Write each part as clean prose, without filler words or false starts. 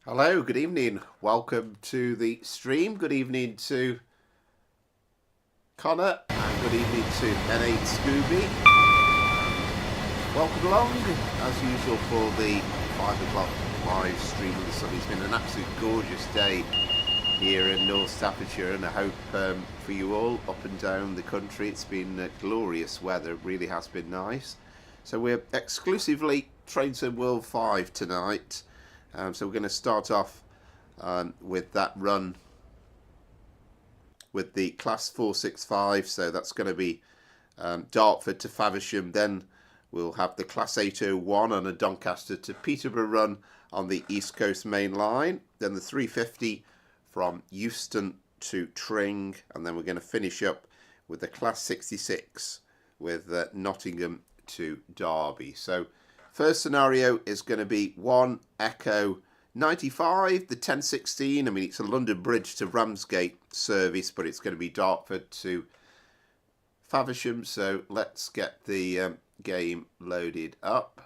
Hello, good evening. Welcome to the stream. Good evening to Connor and good evening to N8 Scooby. Welcome along, as usual, for the 5 o'clock live stream of the sun. It's been an absolute gorgeous day here in North Staffordshire, and I hope for you all up and down the country it's been glorious weather. It really has been nice. So we're exclusively Train Sim World 5 tonight. So we're going to start off with that run with the Class 465. So that's going to be Dartford to Faversham. Then we'll have the Class 801 on a Doncaster to Peterborough run on the East Coast Main Line. Then the 350 from Euston to Tring. And then we're going to finish up with the Class 66 with Nottingham to Derby. So first scenario is going to be 1 Echo 95, the 1016. I mean, it's a London Bridge to Ramsgate service, but it's going to be Dartford to Faversham. So let's get the game loaded up.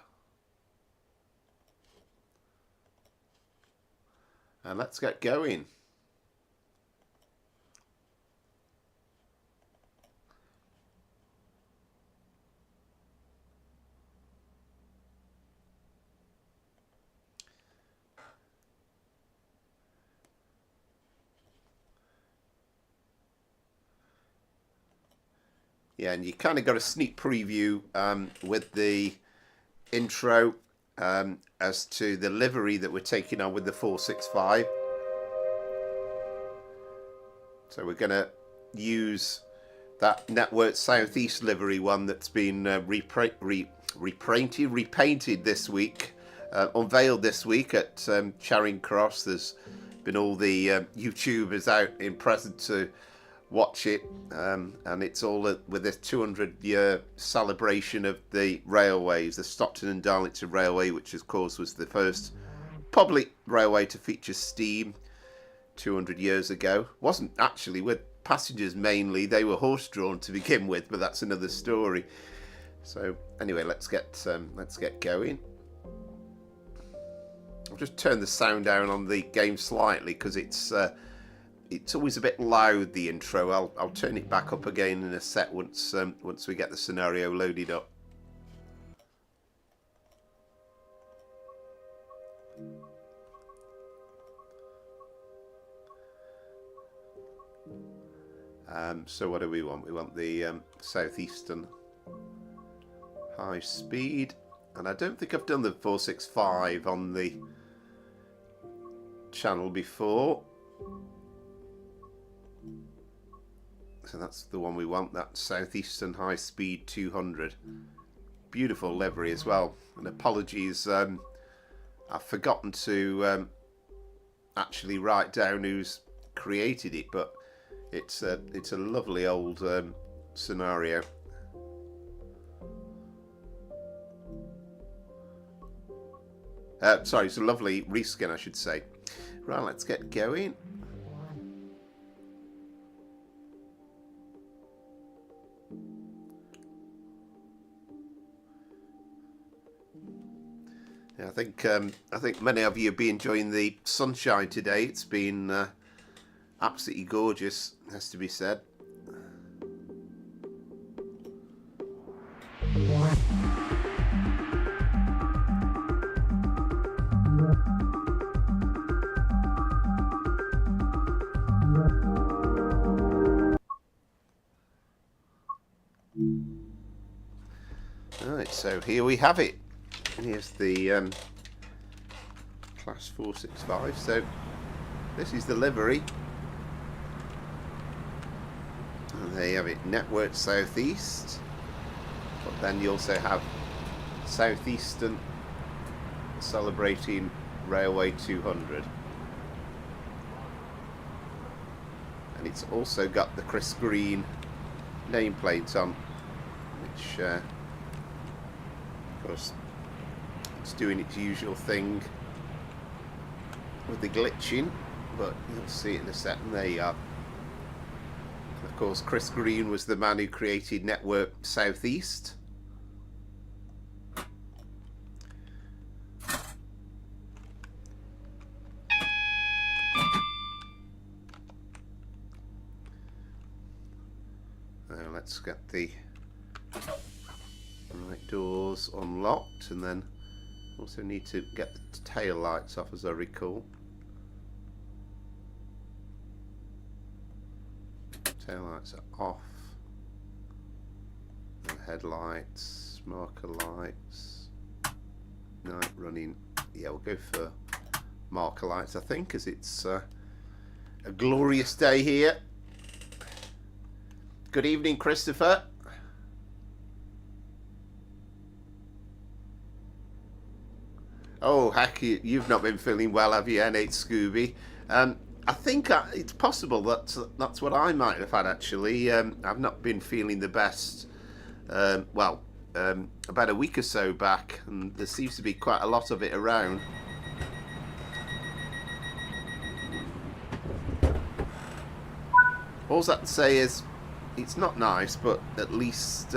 And let's get going. Yeah, and you kind of got a sneak preview with the intro as to the livery that we're taking on with the 465. So we're going to use that Network South East livery one that's been repainted this week, unveiled this week at Charing Cross. There's been all the YouTubers out in present to watch it, and it's all with this 200-year celebration of the railways, the Stockton and Darlington Railway, which of course was the first public railway to feature steam 200 years ago. Wasn't actually with passengers mainly, they were horse-drawn to begin with, but that's another story. So anyway, let's get going. I'll just turn the sound down on the game slightly because it's always a bit loud, the intro. I'll turn it back up again in a sec once we get the scenario loaded up. So what do we want? We want the Southeastern high speed, and I don't think I've done the 465 on the channel before. So that's the one we want, that Southeastern High Speed 200. Beautiful livery as well. And apologies, I've forgotten to actually write down who's created it, but it's a lovely old scenario. Sorry, it's a lovely reskin, I should say. Right, let's get going. Yeah, I think many of you have been enjoying the sunshine today. It's been absolutely gorgeous, has to be said. Alright, so here we have it. Here's the Class 465. So this is the livery. And there you have it, Network South East. But then you also have Southeastern celebrating Railway 200. And it's also got the Chris Green nameplate on, which of course it's doing its usual thing with the glitching, but you'll see it in a second. There you are. Of course, Chris Green was the man who created Network South East. let's get the right doors unlocked, and then also need to get the tail lights off, as I recall. Tail lights are off. And headlights, marker lights, night running. Yeah, we'll go for marker lights, I think, as it's a glorious day here. Good evening, Christopher. Oh, heck, you've not been feeling well, have you, N8 Scooby? I think it's possible that that's what I might have had, actually. I've not been feeling the best, about a week or so back, and there seems to be quite a lot of it around. All I have to say is, it's not nice, but at least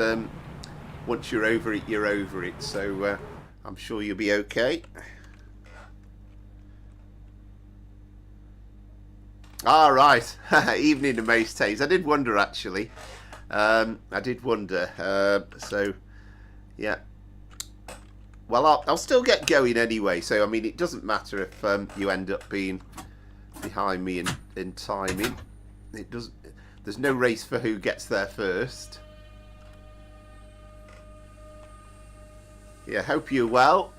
once you're over it, you're over it. So I'm sure you'll be okay. All right. Evening to Mace Tays. I did wonder, actually. I did wonder. So, yeah. Well, I'll still get going anyway. So, I mean, it doesn't matter if you end up being behind me in timing. It doesn't. There's no race for who gets there first. Yeah, hope you're well.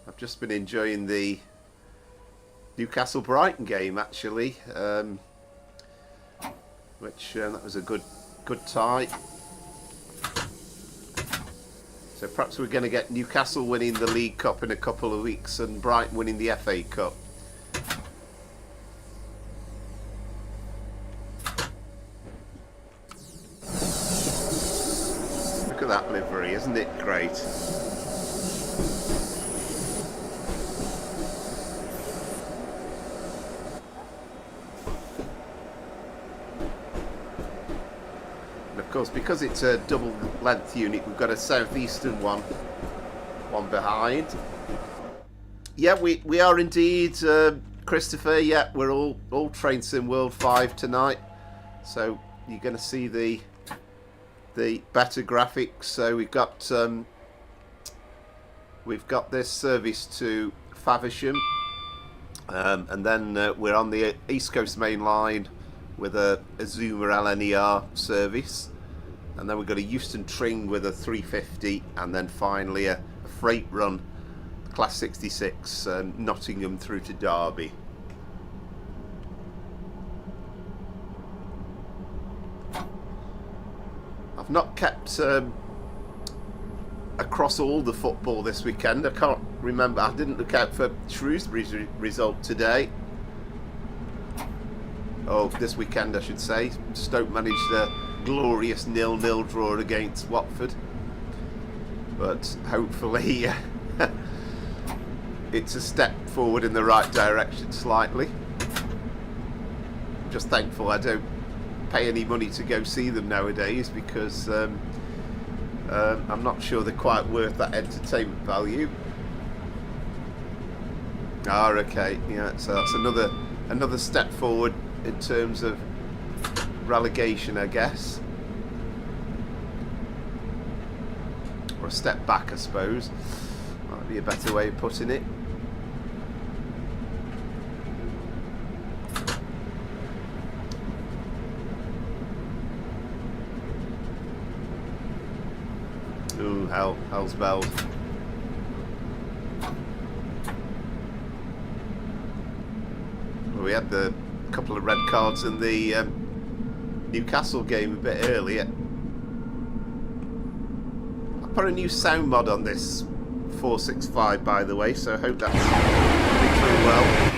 I've just been enjoying the Newcastle Brighton game, actually, which that was a good tie. So perhaps we're going to get Newcastle winning the League Cup in a couple of weeks and Brighton winning the FA Cup. Look at that livery, isn't it great? And of course, because it's a double length unit, we've got a southeastern one behind. Yeah, we are indeed, Christopher. Yeah, we're all trained Sim World 5 tonight, so you're going to see the better graphics. So we've got this service to Faversham, and then we're on the East Coast Main Line with a Zoomer LNER service, and then we've got a Euston Tring with a 350, and then finally a freight run Class 66 Nottingham through to Derby. I've not kept across all the football this weekend. I can't remember. I didn't look out for Shrewsbury's result today. Oh, this weekend I should say. Stoke managed a glorious 0-0 draw against Watford. But hopefully it's a step forward in the right direction slightly. I'm just thankful I don't pay any money to go see them nowadays, because I'm not sure they're quite worth that entertainment value. Ah, okay, yeah, so that's another step forward in terms of relegation, I guess, or a step back, I suppose. Might be a better way of putting it. Ooh, hell's bells. Well, we had the couple of red cards in the Newcastle game a bit earlier. I put a new sound mod on this 465, by the way, so I hope that's coming through well.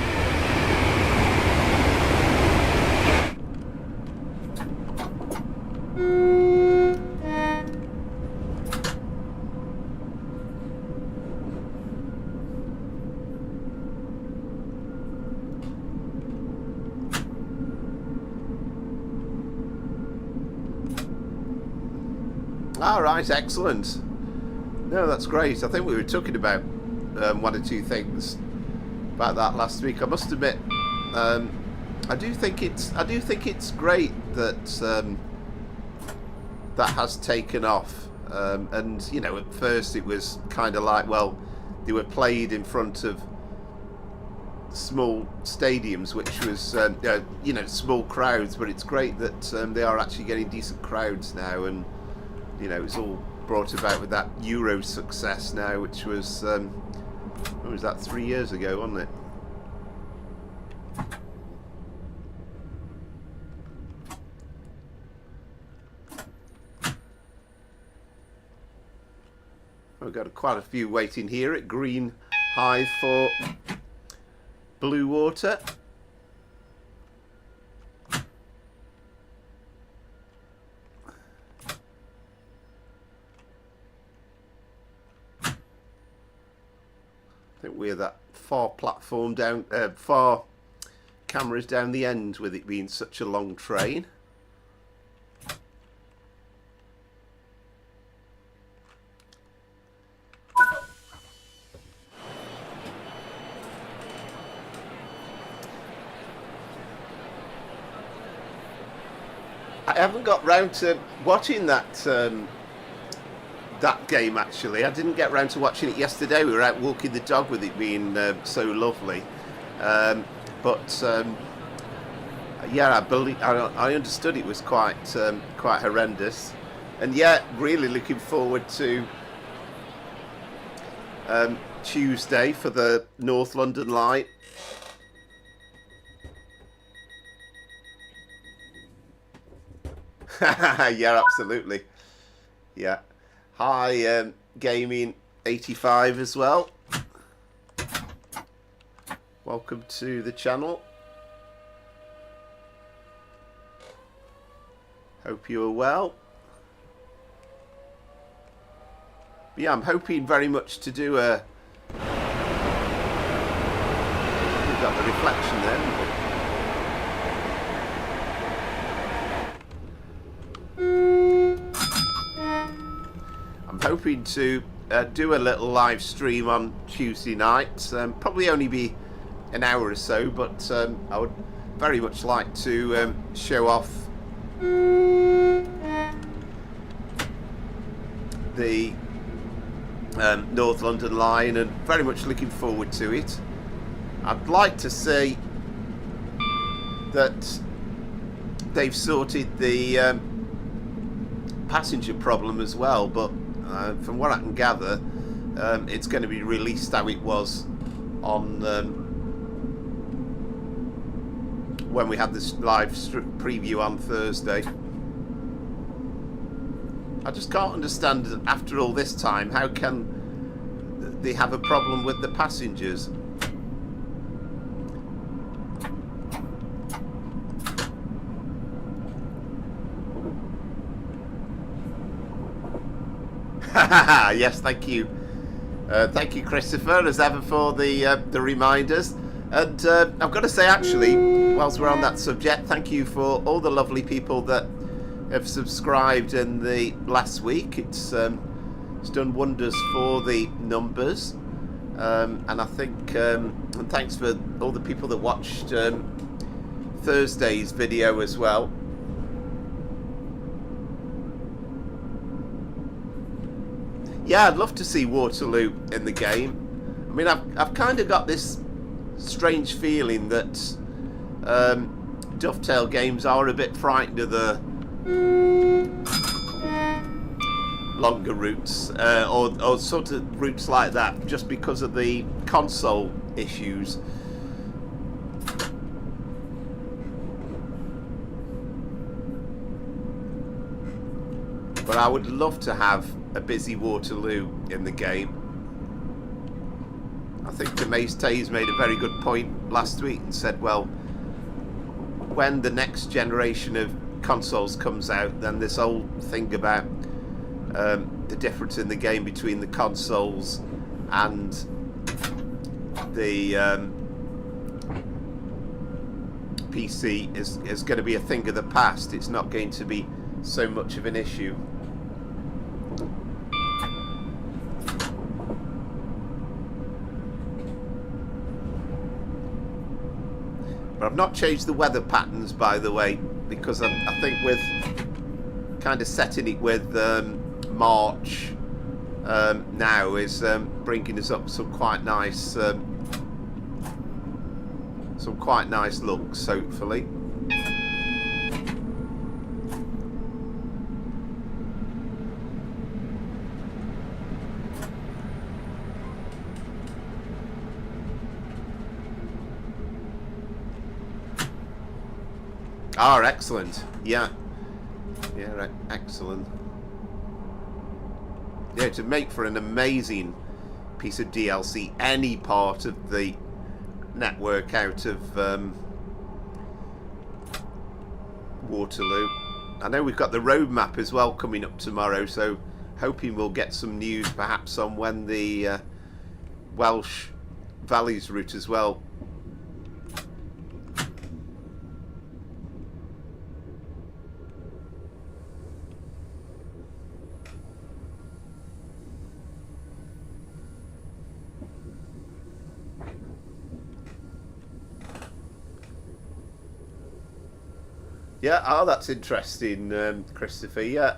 All right, excellent. No, that's great. I think we were talking about one or two things about that last week. I must admit, I do think it's great that that has taken off. And you know, at first it was kind of like, well, they were played in front of small stadiums, which was you know, small crowds, but it's great that they are actually getting decent crowds now, and you know, it's all brought about with that Euro success now, which was when was that, 3 years ago, wasn't it? We've got quite a few waiting here at Green Hive for Blue Water. I think we're that far platform down, far cameras down the end, with it being such a long train. I haven't got round to watching that that game, actually. I didn't get round to watching it yesterday. We were out walking the dog with it being so lovely. But yeah, I understood it was quite horrendous, and yet really looking forward to Tuesday for the North London line. Yeah, absolutely. Yeah. Hi, Gaming 85 as well. Welcome to the channel. Hope you are well. But yeah, I'm hoping very much to do a... We've got the reflection there, haven't we? Hoping to do a little live stream on Tuesday night. Probably only be an hour or so, but I would very much like to show off the North London line, and very much looking forward to it. I'd like to say that they've sorted the passenger problem as well, but from what I can gather, it's going to be released how it was on when we had this live preview on Thursday. I just can't understand, after all this time, how can they have a problem with the passengers? Yes, thank you. Thank you, Christopher, as ever, for the reminders. And I've got to say, actually, whilst we're on that subject, thank you for all the lovely people that have subscribed in the last week. It's done wonders for the numbers. And I think, and thanks for all the people that watched Thursday's video as well. Yeah, I'd love to see Waterloo in the game. I mean, I've kind of got this strange feeling that Dovetail games are a bit frightened of the longer routes, or sort of routes like that, just because of the console issues. But I would love to have a busy Waterloo in the game. I think Mace Tays made a very good point last week and said, well, when the next generation of consoles comes out, then this whole thing about the difference in the game between the consoles and the PC is going to be a thing of the past. It's not going to be so much of an issue. But I've not changed the weather patterns, by the way, because I think with kind of setting it with March now is bringing us up some quite nice looks, hopefully. Ah, excellent. Yeah, excellent. Yeah, to make for an amazing piece of DLC any part of the network out of Waterloo. I know we've got the road map as well coming up tomorrow, so hoping we'll get some news perhaps on when the Welsh Valleys route as well. Yeah, oh, that's interesting, Christopher, yeah.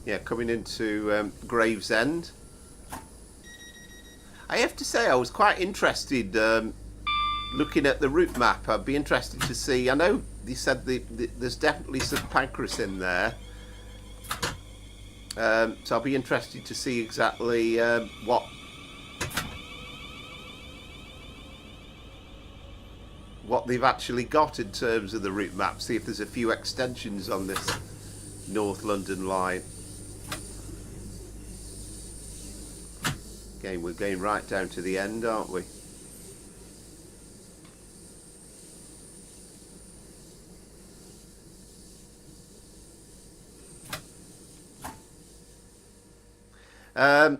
Yeah, coming into Gravesend. I have to say I was quite interested looking at the route map. I'd be interested to see, I know they said there's definitely some Pancras in there. So I'll be interested to see exactly what they've actually got in terms of the route map. See if there's a few extensions on this North London line. Again, we're going right down to the end, aren't we?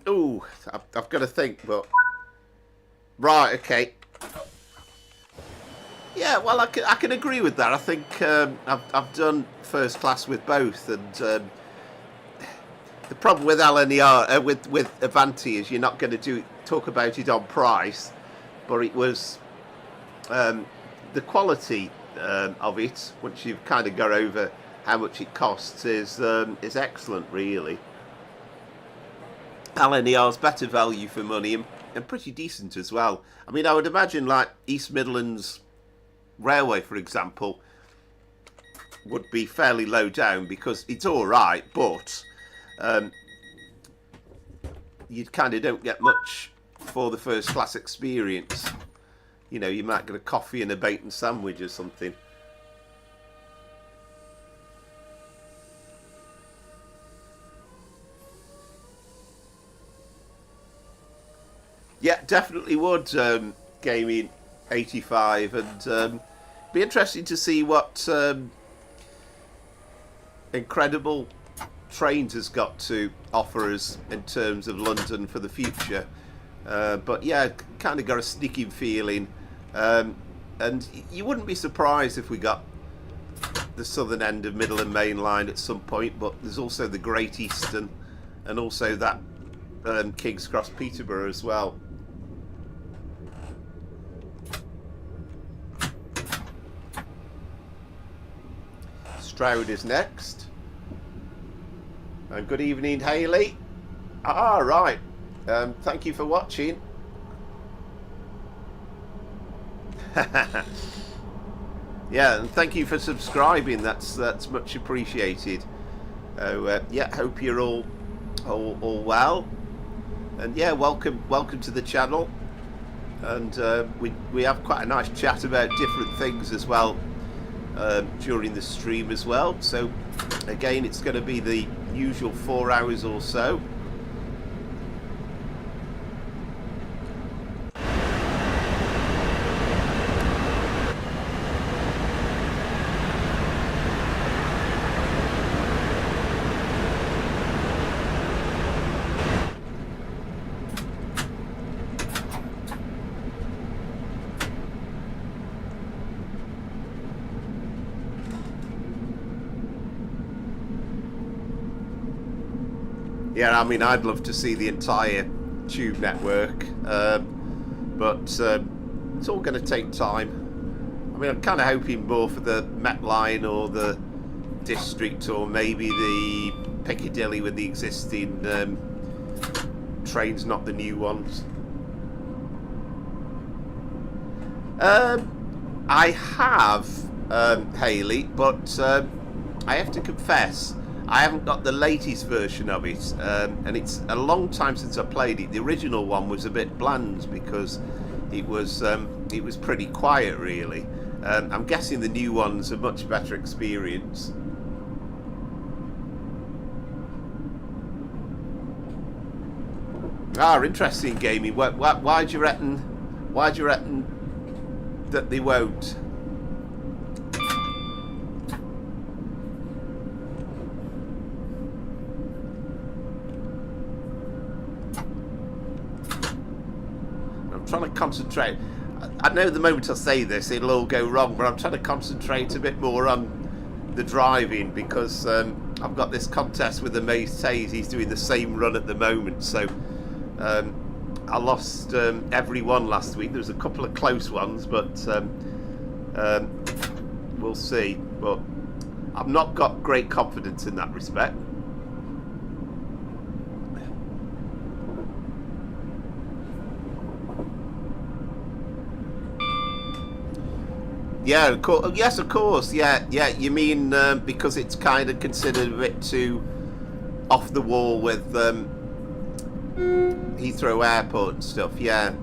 Oh, I've got to think, but right, okay. Yeah, well, I can agree with that. I think I've done first class with both, and the problem with LNER with Avanti is you're not going to talk about it on price, but it was the quality of it. Once you've kind of got over how much it costs, is excellent, really. LNER's better value for money and pretty decent as well. I mean, I would imagine like East Midlands Railway, for example, would be fairly low down because it's all right, but you kind of don't get much for the first class experience. You know, you might get a coffee and a bacon sandwich or something. Yeah, definitely would, Gaming 85, and be interesting to see what incredible trains has got to offer us in terms of London for the future. But yeah, kind of got a sneaking feeling, and you wouldn't be surprised if we got the southern end of Midland Main Line at some point, but there's also the Great Eastern and also that King's Cross Peterborough as well. Stroud is next. And good evening, Hayley. Ah, right. Thank you for watching. Yeah, and thank you for subscribing. That's much appreciated. Yeah, hope you're all well. And yeah, welcome to the channel. And we have quite a nice chat about different things as well during the stream as well. So again, it's going to be the usual 4 hours or so. Yeah, I mean, I'd love to see the entire tube network, but it's all going to take time. I mean, I'm kind of hoping more for the Met Line or the District, or maybe the Piccadilly with the existing trains, not the new ones. I have Haley, but I have to confess I haven't got the latest version of it, and it's a long time since I played it. The original one was a bit bland because it was pretty quiet, really. I'm guessing the new one's a much better experience. Interesting gaming. Why do you reckon? Why do you reckon that they won't? I'm trying to concentrate. I know the moment I say this, it'll all go wrong, but I'm trying to concentrate a bit more on the driving because I've got this contest with the Maze Taze. He's doing the same run at the moment, so. I lost every one last week. There was a couple of close ones, but we'll see. But I've not got great confidence in that respect. Yeah, of course. Yes, of course. Yeah. You mean because it's kind of considered a bit too off the wall with Heathrow Airport and stuff. Yeah.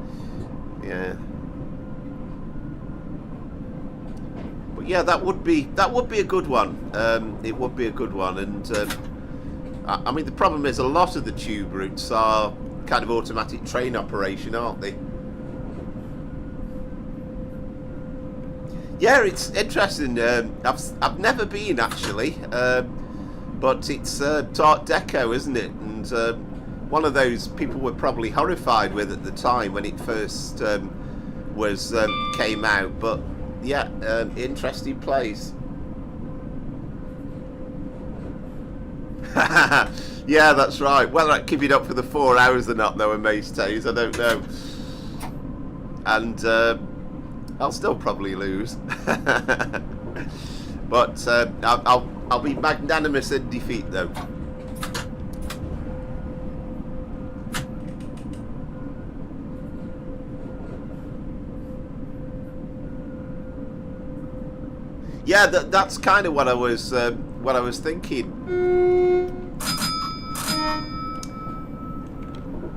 But yeah, that would be a good one. It would be a good one, and I mean the problem is a lot of the tube routes are kind of automatic train operation, aren't they? Yeah, it's interesting. I've never been actually, but it's Art Deco, isn't it? And one of those people were probably horrified with at the time when it first came out. But yeah, interesting place. Yeah, that's right. Whether I keep it up for the 4 hours or not, though, in Maze Taze, I don't know. And I'll still probably lose. But I'll be magnanimous in defeat, though. Yeah, that's kind of what I was thinking.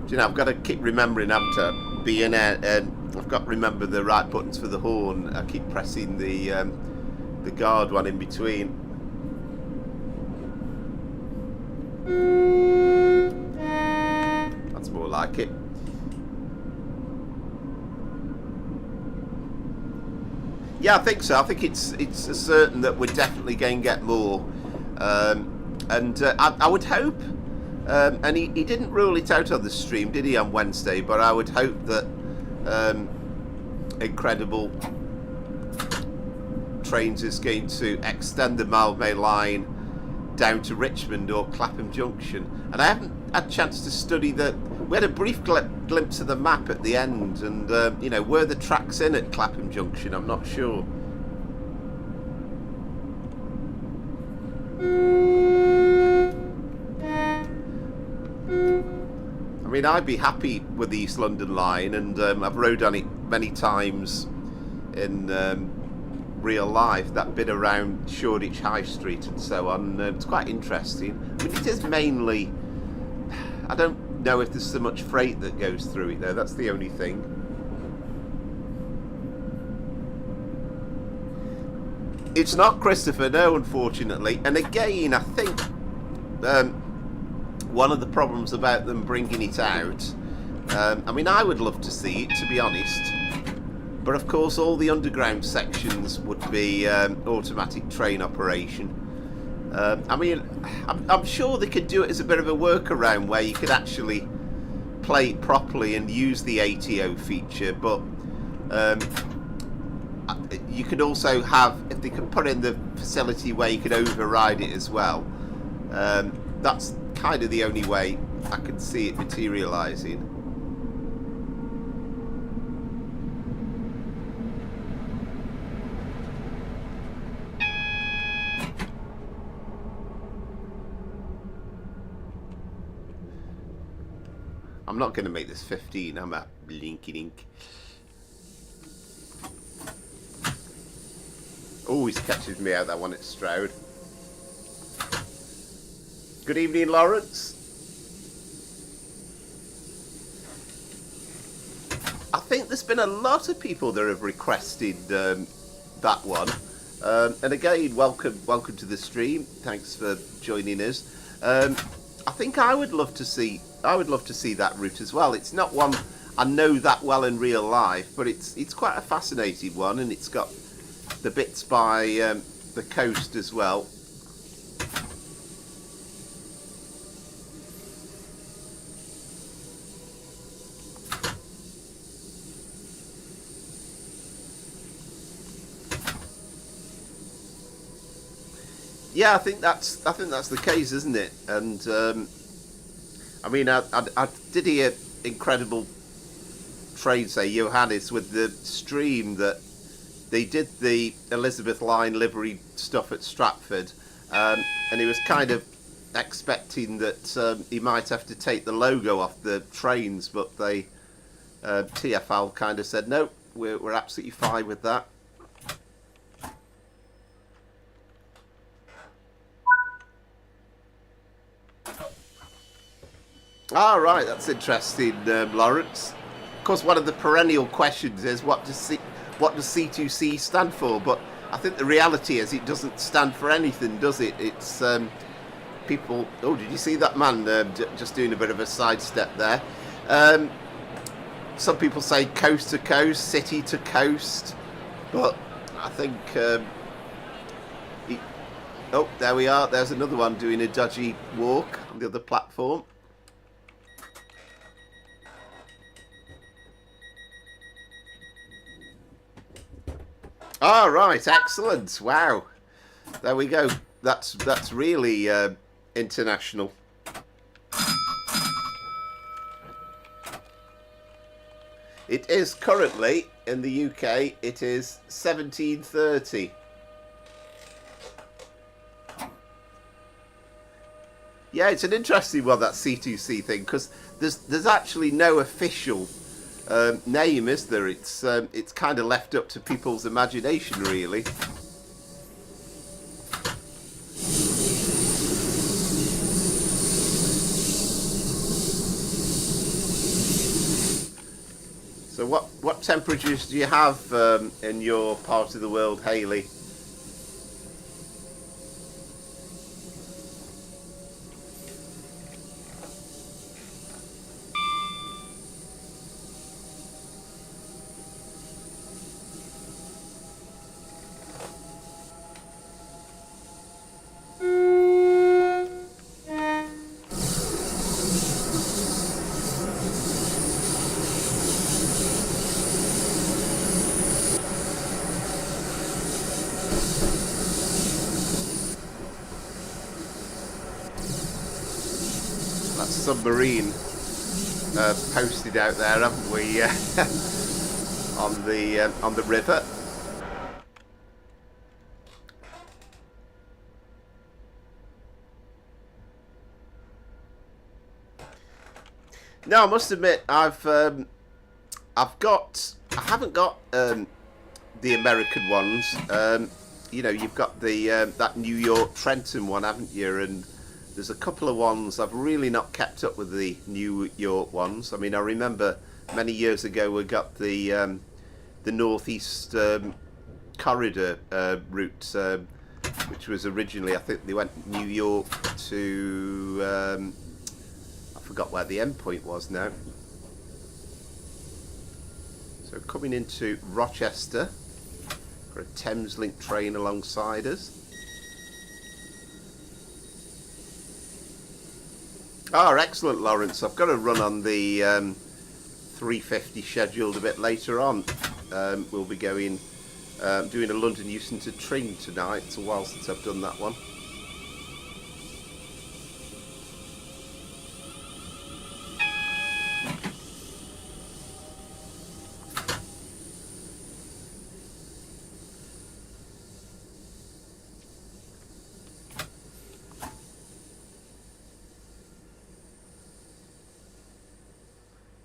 Do you know, I've got to keep remembering, haven't I? Being I've got to remember the right buttons for the horn. I keep pressing the guard one in between. That's more like it. Yeah, I think so. I think it's certain that we're definitely going to get more, and I would hope. And he didn't rule it out on the stream, did he, on Wednesday? But I would hope that Incredible Trains is going to extend the Midland Main Line down to Richmond or Clapham Junction. And I haven't had a chance to study we had a brief glimpse of the map at the end, and you know, were the tracks in at Clapham Junction? I'm not sure. I mean, I'd be happy with the East London line, and I've rode on it many times in real life. That bit around Shoreditch High Street and so on. It's quite interesting. I mean, it is mainly. I don't know if there's so much freight that goes through it, though. That's the only thing. It's not, Christopher, no, unfortunately. And again, I think one of the problems about them bringing it out, I mean, I would love to see it, to be honest, but of course all the underground sections would be automatic train operation. I mean, I'm sure they could do it as a bit of a workaround where you could actually play it properly and use the ATO feature, but you could also have, if they could put in the facility where you could override it as well. That's kind of the only way I can see it materialising. I'm not going to make this 15, I'm a blinky dink. Always catches me out, that one at Stroud. Good evening, Lawrence. I think there's been a lot of people that have requested that one. And again, welcome to the stream. Thanks for joining us. I think I would love to see that route as well. It's not one I know that well in real life, but it's quite a fascinating one, and it's got the bits by the coast as well. Yeah, I think that's the case, isn't it? And I mean, I did hear incredible trade, say Johannes, with the stream that they did the Elizabeth Line livery stuff at Stratford, and he was kind of expecting that he might have to take the logo off the trains, but they TfL kind of said no, we're absolutely fine with that. Ah, right, that's interesting, Lawrence. Of course, one of the perennial questions is what does C2C stand for? But I think the reality is it doesn't stand for anything, does it? It's people. Oh, did you see that man just doing a bit of a sidestep there? Some people say coast to coast, city to coast, but I think. Oh, there we are. There's another one doing a dodgy walk on the other platform. All right, excellent. Wow, there we go. That's really international. It is currently in the UK. It is 17:30. Yeah, it's an interesting one, that C2C thing, because there's actually no official name, is there? It's kind of left up to people's imagination, really. So what temperatures do you have in your part of the world, Hayley? Submarine posted out there, haven't we? on the river. No, I must admit, I haven't got the American ones. You know, you've got the that New York Trenton one, haven't you? And there's a couple of ones I've really not kept up with, the New York ones. I mean, I remember many years ago we got the Northeast Corridor route, which was originally, I think they went New York to I forgot where the end point was now. So coming into Rochester for a Thameslink train alongside us. Oh, excellent, Lawrence. I've got to run on the 3:50 scheduled a bit later on. We'll be going doing a London Euston to Tring tonight. It's a while since I've done that one.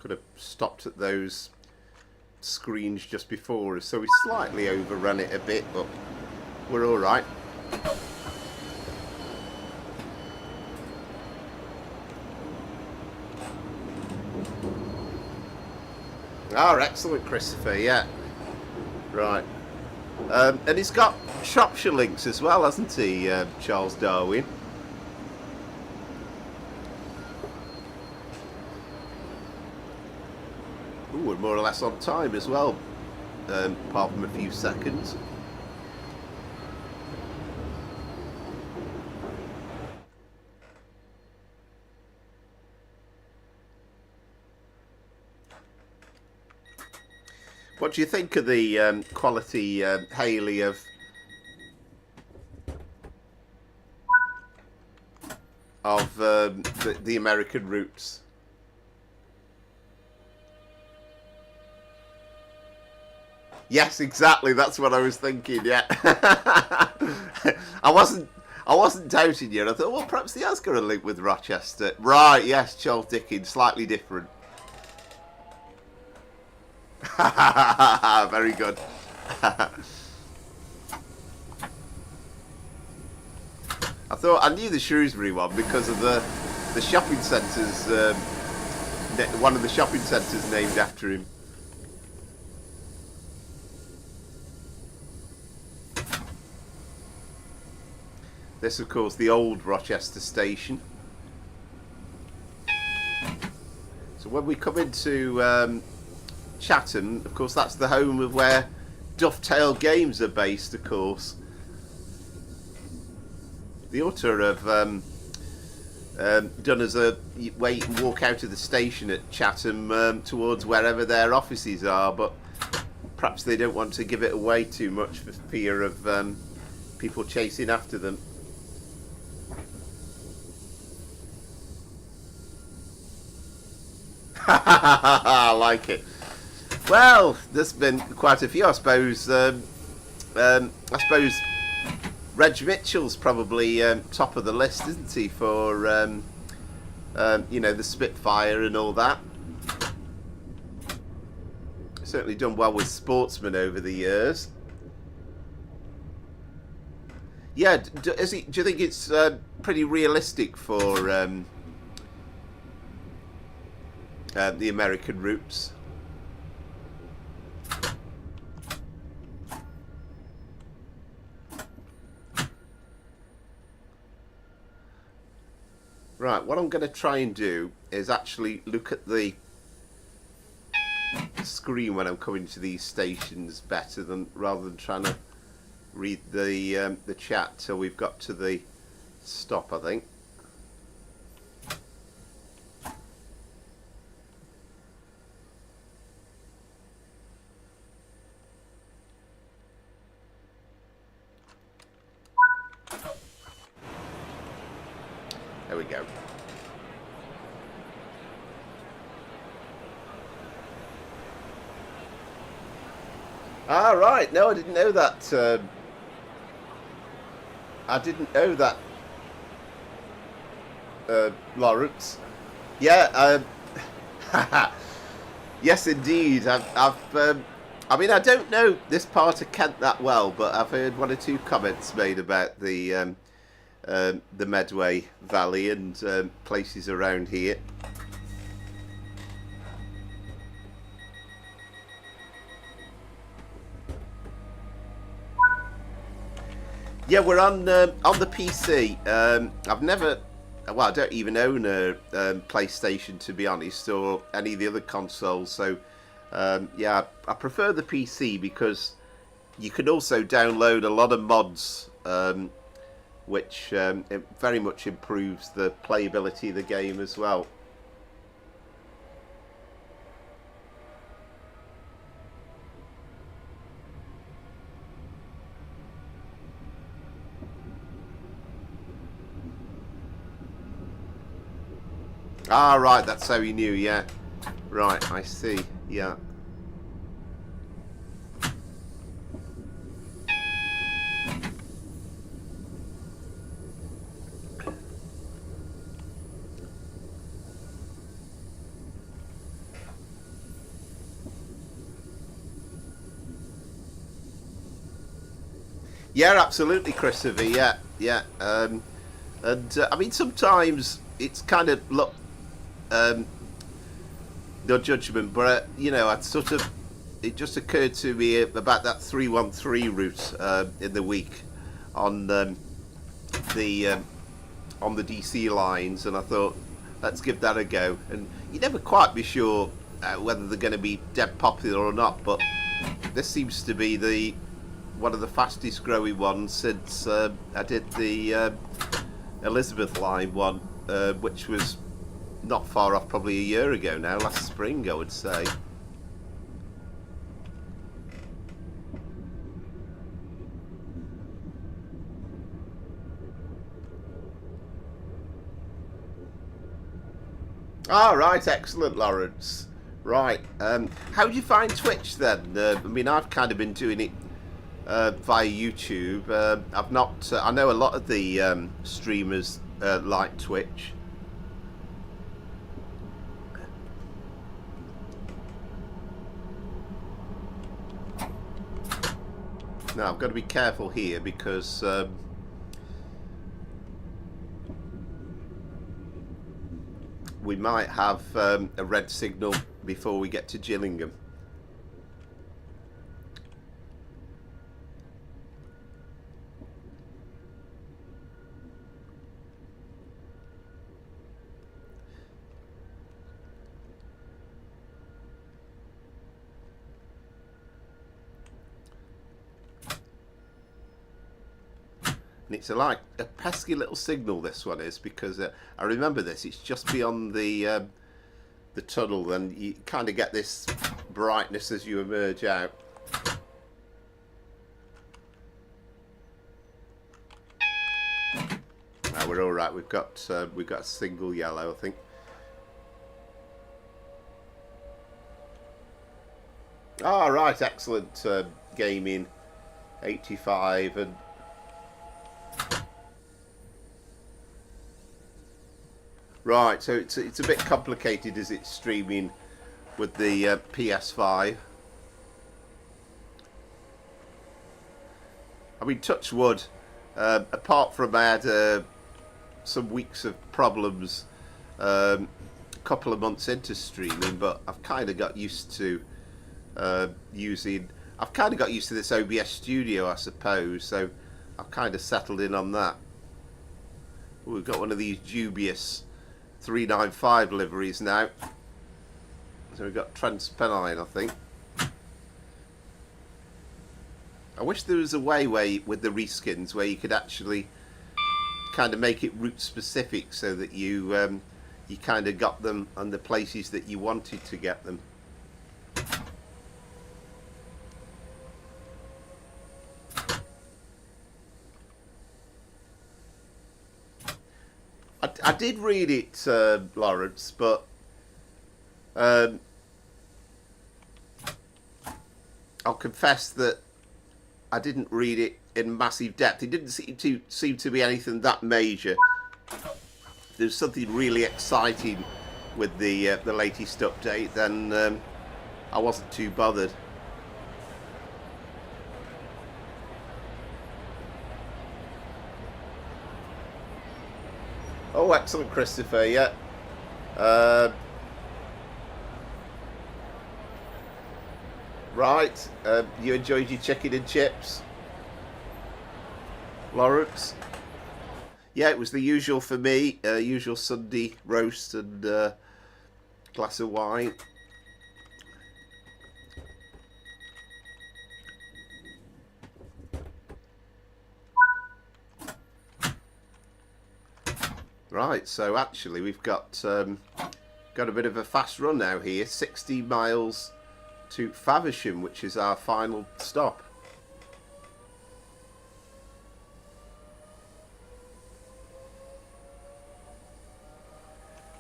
Could have stopped at those screens just before us, so we slightly overrun it a bit, but we're all right. Oh, excellent, Christopher. Yeah, right. And he's got Shropshire links as well, hasn't he, Charles Darwin? Ooh, we're more or less on time as well, apart from a few seconds. What do you think of the quality, Hayley, of the American routes? Yes, exactly. That's what I was thinking. Yeah, I wasn't doubting you. I thought, well, perhaps he has got a link with Rochester. Right? Yes, Charles Dickens, slightly different. Very good. I knew the Shrewsbury one because of the shopping centres. One of the shopping centres named after him. This, of course, the old Rochester station. So when we come into Chatham, of course, that's the home of where Dovetail Games are based, of course. They ought to have done as a wait and walk out of the station at Chatham towards wherever their offices are, but perhaps they don't want to give it away too much for fear of people chasing after them. I like it. Well, there's been quite a few, I suppose. I suppose Reg Mitchell's probably top of the list, isn't he, for you know, the Spitfire and all that. Certainly done well with Sportsman over the years. Yeah, do you think it's pretty realistic for the American routes? Right, what I'm going to try and do is actually look at the screen when I'm coming to these stations better than rather than trying to read the chat till we've got to the stop, I think. There we go. Ah, right. No, I didn't know that. I didn't know that, Lawrence. Yeah. Yes, indeed. I mean, I don't know this part of Kent that well, but I've heard one or two comments made about the Medway Valley and places around here. Yeah, we're on the PC. I've never, well, I don't even own a PlayStation, to be honest, or any of the other consoles. So yeah, I prefer the PC because you can also download a lot of mods, which it very much improves the playability of the game as well. Ah, right, that's how you knew, yeah. Right, I see, yeah. Yeah, absolutely, Christopher. Yeah, yeah. I mean, sometimes it's kind of look, um, no judgment, but you know, I sort of it just occurred to me about that 313 route in the week on the on the DC lines, and I thought let's give that a go. And you never quite be sure whether they're going to be dead popular or not, but this seems to be the one of the fastest growing ones since I did the Elizabeth line one, which was not far off, probably a year ago now, last spring I would say. Ah, right, excellent, Lawrence. Right, how do you find Twitch then? I mean, I've kind of been doing it via YouTube. I've not. I know a lot of the streamers like Twitch. Now I've got to be careful here because we might have a red signal before we get to Gillingham. And it's like a pesky little signal, this one is, because I remember this, it's just beyond the tunnel, and you kind of get this brightness as you emerge out. Now we're all right. We've got a single yellow, I think. All right, excellent gaming, 85 and. Right, so it's a bit complicated as it's streaming with the PS5. I mean, touch wood, apart from I had some weeks of problems a couple of months into streaming, but I've kind of got used to I've kind of got used to this OBS Studio, I suppose, so I've kind of settled in on that. Ooh, we've got one of these dubious 395 liveries now. So we've got Transpennine, I think. I wish there was a way where with the reskins where you could actually kind of make it route specific, so that you you kind of got them on the places that you wanted to get them. I did read it, Lawrence, but I'll confess that I didn't read it in massive depth. It didn't seem to be anything that major. There's something really exciting with the latest update, then I wasn't too bothered. Oh, excellent, Christopher, yeah. Right, you enjoyed your chicken and chips, Lawrence? Yeah, it was the usual for me, usual Sunday roast and glass of wine. Right, so actually we've got a bit of a fast run now here, 60 miles to Faversham, which is our final stop.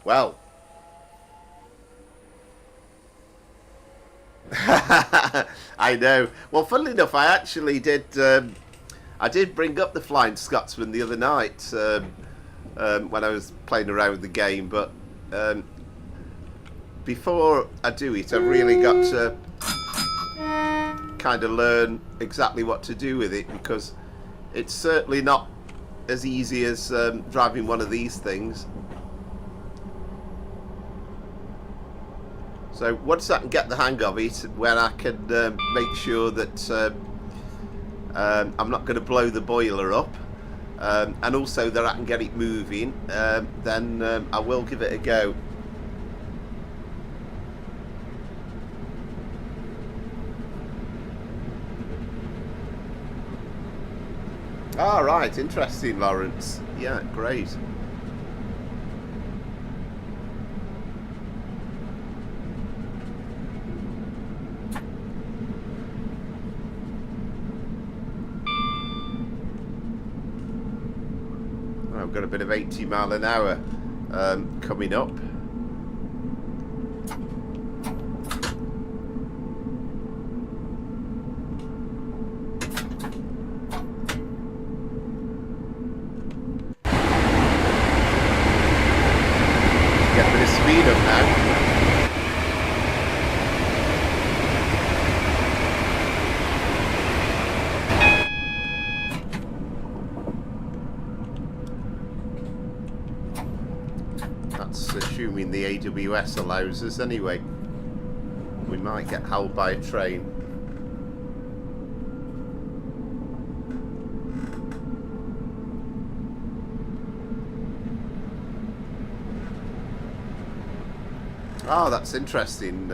Well, I know. Well, funnily enough, I actually did. I did bring up the Flying Scotsman the other night when I was playing around with the game, but before I do it, I've really got to kind of learn exactly what to do with it, because It's certainly not as easy as driving one of these things. So once I can get the hang of it, when I can make sure that I'm not going to blow the boiler up, and also that I can get it moving, then I will give it a go. Ah, right, interesting, Lawrence. Yeah, great. I've got a bit of 80 mile an hour coming up. Get a bit of speed up now. That's assuming the AWS allows us anyway. We might get held by a train. Oh, that's interesting.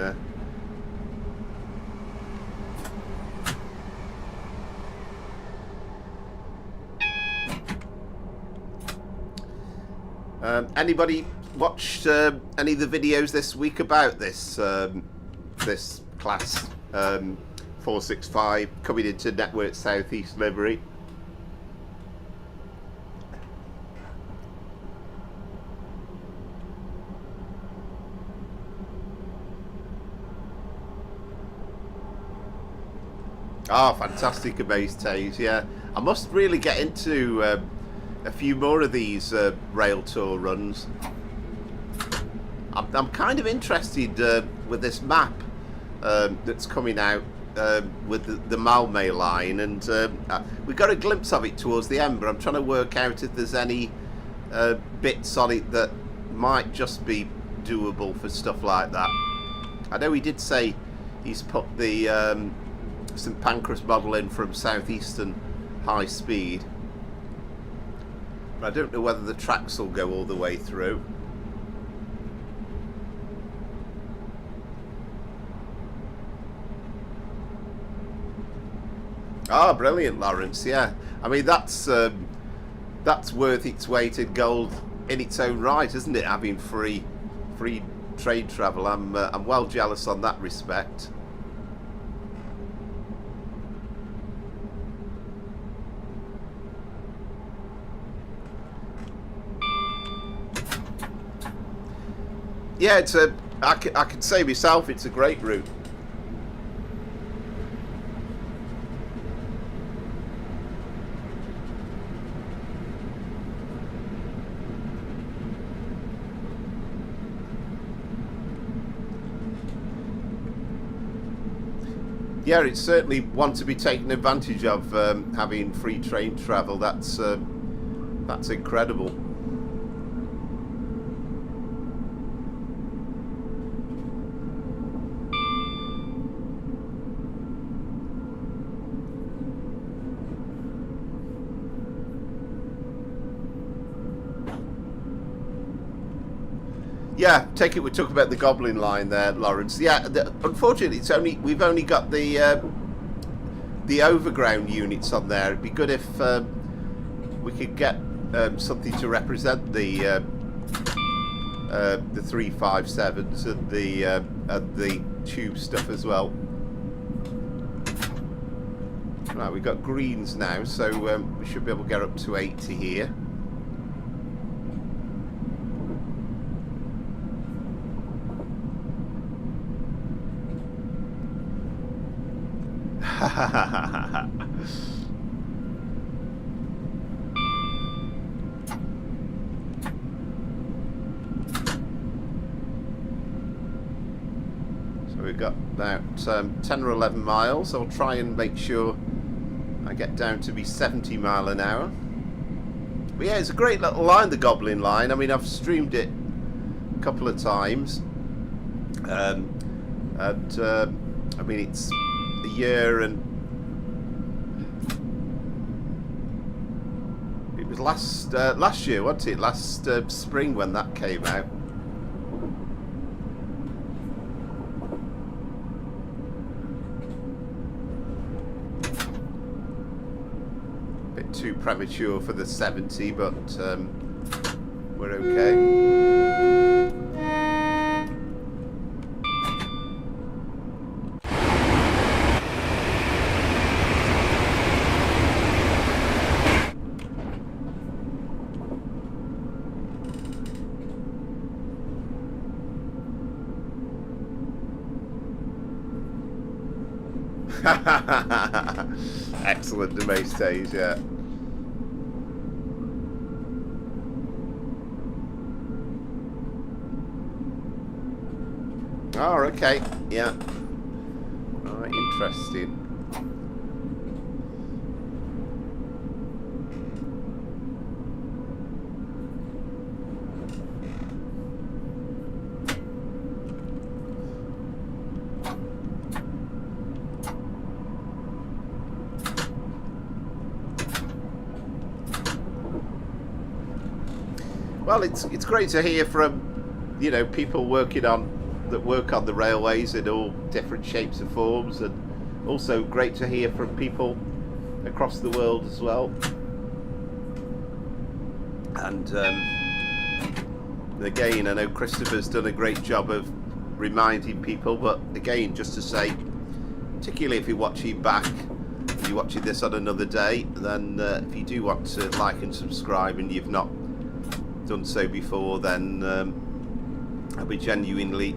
Anybody watched any of the videos this week about this this class 465 coming into Network South East Livery? Ah, fantastic amaze tays, yeah. I must really get into a few more of these rail tour runs. I'm kind of interested with this map that's coming out with the Midland Main Line, and we got a glimpse of it towards the end, but I'm trying to work out if there's any bits on it that might just be doable for stuff like that. I know he did say he's put the St Pancras model in from Southeastern high speed, but I don't know whether the tracks will go all the way through. Ah, brilliant, Lawrence. Yeah, I mean that's worth its weight in gold in its own right, isn't it? Having free trade travel. I'm well jealous on that respect. Yeah, it's I can say myself, it's a great route. Yeah, it's certainly one to be taken advantage of, having free train travel. That's incredible. Yeah, take it we're talking about the Goblin line there, Lawrence. Yeah, unfortunately, we've only got the overground units on there. It'd be good if we could get something to represent the 357s and the tube stuff as well. Right, we've got greens now, so we should be able to get up to 80 here. So we've got about 10 or 11 miles. I'll try and make sure I get down to be 70 mile an hour. But yeah, it's a great little line, the Goblin line. I mean, I've streamed it a couple of times, and I mean, it's a year, and it was last year, wasn't it? Last spring when that came out. Bit too premature for the 70, but we're okay. Excellent, the main stage, yeah. Oh, okay, yeah. Oh, interesting. Well, it's great to hear from, you know, people that work on the railways in all different shapes and forms, and also great to hear from people across the world as well. And again, I know Christopher's done a great job of reminding people, but again, just to say, particularly if you're watching back, if you're watching this on another day, then if you do want to like and subscribe and you've not done so before, then I'll be genuinely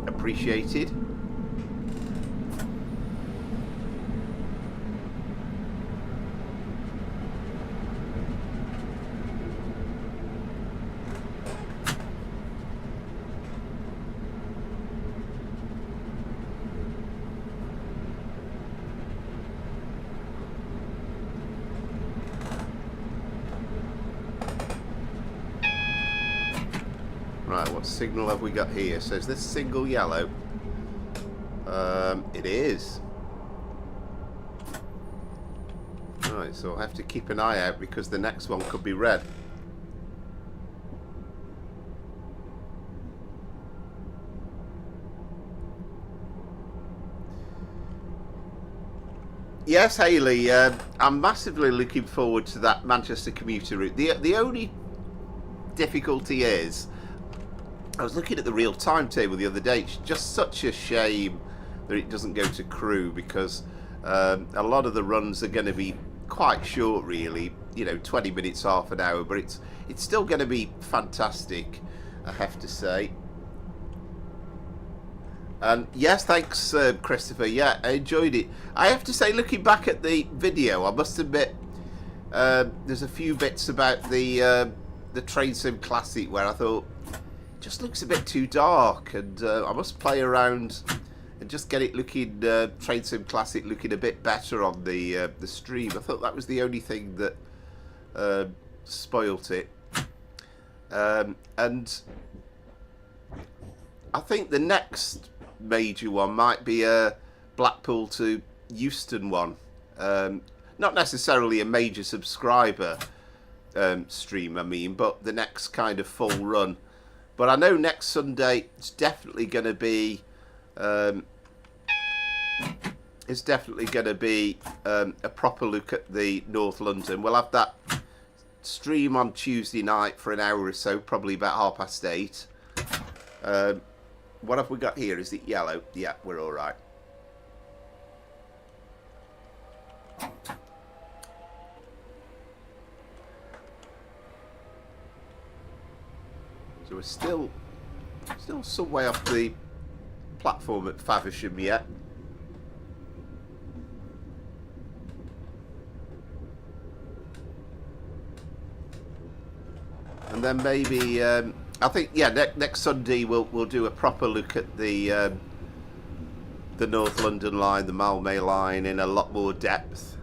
appreciated. Right, what signal have we got here? So is this single yellow? It is. Right, so I'll have to keep an eye out because the next one could be red. Yes, Hayley, I'm massively looking forward to that Manchester commuter route. The only difficulty is, I was looking at the real timetable the other day. It's just such a shame that it doesn't go to Crewe, because a lot of the runs are going to be quite short, really. You know, 20 minutes, half an hour, but it's still going to be fantastic, I have to say. And yes, thanks, Christopher. Yeah, I enjoyed it. I have to say, looking back at the video, I must admit, there's a few bits about the Train Sim Classic where I thought, just looks a bit too dark, and I must play around and just get it looking, Train Sim Classic looking a bit better on the stream. I thought that was the only thing that spoilt it. And I think the next major one might be a Blackpool to Euston one. Not necessarily a major subscriber stream, I mean, but the next kind of full run. But I know next Sunday it's definitely going to be a proper look at the North London. We'll have that stream on Tuesday night for an hour or so, probably about 8:30. What have we got here? Is it yellow? Yeah, we're all right. So we're still some way off the platform at Faversham yet. And then maybe I think, yeah, next Sunday we'll do a proper look at the North London line, the Midland Main Line, in a lot more depth.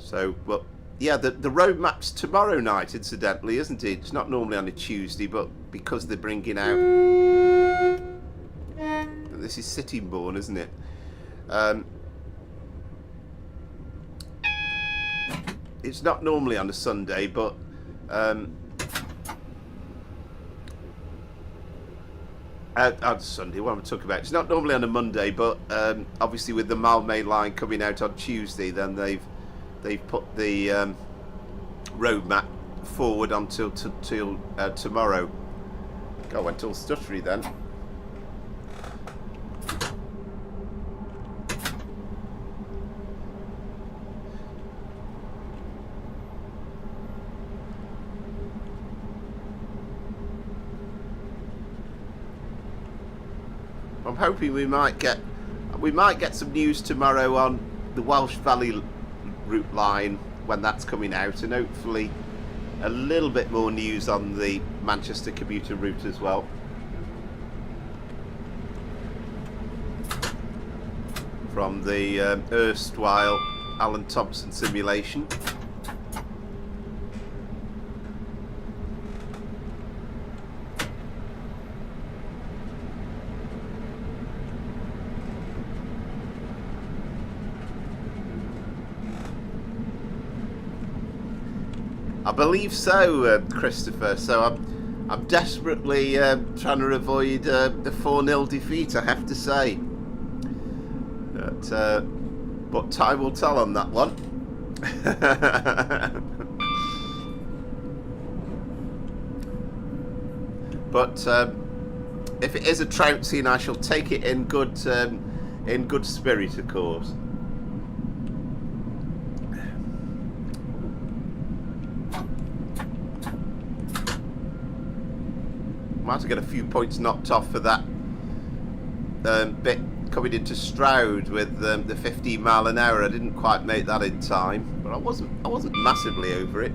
So, but yeah, the road map's tomorrow night, incidentally, isn't it? It's not normally on a Tuesday, but because they're bringing out... This is Sittingbourne, isn't it? It's not normally on a Sunday, but on Sunday, what am I talking about? It's not normally on a Monday, but obviously with the Midland Main Line coming out on Tuesday, then they've put the road map forward until tomorrow. God, I went all stuttery then. I'm hoping we might get some news tomorrow on the Welsh Valley route line when that's coming out, and hopefully a little bit more news on the Manchester commuter route as well. From the erstwhile Alan Thompson simulation. I believe so, Christopher. So I'm desperately trying to avoid the 4-0 defeat, I have to say. But time will tell on that one. But if it is a trouncing, I shall take it in good spirit, of course. Might have to get a few points knocked off for that bit coming into Stroud with the 15 mile an hour. I didn't quite make that in time, but I wasn't massively over it.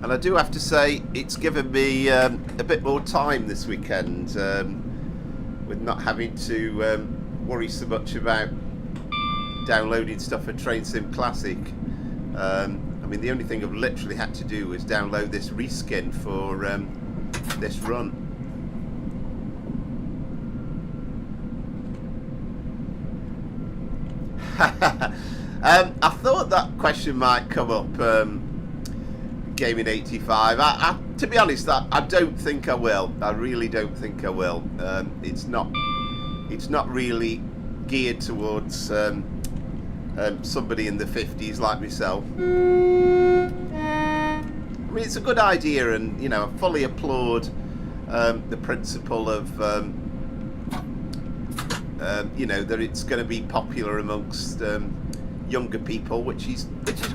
And I do have to say, it's given me a bit more time this weekend, with not having to worry so much about downloading stuff for Train Sim Classic. I mean, the only thing I've literally had to do was download this reskin for this run. I thought that question might come up. Gaming 85. To be honest, I don't think I will. I really don't think I will. It's not really geared towards somebody in the 50s like myself. I mean, it's a good idea, and you know, I fully applaud the principle of you know, that it's going to be popular amongst younger people, which is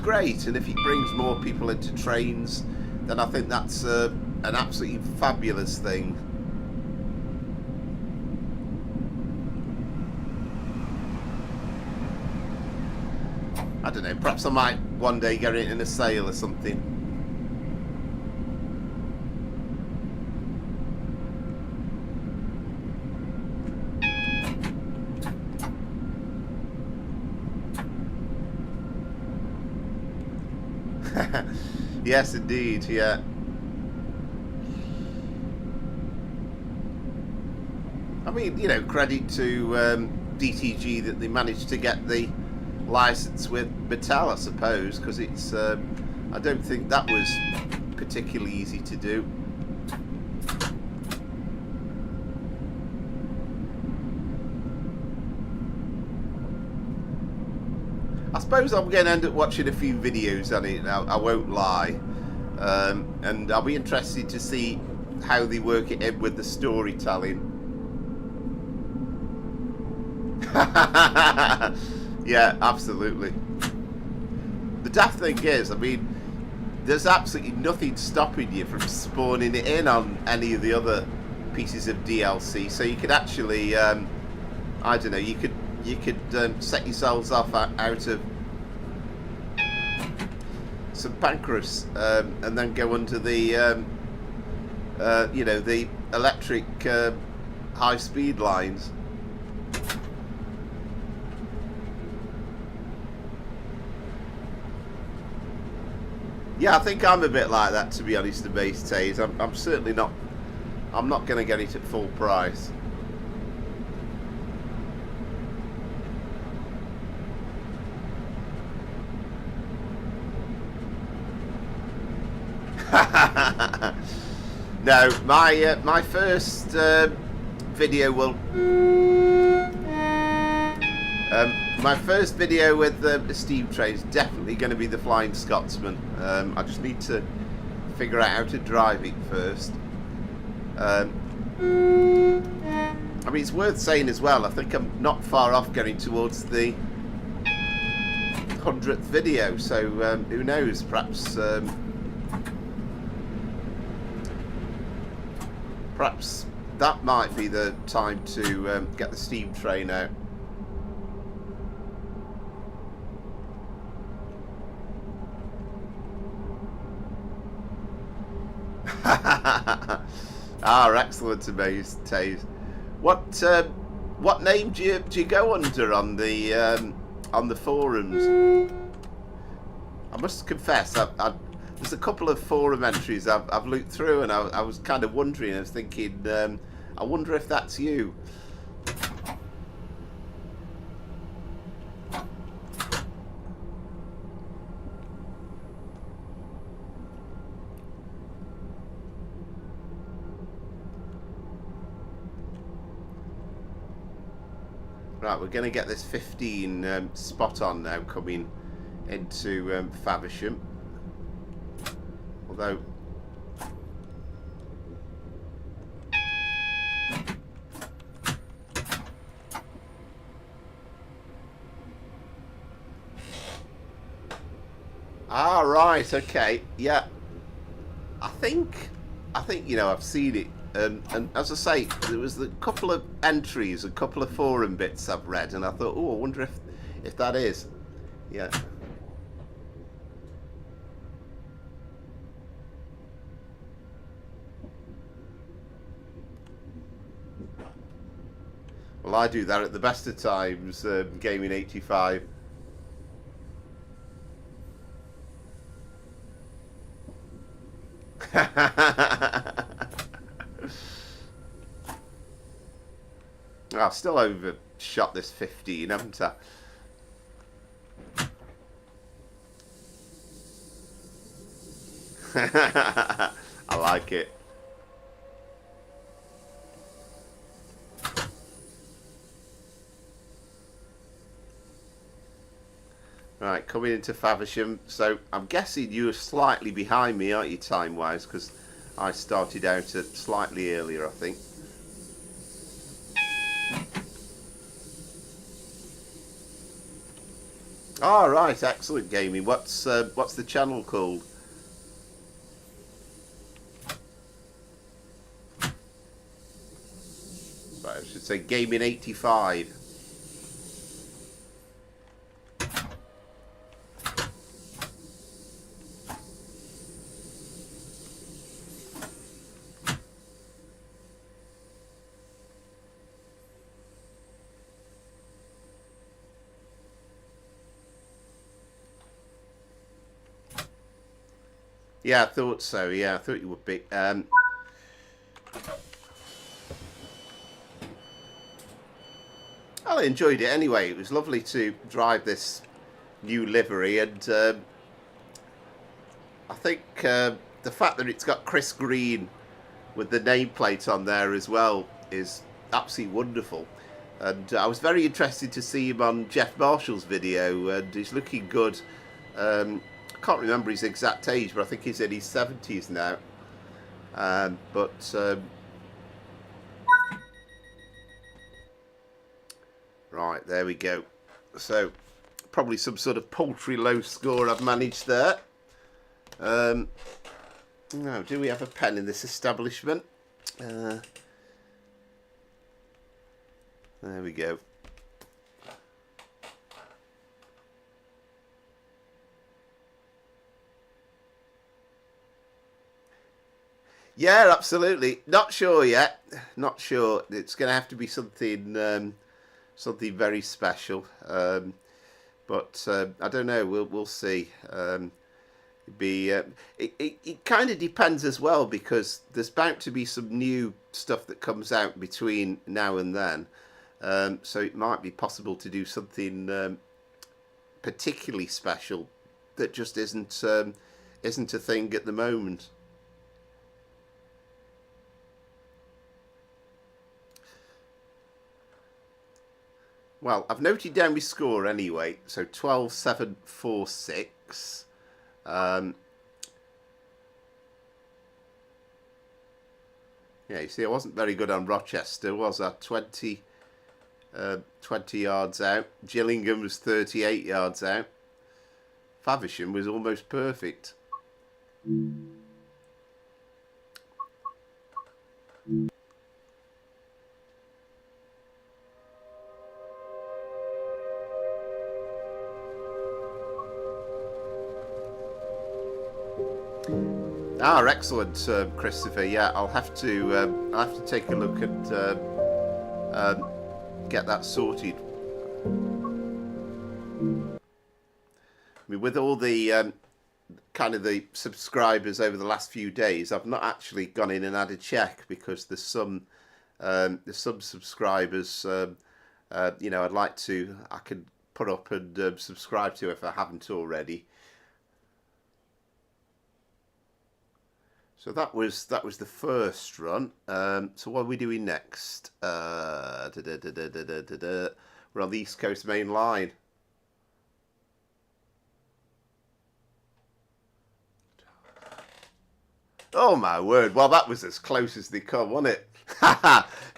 great, and if it brings more people into trains, then I think that's an absolutely fabulous thing. I don't know, perhaps I might one day get it in a sale or something. Yes, indeed, yeah. I mean, you know, credit to DTG that they managed to get the license with Mattel, I suppose, because it's I don't think that was particularly easy to do. I suppose I'm going to end up watching a few videos on it now, I won't lie, and I'll be interested to see how they work it in with the storytelling. Yeah, absolutely. The daft thing is, I mean, there's absolutely nothing stopping you from spawning it in on any of the other pieces of DLC, so you could actually, I don't know, you could you could set yourselves off out of St Pancras and then go under the you know, the electric high-speed lines. Yeah, I think I'm a bit like that, to be honest, the base Taze. I'm certainly not. I'm not going to get it at full price. No, my first video will. My first video with the steam train is definitely going to be the Flying Scotsman. I just need to figure out how to drive it first. I mean, it's worth saying as well, I think I'm not far off getting towards the 100th video, so who knows, perhaps perhaps that might be the time to get the steam train out. Excellent, amazing Taze. What name do you go under on the forums? I must confess, there's a couple of forum entries I've looked through, and I was kind of wondering. I was thinking, I wonder if that's you. Right, we're going to get this 15 spot on now coming into Faversham. Although right, okay, yeah. I think you know, I've seen it. And as I say, there was a couple of entries, a couple of forum bits I've read, and I thought, oh, I wonder if that is, yeah. Well, I do that at the best of times, gaming 85. I've still overshot this 15, haven't I? I like it. Right, coming into Faversham. So I'm guessing you were slightly behind me, aren't you, time-wise? Because I started out slightly earlier, I think. All right, excellent gaming. What's the channel called? Right, I should say Gaming 85. Yeah, I thought so. Yeah, I thought you would be. I enjoyed it anyway. It was lovely to drive this new livery, and I think the fact that it's got Chris Green with the nameplate on there as well is absolutely wonderful. And I was very interested to see him on Jeff Marshall's video, and he's looking good. I can't remember his exact age, but I think he's in his 70s now. Right, there we go. So, probably some sort of paltry low score I've managed there. Now, do we have a pen in this establishment? There we go. Yeah, absolutely. Not sure yet. Not sure. It's going to have to be something something very special. But I don't know. We'll see. It kind of depends as well, because there's bound to be some new stuff that comes out between now and then. So it might be possible to do something particularly special that just isn't a thing at the moment. Well, I've noted down my score anyway. So 12,746. Yeah, you see, I wasn't very good on Rochester, was I? 20 yards out. Gillingham was 38 yards out. Faversham was almost perfect. Ah, excellent, Christopher. Yeah, I'll have to take a look and get that sorted. I mean, with all the kind of the subscribers over the last few days, I've not actually gone in and had a check, because there's some subscribers you know, I could put up and subscribe to if I haven't already. So that was the first run. So what are we doing next? We're on the East Coast Main Line. Oh my word! Well, that was as close as they come, wasn't it?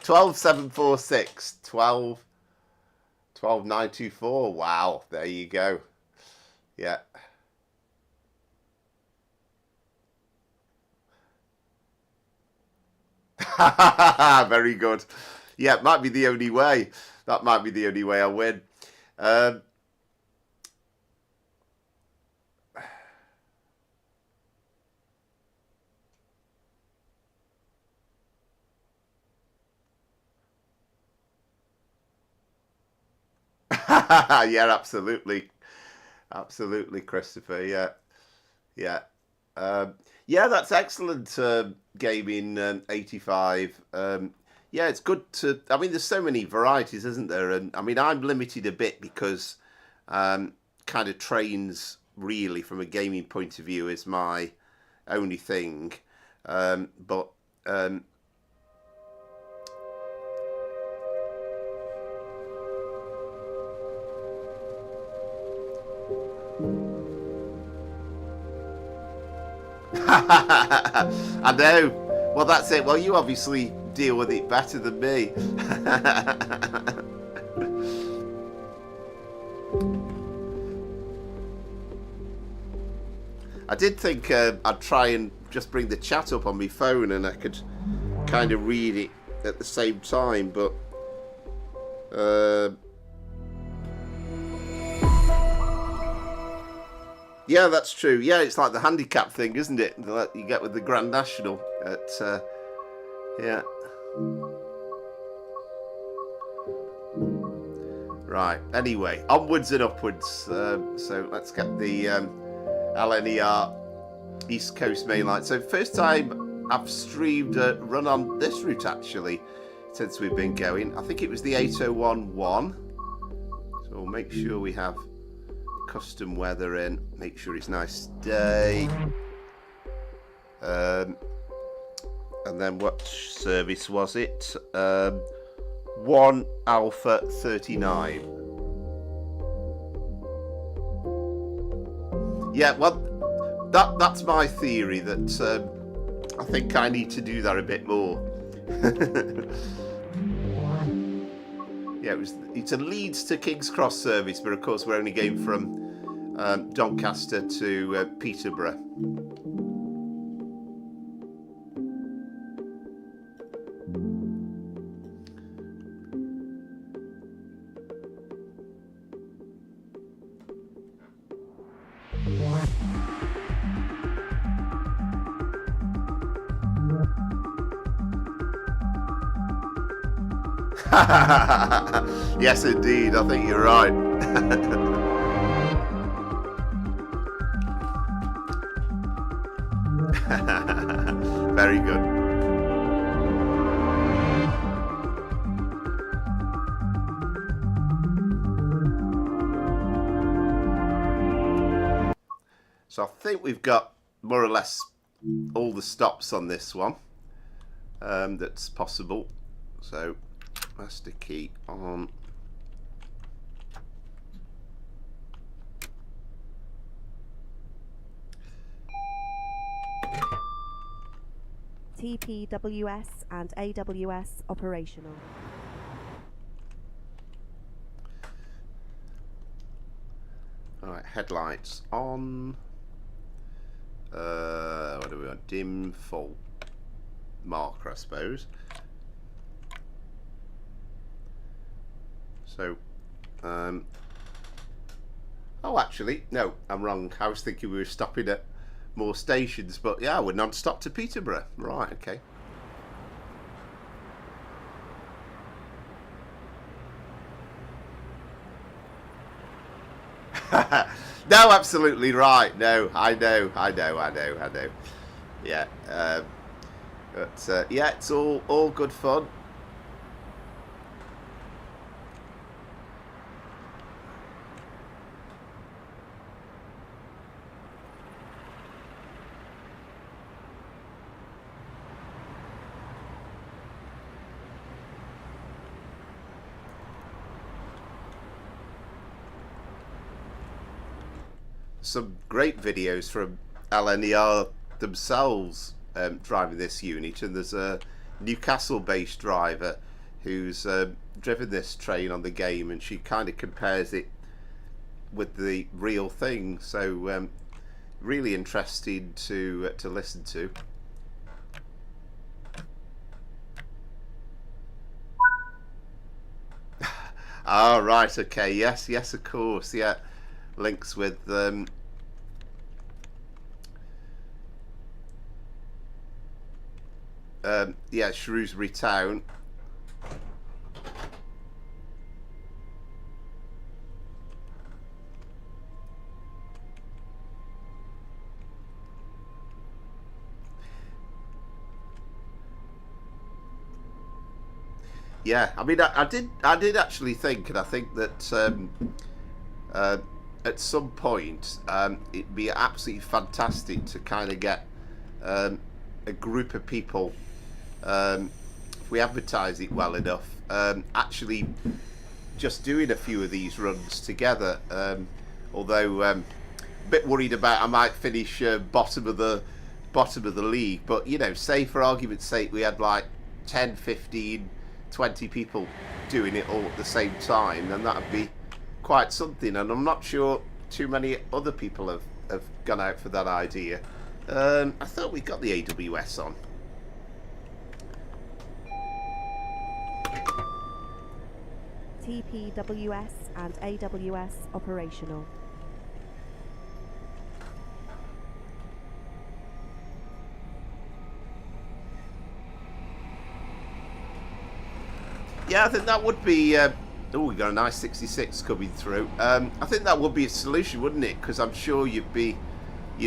12,746. 12,924. Wow! There you go. Yeah. Very good. Yeah, it might be the only way. That might be the only way I win. Yeah, absolutely. Absolutely, Christopher. Yeah. Yeah. Yeah, that's excellent, gaming 85. Yeah, it's good to. I mean, there's so many varieties, isn't there? And I mean, I'm limited a bit because kind of trains, really, from a gaming point of view, is my only thing. But I know. Well, that's it. Well, you obviously deal with it better than me. I did think I'd try and just bring the chat up on my phone and I could kind of read it at the same time, but yeah, that's true. Yeah, it's like the handicap thing, isn't it? That you get with the Grand National at yeah. Right. Anyway, onwards and upwards. So let's get the LNER East Coast Main Line. So first time I've streamed a run on this route actually since we've been going. I think it was the 8011. So we'll make sure we have custom weather in. Make sure it's a nice day. And then what service was it? 1 Alpha 39. Yeah, well, that's my theory, that I think I need to do that a bit more. Yeah, it's a Leeds to King's Cross service, but of course we're only going from Doncaster to Peterborough. Yes, indeed. I think you're right. Very good. So I think we've got more or less all the stops on this one that's possible. So master key on. TPWS and AWS operational. Alright, headlights on. What do we want? Dim full marker, I suppose. So, oh, actually, no, I'm wrong. I was thinking we were stopping at more stations, but yeah, we're non-stop to Peterborough. Right, okay. No, absolutely right. No, I know. Yeah, but yeah, it's all good fun. Some great videos from LNER themselves driving this unit, and there's a Newcastle-based driver who's driven this train on the game, and she kind of compares it with the real thing. So really interesting to listen to. Ah, right, okay, yes, of course, yeah. Links with yeah, Shrewsbury Town. Yeah, I mean, I did actually think, and I think that at some point it'd be absolutely fantastic to kind of get a group of people, if we advertise it well enough, actually just doing a few of these runs together. Although a bit worried about I might finish bottom of the league, but you know, say for argument's sake we had like 10, 15, 20 people doing it all at the same time, then that would be quite something. And I'm not sure too many other people have gone out for that idea. I thought we got the AWS on. TPWS and AWS operational. Yeah, I think that would be. Oh, we got a nice 66 coming through. I think that would be a solution, wouldn't it? Because I'm sure you'd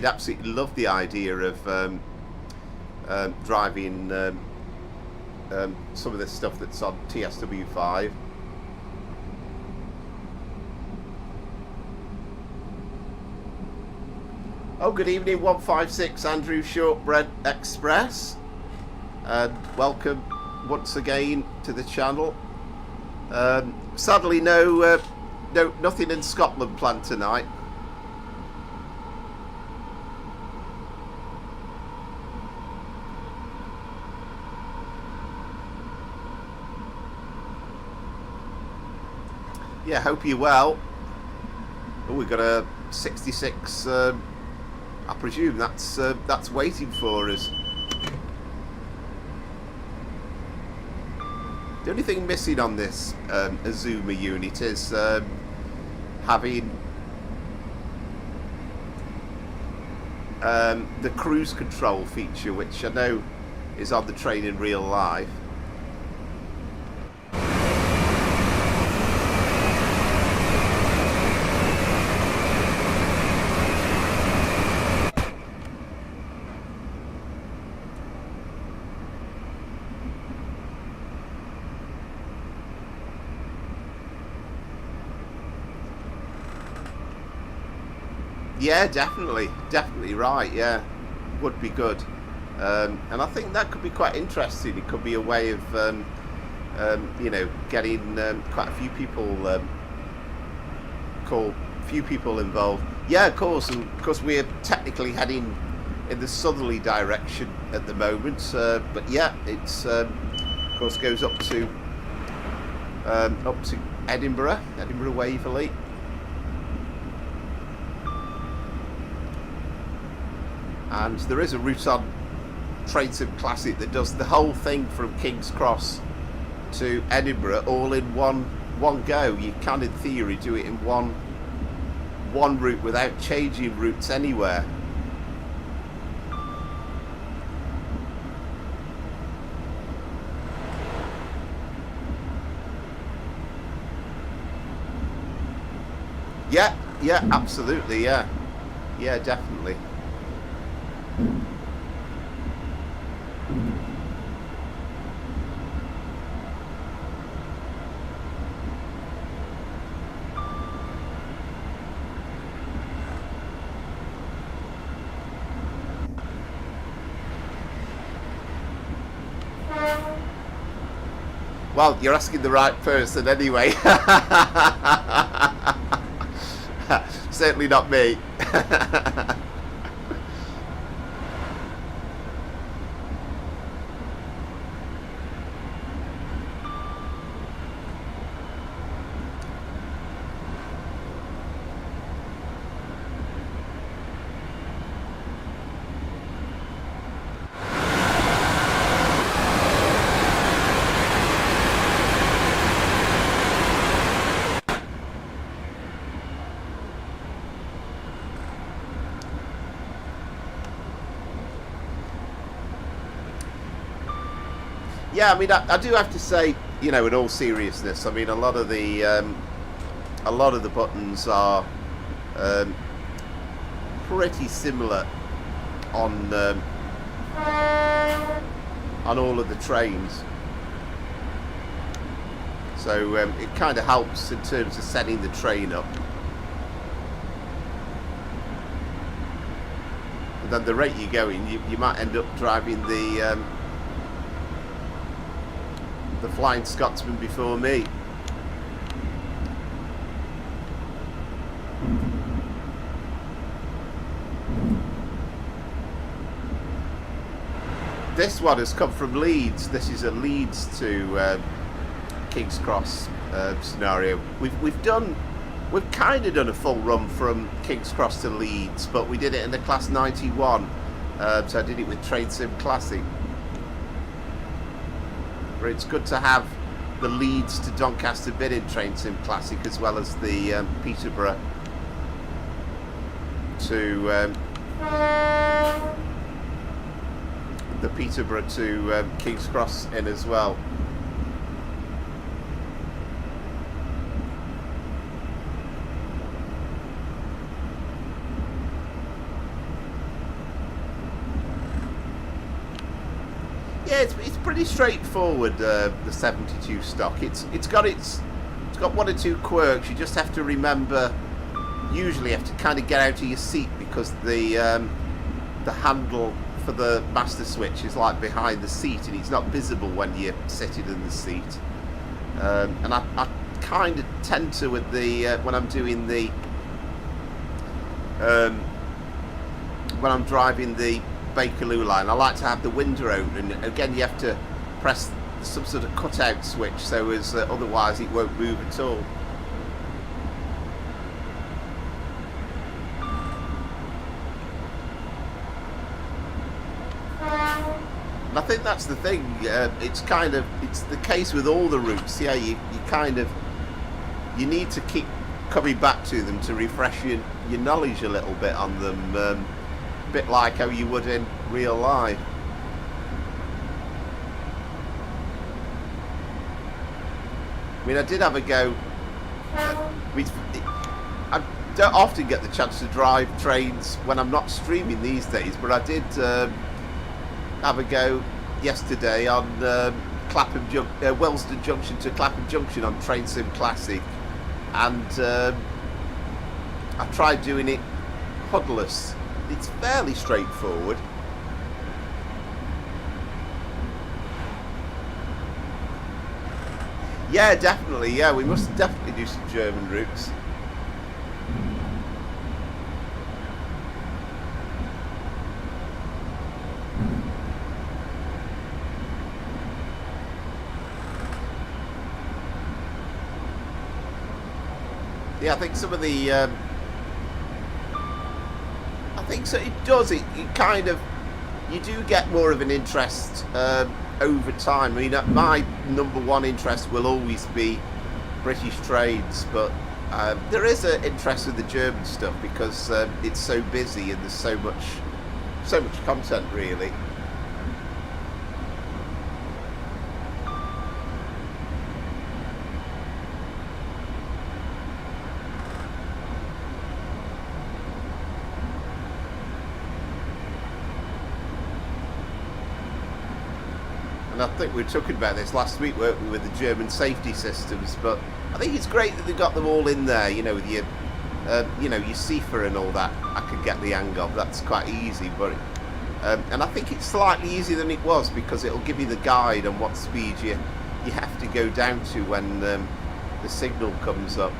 absolutely love the idea of driving some of this stuff that's on TSW5. Oh, good evening, 156 Andrew Shortbread Express, and welcome once again to the channel. Sadly, nothing in Scotland planned tonight. Yeah, hope you're well. Oh, we've got a 66. I presume that's waiting for us. The only thing missing on this Azuma unit is having the cruise control feature, which I know is on the train in real life. Yeah, definitely right. Yeah, would be good, and I think that could be quite interesting. It could be a way of, getting quite a few people, involved. Yeah, of course, and of course we're technically heading in the southerly direction at the moment, but yeah, it's of course goes up to Edinburgh Waverley. And there is a route on Trainsim Classic that does the whole thing from King's Cross to Edinburgh all in one go. You can, in theory, do it in one route without changing routes anywhere. Yeah, absolutely, yeah, definitely. Well, you're asking the right person anyway. Certainly not me. Yeah, I mean, I do have to say, in all seriousness, I mean, a lot of the buttons are pretty similar on all of the trains. So it kind of helps in terms of setting the train up. And then the rate you're going, you might end up driving the Flying Scotsman before me. This one has come from Leeds. This is a Leeds to King's Cross scenario. We've kind of done a full run from King's Cross to Leeds, but we did it in the Class 91. So I did it with Trainsim Classic. But it's good to have the Leeds to Doncaster bit in Trainsim Classic, as well as the Peterborough to King's Cross in as well. Yeah, it's pretty straightforward. The 72 stock. It's got one or two quirks. You just have to remember. Usually, you have to kind of get out of your seat, because the handle for the master switch is like behind the seat, and it's not visible when you're sitting in the seat. And I kind of tend to with the when I'm doing the when I'm driving the Bakerloo line, I like to have the window open. Again, you have to press some sort of cutout switch, so as otherwise it won't move at all. And I think that's the thing. It's the case with all the routes. Yeah, you need to keep coming back to them to refresh your knowledge a little bit on them. A bit like how you would in real life. I mean, I did have a go. I don't often get the chance to drive trains when I'm not streaming these days, but I did have a go yesterday on Wellston Junction to Clapham Junction on Trainsim Classic, and I tried doing it puddless. It's fairly straightforward. Yeah, definitely. Yeah, we must definitely do some German routes. Yeah, I think some of the I think so. It does. It kind of, you do get more of an interest over time. I mean, my number one interest will always be British trades, but there is an interest in the German stuff because it's so busy and there's so much content, really. And I think we were talking about this last week, weren't we, with the German safety systems, but I think it's great that they've got them all in there, you know, with your, your CIFA and all that. I could get the hang of, that's quite easy, but, and I think it's slightly easier than it was because it'll give you the guide on what speed you have to go down to when the signal comes up.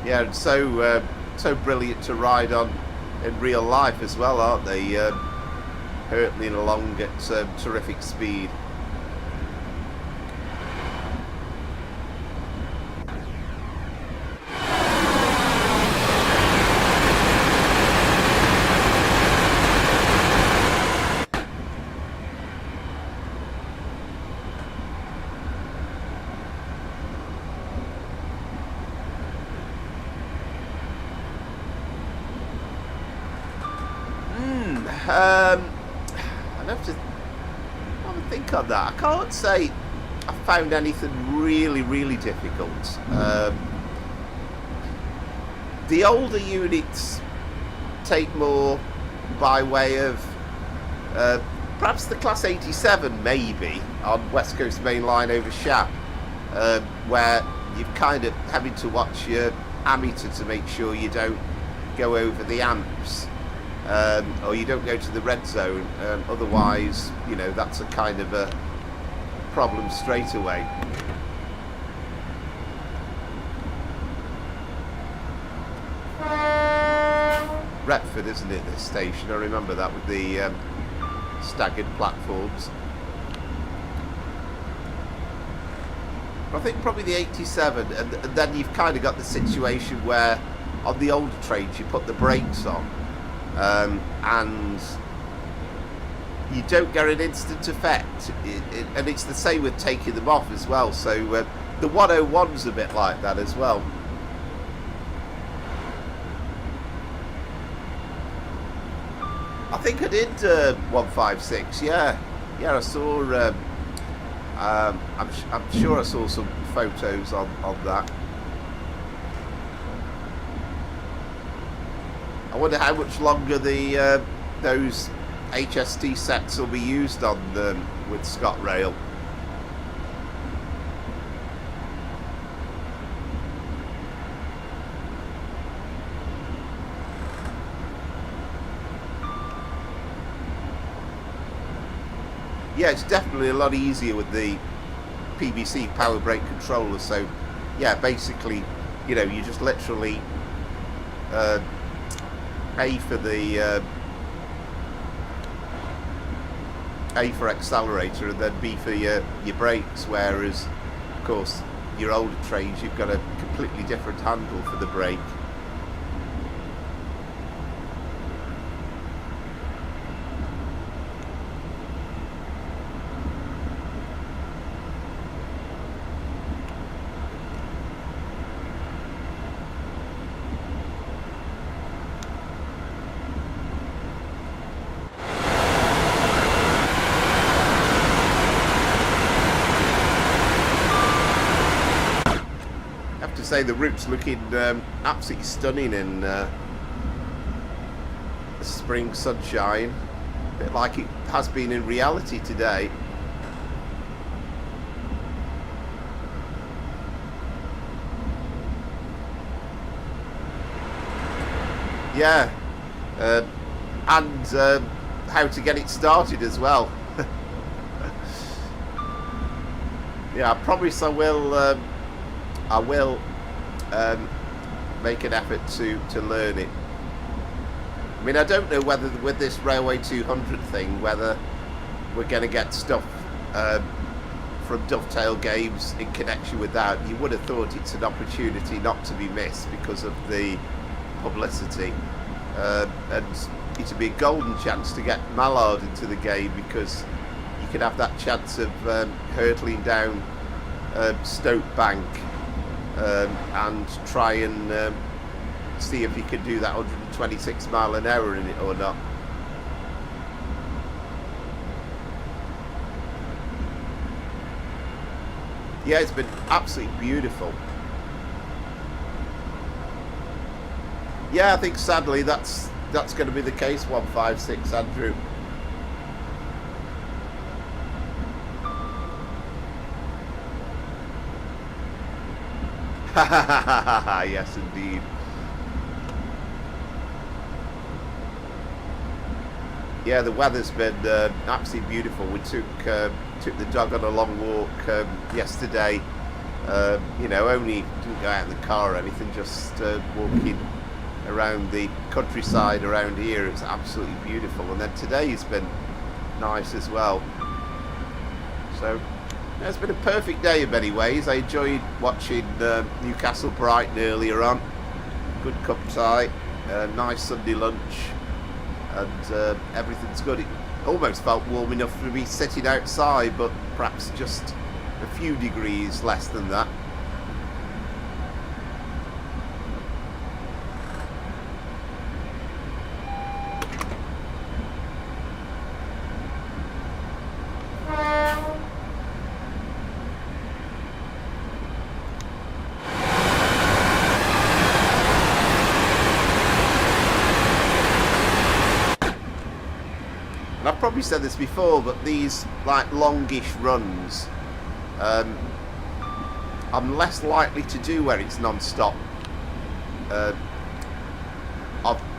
Yeah, and so brilliant to ride on in real life as well, aren't they? Hurtling along at terrific speed. I'd have to think on that. I can't say I found anything really difficult. The older units take more by way of perhaps the Class 87 maybe on West Coast Main Line over Shap, where you're kind of having to watch your ammeter to make sure you don't go over the amps. Or you don't go to the red zone, otherwise, you know, that's a kind of a problem straight away. Retford, isn't it, this station? I remember that with the staggered platforms. I think probably the 87, and then you've kind of got the situation where on the older trains you put the brakes on. And you don't get an instant effect, and it's the same with taking them off as well. So the 101's a bit like that as well. I think I did 156. Yeah, I saw. I'm sure I saw some photos on that. I wonder how much longer the those HST sets will be used on with ScotRail. Yeah, it's definitely a lot easier with the PVC power brake controller. So, yeah, basically, you know, you just literally A for the A for accelerator and then B for your brakes, whereas of course your older trains you've got a completely different handle for the brake. Say the route's looking absolutely stunning in the spring sunshine, a bit like it has been in reality today. Yeah, and how to get it started as well. Yeah, I promise I will. I will make an effort to learn it. I mean, I don't know whether with this Railway 200 thing, whether we're going to get stuff from Dovetail Games in connection with that. You would have thought it's an opportunity not to be missed because of the publicity, and it'd be a golden chance to get Mallard into the game, because you could have that chance of hurtling down Stoke Bank and try and see if you could do that 126 mile an hour in it or not. Yeah, it's been absolutely beautiful. Yeah, I think sadly that's going to be the case. 156, Andrew. Yes, indeed. Yeah, the weather's been absolutely beautiful. We took the dog on a long walk yesterday. You know, only didn't go out in the car or anything, just walking around the countryside around here. It's absolutely beautiful. And then today's been nice as well. So yeah, it's been a perfect day in many ways. I enjoyed watching Newcastle Brighton earlier on. Good cup of tea, nice Sunday lunch, and everything's good. It almost felt warm enough to be sitting outside, but perhaps just a few degrees less than that. And I've probably said this before, but these like longish runs, I'm less likely to do where it's non-stop of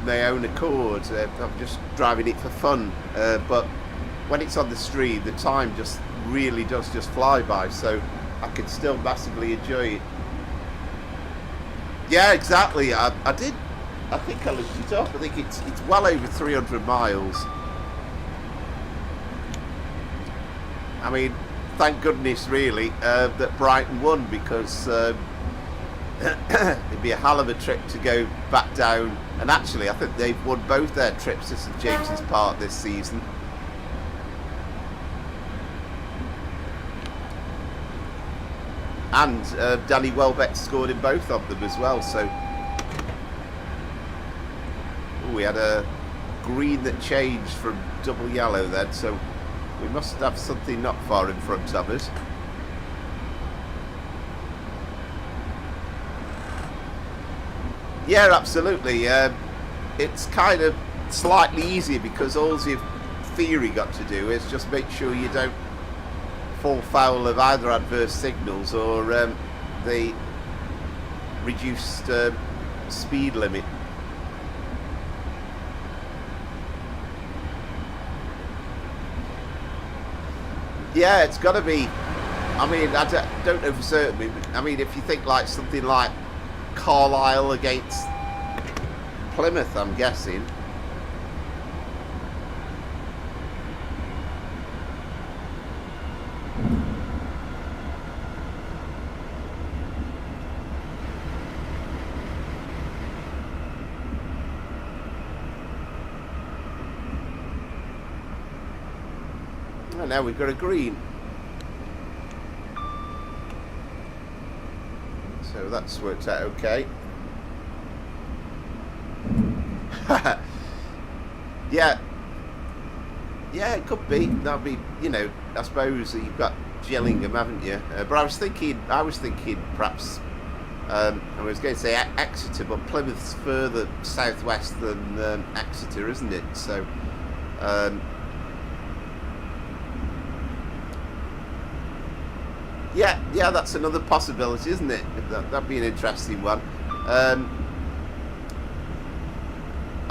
my own accord. I'm just driving it for fun, but when it's on the street, the time just really does just fly by, so I can still massively enjoy it. Yeah, exactly. I think I looked it up. I think it's well over 300 miles. I mean, thank goodness, really, that Brighton won, because it'd be a hell of a trip to go back down. And actually, I think they've won both their trips to St James's Park this season. And Danny Welbeck scored in both of them as well. So we had a green that changed from double yellow then. So we must have something not far in front of us. Yeah, absolutely. It's kind of slightly easier because all you've theory got to do is just make sure you don't fall foul of either adverse signals or the reduced speed limit. Yeah, it's got to be. I mean, I don't know for certain. I mean, if you think like something like Carlisle against Plymouth, I'm guessing. And now we've got a green. So that's worked out okay. Yeah, it could be. That'd be, you know, I suppose you've got Gillingham, haven't you? But I was thinking perhaps I was going to say Exeter, but Plymouth's further southwest than Exeter, isn't it? So yeah, that's another possibility, isn't it? That'd be an interesting one.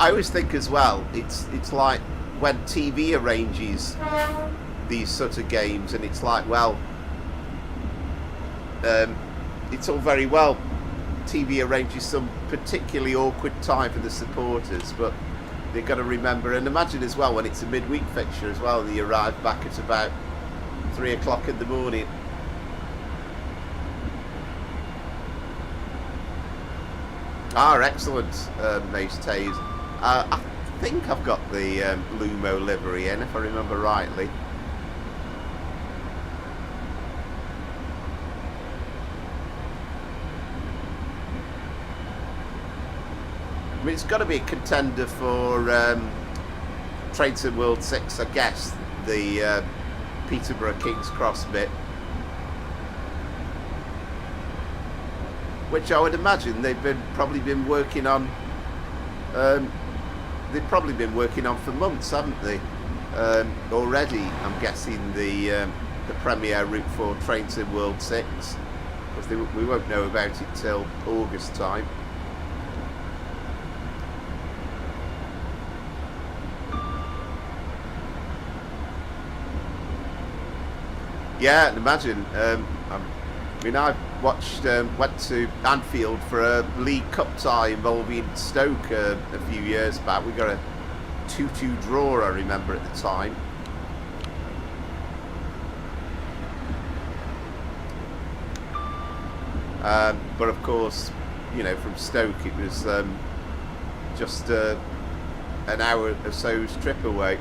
I always think as well, it's like when TV arranges these sort of games, and it's like, well, it's all very well. TV arranges some particularly awkward time for the supporters, but they've got to remember, and imagine as well when it's a midweek fixture as well, they arrive back at about 3 o'clock in the morning. Excellent, Mace Tays. I think I've got the Lumo livery in, if I remember rightly. I mean, it's got to be a contender for Trainton World 6, I guess, the Peterborough King's Cross bit. Which I would imagine they've probably been working on. They've probably been working on for months, haven't they? Already, I'm guessing the Premier route for Trainton World 6, because we won't know about it till August time. Yeah, and imagine. I mean, I've watched, went to Anfield for a League Cup tie involving Stoke a few years back. We got a 2-2 draw, I remember at the time. But of course, you know, from Stoke it was just an hour or so's trip away.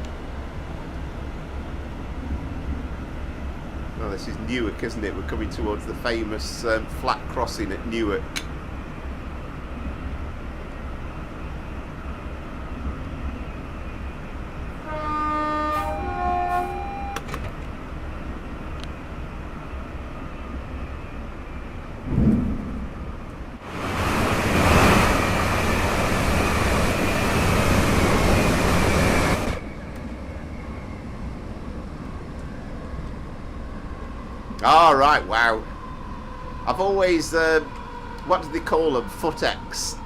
Oh, this is Newark, isn't it? We're coming towards the famous flat crossing at Newark. Oh, right, wow. I've always, what do they call them? Footex.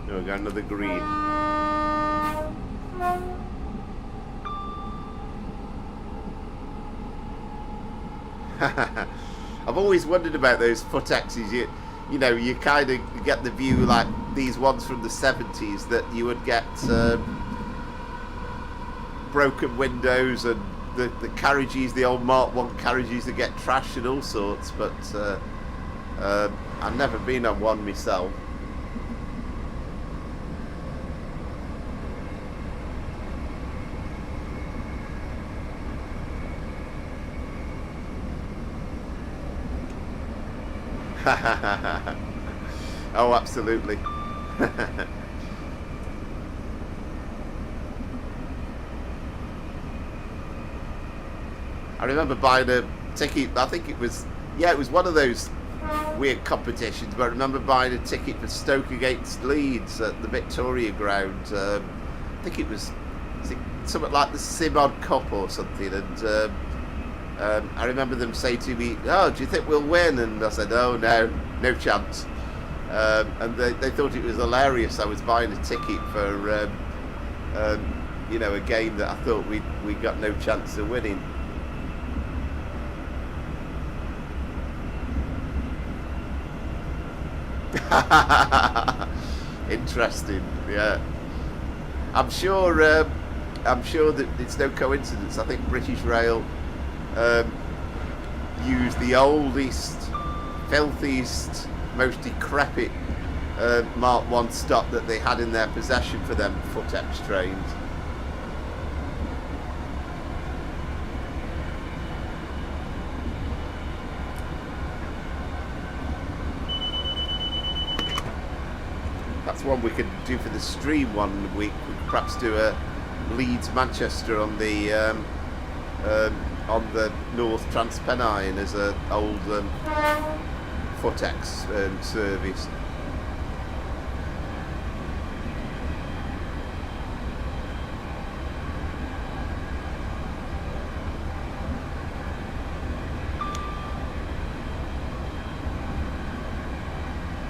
Oh, we got another green. I've always wondered about those Footexes. You know, you kind of get the view like these ones from the 70s that you would get broken windows and the carriages, the old Mark 1 carriages that get trashed and all sorts, but I've never been on one myself. Oh, absolutely. I remember buying a ticket. I think it was one of those weird competitions, but I remember buying a ticket for Stoke against Leeds at the Victoria Ground. I think it was something like the Simod Cup or something, and I remember them saying to me, "Oh, do you think we'll win?" And I said, "Oh, no chance." And they thought it was hilarious. I was buying a ticket for, you know, a game that I thought we got no chance of winning. Interesting, yeah. I'm sure that it's no coincidence. I think British Rail use the oldest, filthiest, most decrepit Mark 1 stock that they had in their possession for them Footex trains. That's one we could do for the stream one week. We could perhaps do a Leeds Manchester on the North Transpennine as an old Footex service.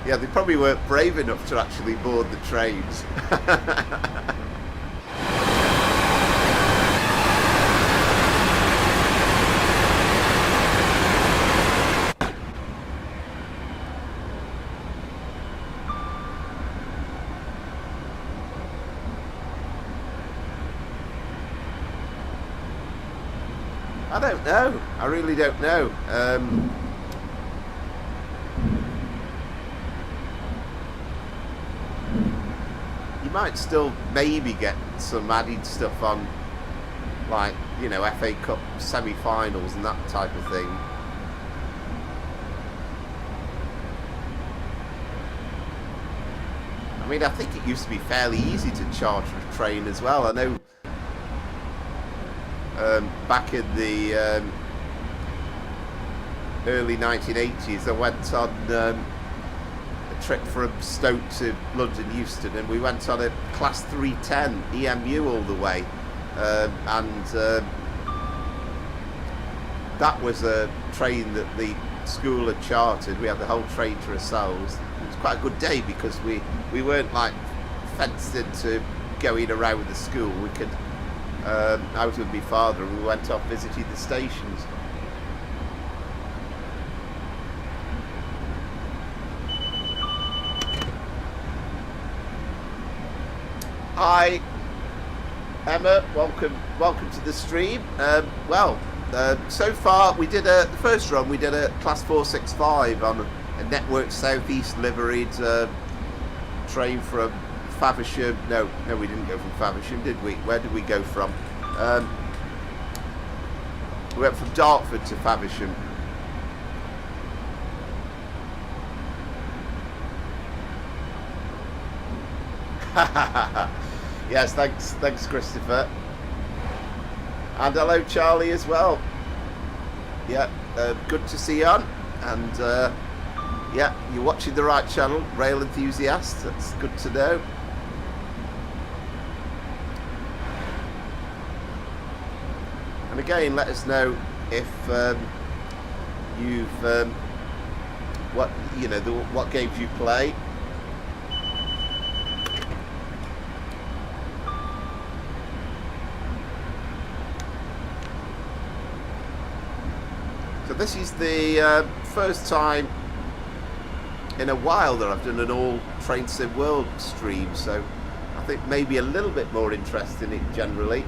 Yeah, they probably weren't brave enough to actually board the trains. I don't know. I really don't know. You might still maybe get some added stuff on, like, you know, FA Cup semi-finals and that type of thing. I mean, I think it used to be fairly easy to charter a train as well. I know back in the early 1980s, I went on a trip from Stoke to London Euston, and we went on a Class 310 EMU all the way, and that was a train that the school had chartered. We had the whole train to ourselves. It was quite a good day because we weren't like fenced into going around the school. We could. I was with my father and we went off visiting the stations. Hi Emma, welcome to the stream. So far we did the first run we did a Class 465 on a Network South East Livery train from Faversham. No, we didn't go from Faversham, did we? Where did we go from? We went from Dartford to Faversham. Yes, thanks Christopher. And hello Charlie as well. Yeah, good to see you on. And yeah, you're watching the right channel, Rail Enthusiast. That's good to know. And again, let us know if you've what games you play. So this is the first time in a while that I've done an all Train Sim World stream, so I think maybe a little bit more interest in it generally.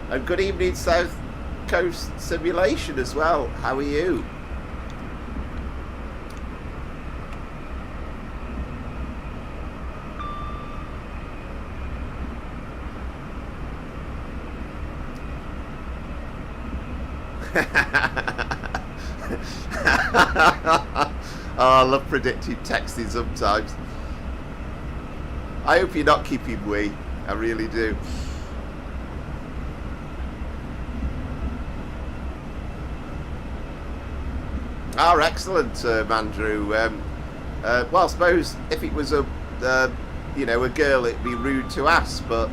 And good evening South Coast Simulation as well, how are you? Oh, I love predictive texting sometimes. I hope you're not keeping we. I really do. Oh, excellent, Andrew. Well, I suppose if it was a girl, it'd be rude to ask, but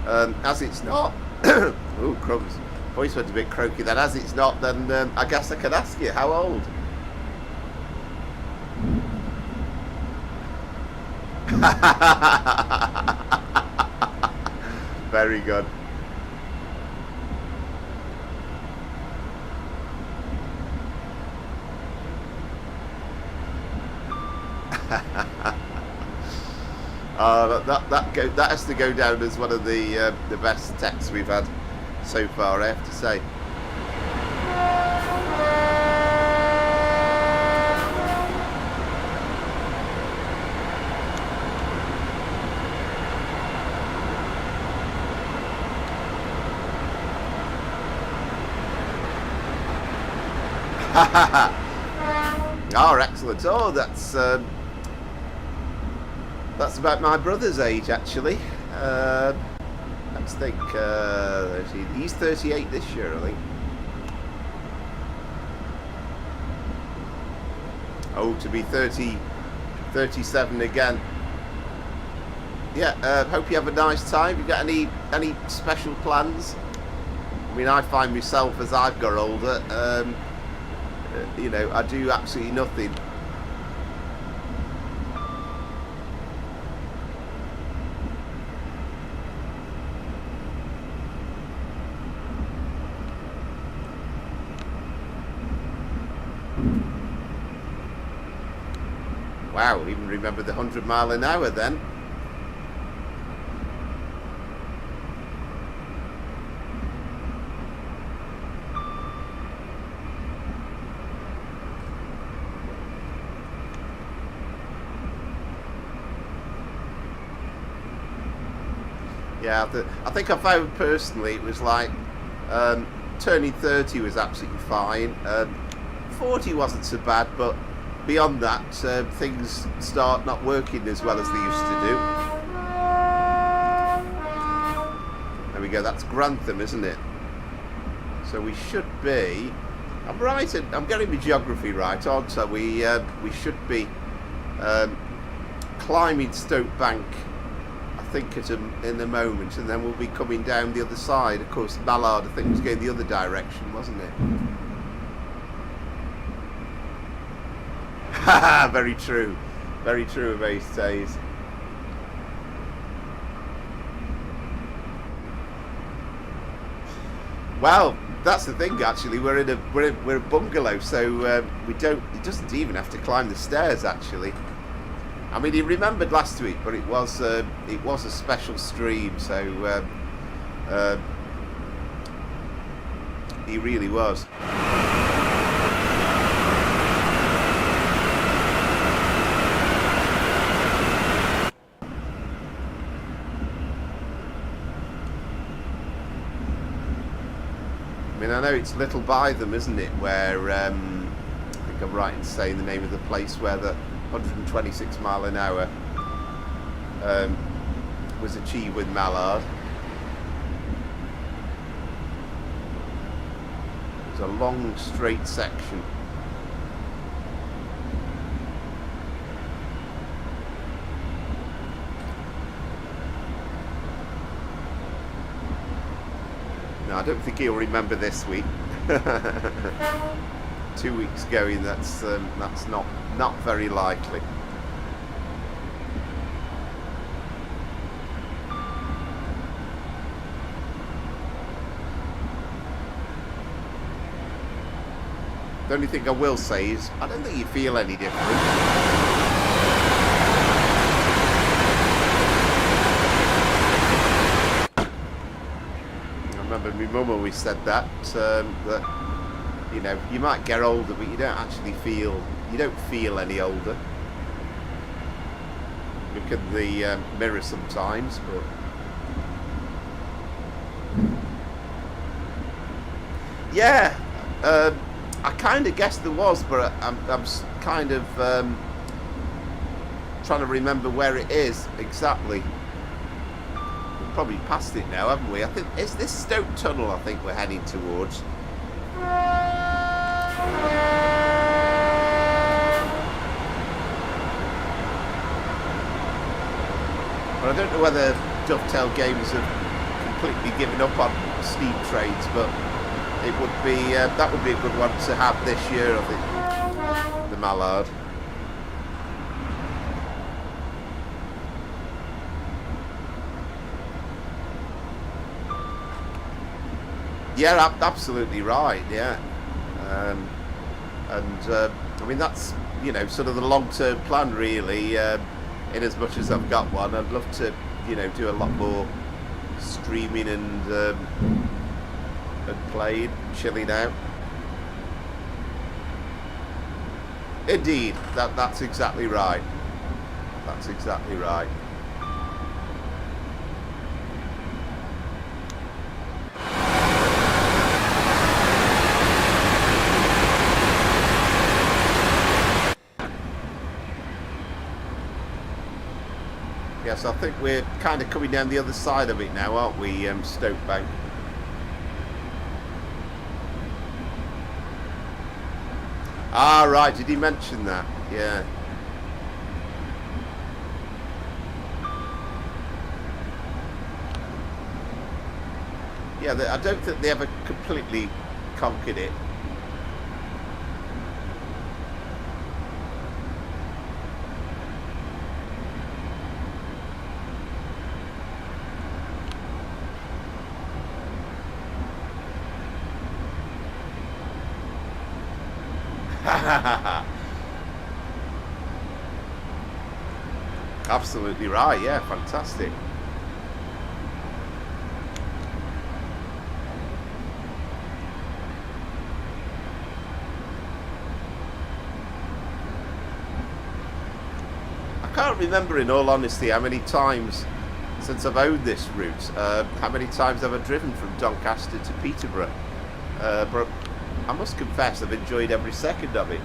as it's not, oh crumbs, voice went a bit croaky then. As it's not, then I guess I can ask you, how old? Very good. That has to go down as one of the best texts we've had so far, I have to say. Oh, excellent. Oh, that's about my brother's age, actually. Let's think. He's 38 this year, I think. Oh, to be 37 again. Yeah, hope you have a nice time. You got any special plans? I mean, I find myself as I've got older, I do absolutely nothing. Wow, even remember the 100 mile an hour then. Yeah, I think I found personally it was like turning 30 was absolutely fine. 40 wasn't so bad, but beyond that, things start not working as well as they used to do. There we go, that's Grantham, isn't it? So we should be... I'm right, I'm getting my geography right, aren't I? We should be climbing Stoke Bank, I think, in a moment, and then we'll be coming down the other side. Of course, Mallard, I think, was going the other direction, wasn't it? Haha, very true of those days. Well, that's the thing. Actually, we're a bungalow, so we don't. It doesn't even have to climb the stairs. Actually, I mean, he remembered last week, but it was a special stream, so he really was. I mean, I know it's Little Bytham, isn't it, where I think I'm right in saying the name of the place where the 126 mile an hour was achieved with Mallard. It was a long straight section. No, I don't think he'll remember this week. 2 weeks going, that's not very likely. The only thing I will say is I don't think you feel any different. I remember my mum always said that that, you know, you might get older, but you don't feel any older. Look at the mirror sometimes, but yeah, I kind of guessed there was, but I'm kind of trying to remember where it is exactly. We've probably passed it now, haven't we? I think it's this Stoke Tunnel. I think we're heading towards. But I don't know whether Dovetail Games have completely given up on steam trains, but it would be that would be a good one to have this year, I think. The Mallard. Yeah, absolutely right. Yeah, I mean that's, you know, sort of the long-term plan, really. In as much as I've got one, I'd love to, you know, do a lot more streaming and playing, chilling out. Indeed, that's exactly right. That's exactly right. Yes, I think we're kind of coming down the other side of it now, aren't we, Stoke Bank? Ah, right, did he mention that? Yeah. Yeah, I don't think they ever completely conquered it. Absolutely right, yeah, fantastic. I can't remember, in all honesty, how many times since I've owned this route, how many times have I driven from Doncaster to Peterborough, but I must confess I've enjoyed every second of it.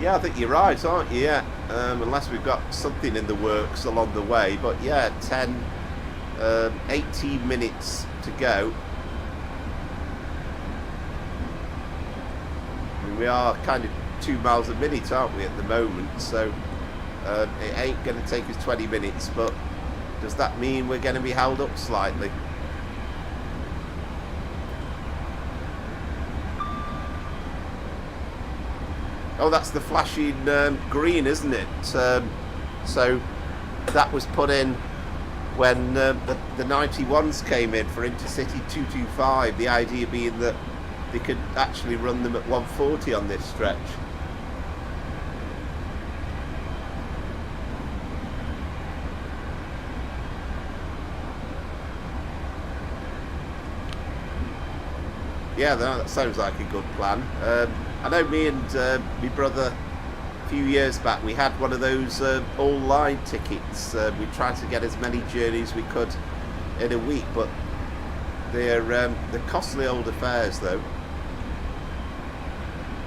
Yeah, I think you're right, aren't you? Yeah, unless we've got something in the works along the way. But yeah, 18 minutes to go. I mean, we are kind of 2 miles a minute, aren't we, at the moment? So it ain't going to take us 20 minutes, but does that mean we're going to be held up slightly? Oh, that's the flashing green, isn't it? So that was put in when the 91s came in for Intercity 225. The idea being that they could actually run them at 140 on this stretch. Yeah, that sounds like a good plan. I know me and my brother, a few years back, we had one of those all-line tickets. We tried to get as many journeys we could in a week, but they're costly old affairs, though.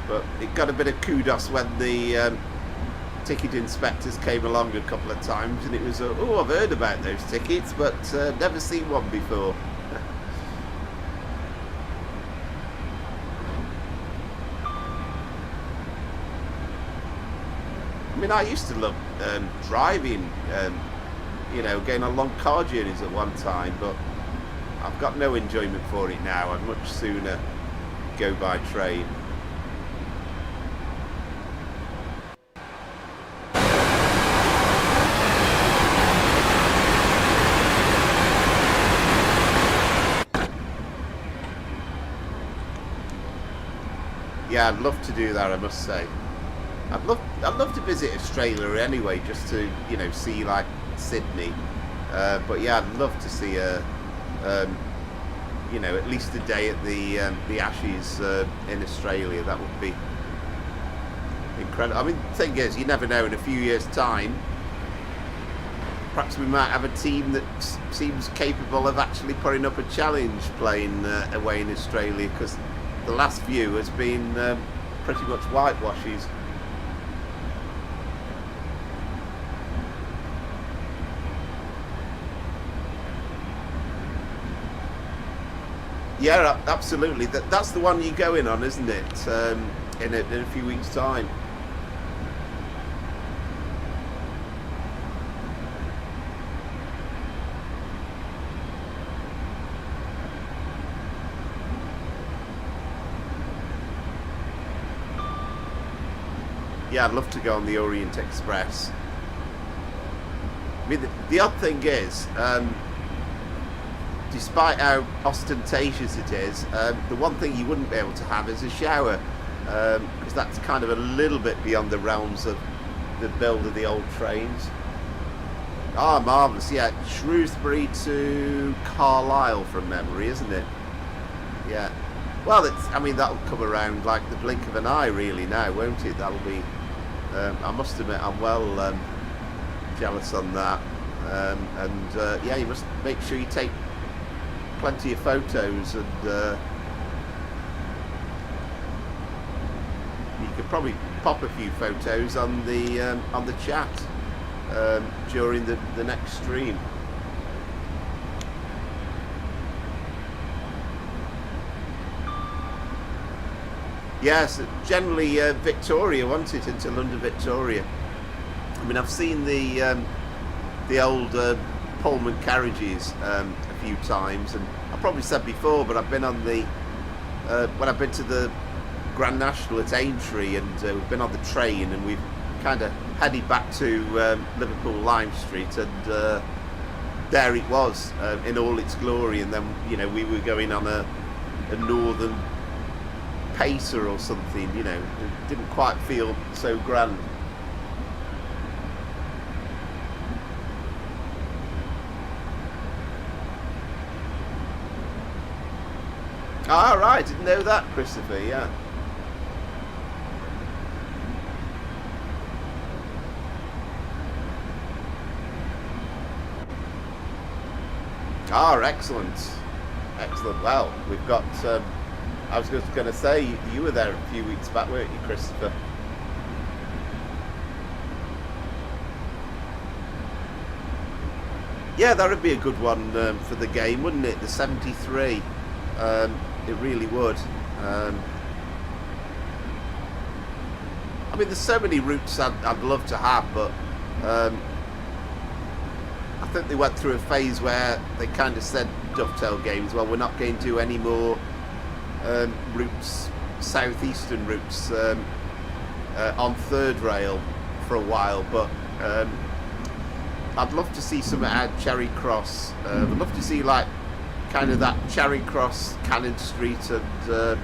But it got a bit of kudos when the ticket inspectors came along a couple of times, and it was, oh, I've heard about those tickets, but never seen one before. I mean, I used to love driving, going on long car journeys at one time, but I've got no enjoyment for it now. I'd much sooner go by train. Yeah, I'd love to do that, I must say. I'd love to visit Australia anyway, just to see like Sydney. But yeah, I'd love to see at least a day at the Ashes in Australia. That would be incredible. I mean, the thing is, you never know. In a few years' time, perhaps we might have a team that seems capable of actually putting up a challenge playing away in Australia, because the last few has been pretty much whitewashes. Yeah, absolutely. That's the one you're going on, isn't it? In a few weeks' time. Yeah, I'd love to go on the Orient Express. I mean, the odd thing is, despite how ostentatious it is, the one thing you wouldn't be able to have is a shower, because that's kind of a little bit beyond the realms of the build of the old trains. Ah, marvellous, yeah. Shrewsbury to Carlisle from memory, isn't it? Yeah. Well, that'll come around like the blink of an eye really now, won't it? That'll be, I must admit, I'm well jealous on that. Yeah, you must make sure you take plenty of photos, and you could probably pop a few photos on the chat during the next stream. Yes, generally Victoria, wasn't it, into London Victoria. I mean, I've seen the old Pullman carriages a few times, and I probably said before, but I've been on the when I've been to the Grand National at Aintree, and we've been on the train, and we've kind of headed back to Liverpool Lime Street, and there it was in all its glory. And then we were going on a northern pacer or something, you know. It didn't quite feel so grand. Ah, right, didn't know that, Christopher, yeah. Ah, excellent. Excellent. Well, we've got, I was just going to say, you were there a few weeks back, weren't you, Christopher? Yeah, that would be a good one for the game, wouldn't it? The 73. It really would. I mean, there's so many routes I'd love to have, but I think they went through a phase where they kind of said, dovetail games, well, we're not going to do any more routes, southeastern routes on third rail for a while, but I'd love to see some at Charing Cross. I'd love to see like kind of that Charing Cross, Cannon Street, and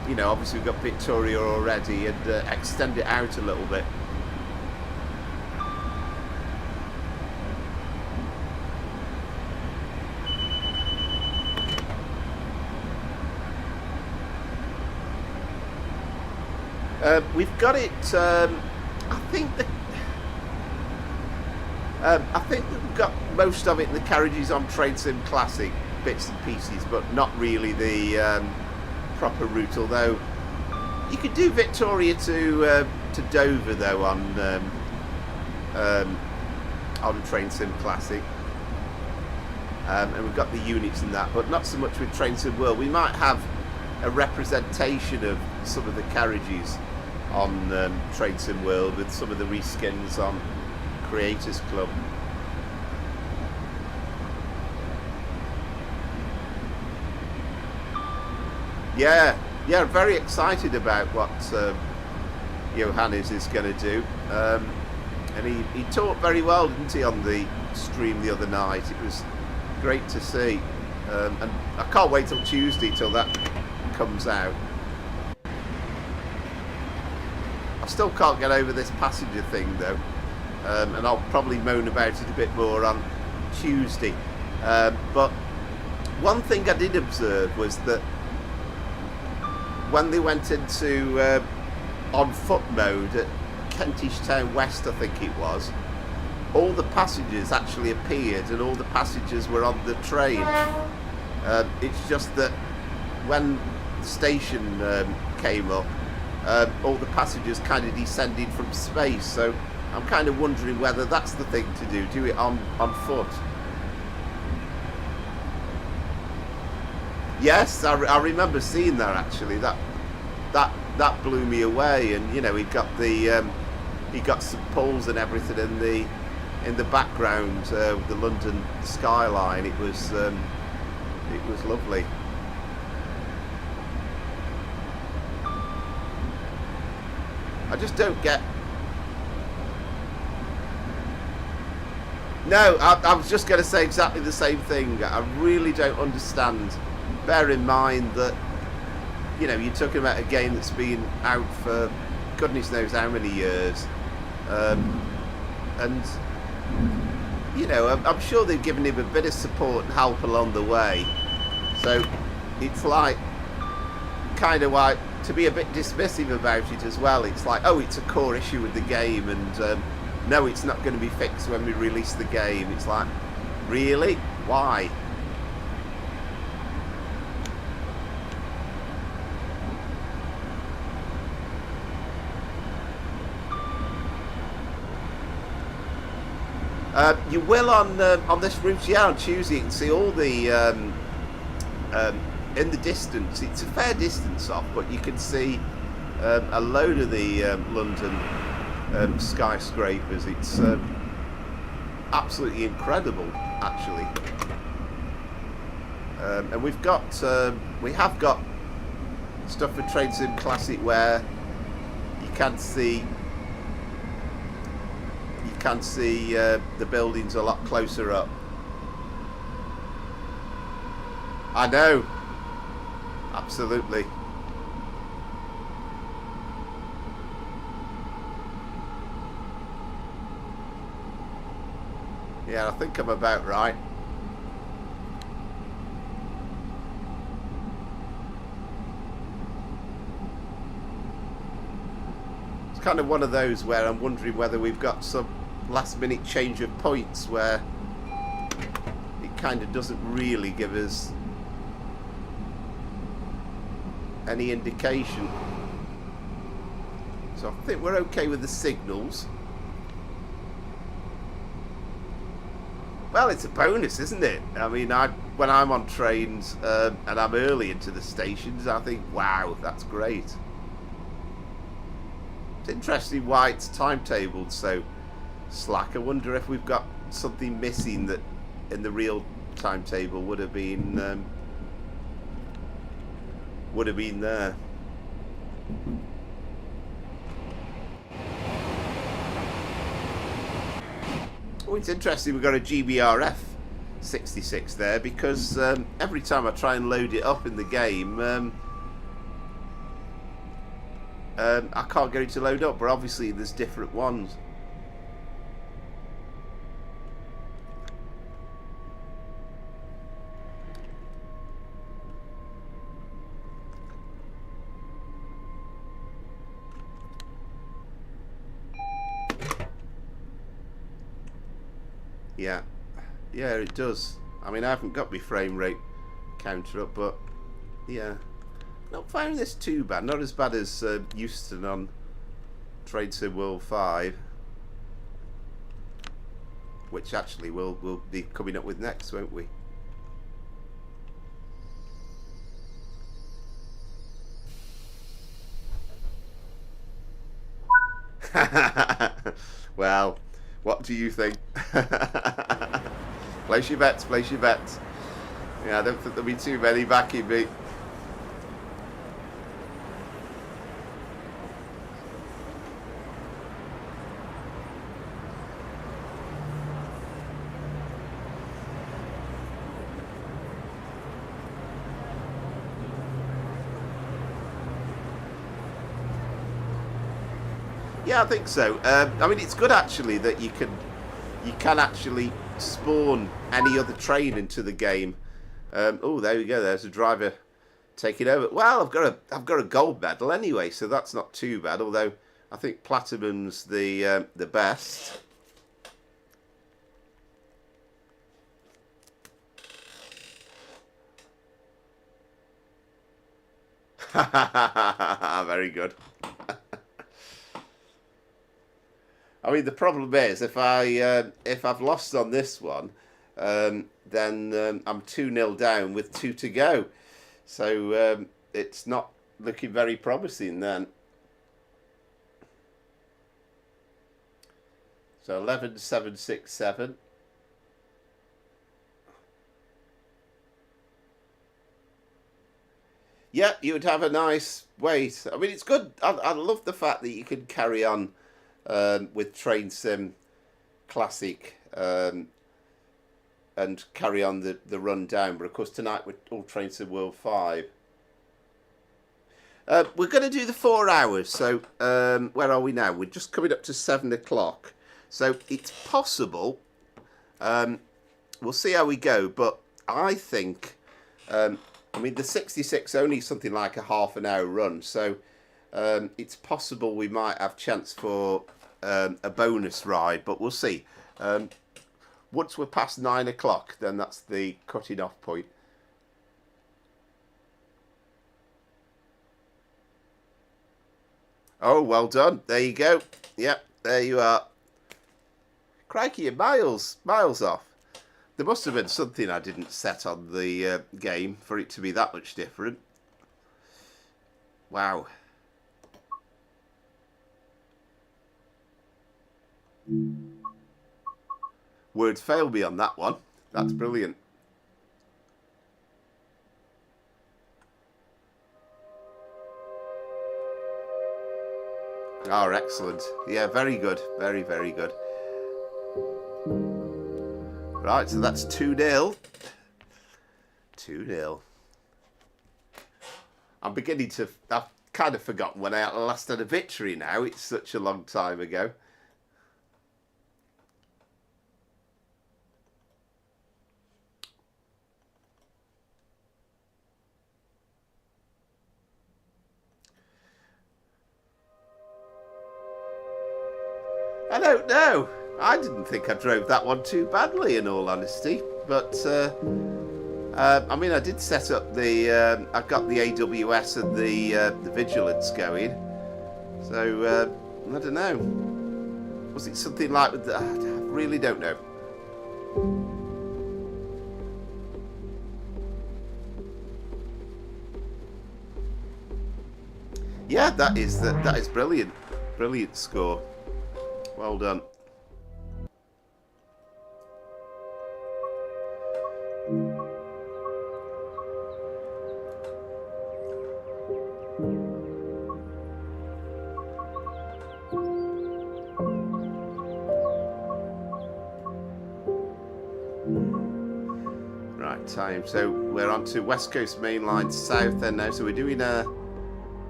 you know, obviously we've got Victoria already, and extend it out a little bit. We've got it. I think that we've got most of it in the carriages on Train Sim Classic, bits and pieces, but not really the proper route. Although you could do Victoria to Dover though on Train Sim Classic, and we've got the units in that, but not so much with Train Sim World. We might have a representation of some of the carriages on Train Sim World with some of the reskins on Creators Club. Yeah, very excited about what Johannes is going to do, and he taught very well, didn't he, on the stream the other night. It was great to see, and I can't wait till Tuesday till that comes out. I still can't get over this passenger thing though, and I'll probably moan about it a bit more on Tuesday, but one thing I did observe was that when they went into on foot mode at Kentish Town West, I think it was, all the passengers actually appeared and all the passengers were on the train. It's just that when the station came up, all the passengers kind of descended from space, so I'm kind of wondering whether that's the thing to do it on foot. Yes, I remember seeing that actually. That blew me away, and you know, he got St Paul's and everything in the background with the London skyline. It was lovely. I just don't get. No, I was just going to say exactly the same thing. I really don't understand. Bear in mind that, you know, you're talking about a game that's been out for goodness knows how many years, and you know, I'm sure they've given him a bit of support and help along the way. So it's like kind of like to be a bit dismissive about it as well. It's like, oh, it's a core issue with the game, and no, it's not going to be fixed when we release the game. It's like, really? Why? You will on this route, yeah, on Tuesday. You can see all the in the distance. It's a fair distance off, but you can see a load of the London skyscrapers. It's absolutely incredible, actually. And we have got stuff for Train Sim Classic where you can see the buildings a lot closer up. I know, absolutely. Yeah, I think I'm about right. It's kind of one of those where I'm wondering whether we've got some last minute change of points where it kind of doesn't really give us any indication. So I think we're okay with the signals. Well, it's a bonus, isn't it? I mean, when I'm on trains and I'm early into the stations, I think, wow, that's great. It's interesting why it's timetabled so slack. I wonder if we've got something missing that in the real timetable would have been there. Oh, it's interesting we've got a GBRF 66 there, because every time I try and load it up in the game, I can't get it to load up, but obviously there's different ones. Yeah, it does. I mean, I haven't got my frame rate counter up, but yeah, not finding this too bad. Not as bad as Euston on Train Sim World 5, which actually we'll be coming up with next, won't we? Well, what do you think? Place your bets, place your bets. Yeah, I don't think there'll be too many backing me. Yeah, I think so. I mean, it's good actually that you can actually spawn any other train into the game. Oh, there we go. There's a driver taking over. Well, I've got a gold medal anyway, so that's not too bad. Although I think platinum's the best. Very good. I mean, the problem is if I've lost on this one, then I'm 2-0 down with 2 to go, so it's not looking very promising then. So 11,767. Yeah, you would have a nice wait. I mean, it's good. I love the fact that you can carry on with Train Sim Classic and carry on the run down. But of course tonight we're all Train Sim World 5. We're going to do the 4 hours. So where are we now? We're just coming up to 7 o'clock. So it's possible. We'll see how we go. But I think, I mean, the 66 only something like a half an hour run. So it's possible we might have chance for a bonus ride, but we'll see. Once we're past 9 o'clock, then that's the cutting off point. Oh, well done. There you go. Yep, there you are. Crikey, you're miles off. There must have been something I didn't set on the game for it to be that much different. Wow. Words fail me on that one. That's brilliant. Oh, excellent. Yeah, very good. Very, very good. Right, so that's 2-0. 2-0. I'm beginning to... I've kind of forgotten when I last had a victory now. It's such a long time ago. I don't know. I didn't think I drove that one too badly, in all honesty. But I mean, I did set up the. I got the AWS and the vigilance going. So I don't know. Was it something like with I really don't know. Yeah, that is brilliant. Brilliant score. Well done. Right, time. So we're on to West Coast Main Line South then now. So we're doing a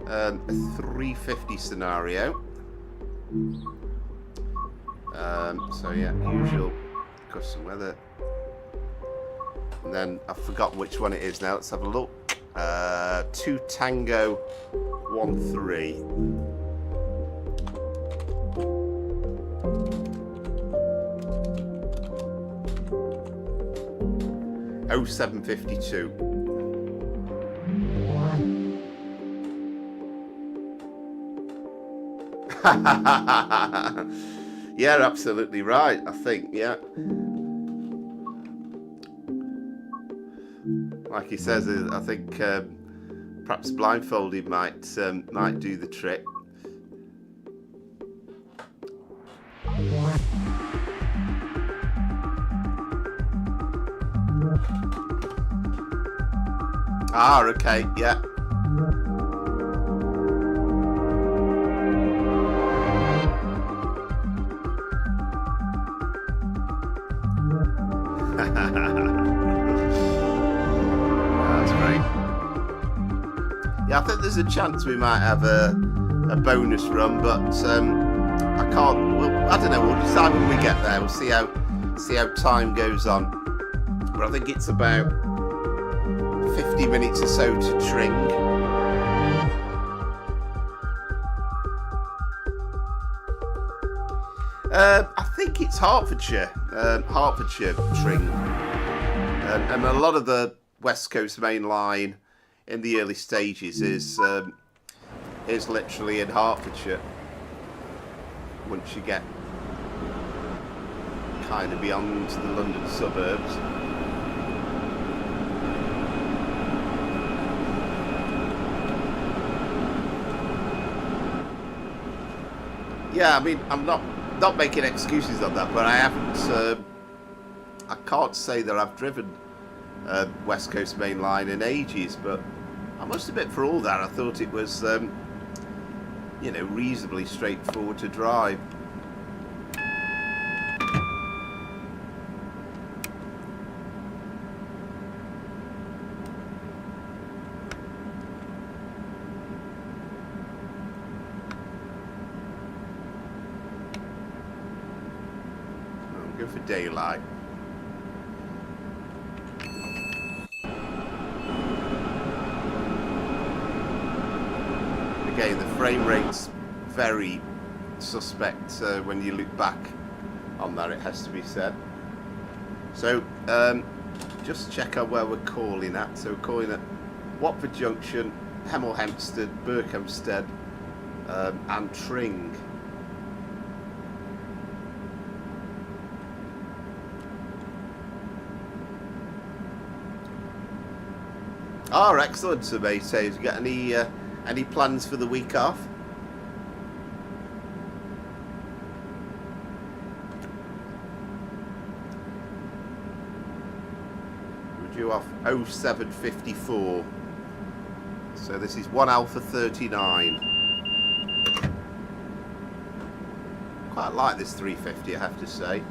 350 scenario. So yeah, usual custom weather. And then I've forgotten which one it is now. Let's have a look. 2 Tango 1 3. Oh, 752. Yeah, absolutely right. I think, yeah. Like he says, I think perhaps blindfolded might do the trick. Ah, okay, yeah. That's great. Yeah, I think there's a chance we might have a bonus run, but I can't. Well, I don't know. We'll decide when we get there. We'll see how time goes on. But I think it's about 50 minutes or so to Tring. I think it's Hertfordshire Tring, and a lot of the West Coast Main Line in the early stages is literally in Hertfordshire. Once you get kind of beyond the London suburbs. Yeah, I mean, I'm not making excuses on that, but I haven't. I can't say that I've driven West Coast Main Line in ages, but I must admit, for all that, I thought it was, reasonably straightforward to drive. Go for daylight. Again, the frame rate's very suspect when you look back on that, it has to be said. So, just check out where we're calling at. So we're calling at Watford Junction, Hemel Hempstead, Berkhamsted, and Tring. Oh, excellent, Sir Mate. Have you got any plans for the week off? We're due off 0754. So this is 1 Alpha 39. Quite like this 350, I have to say.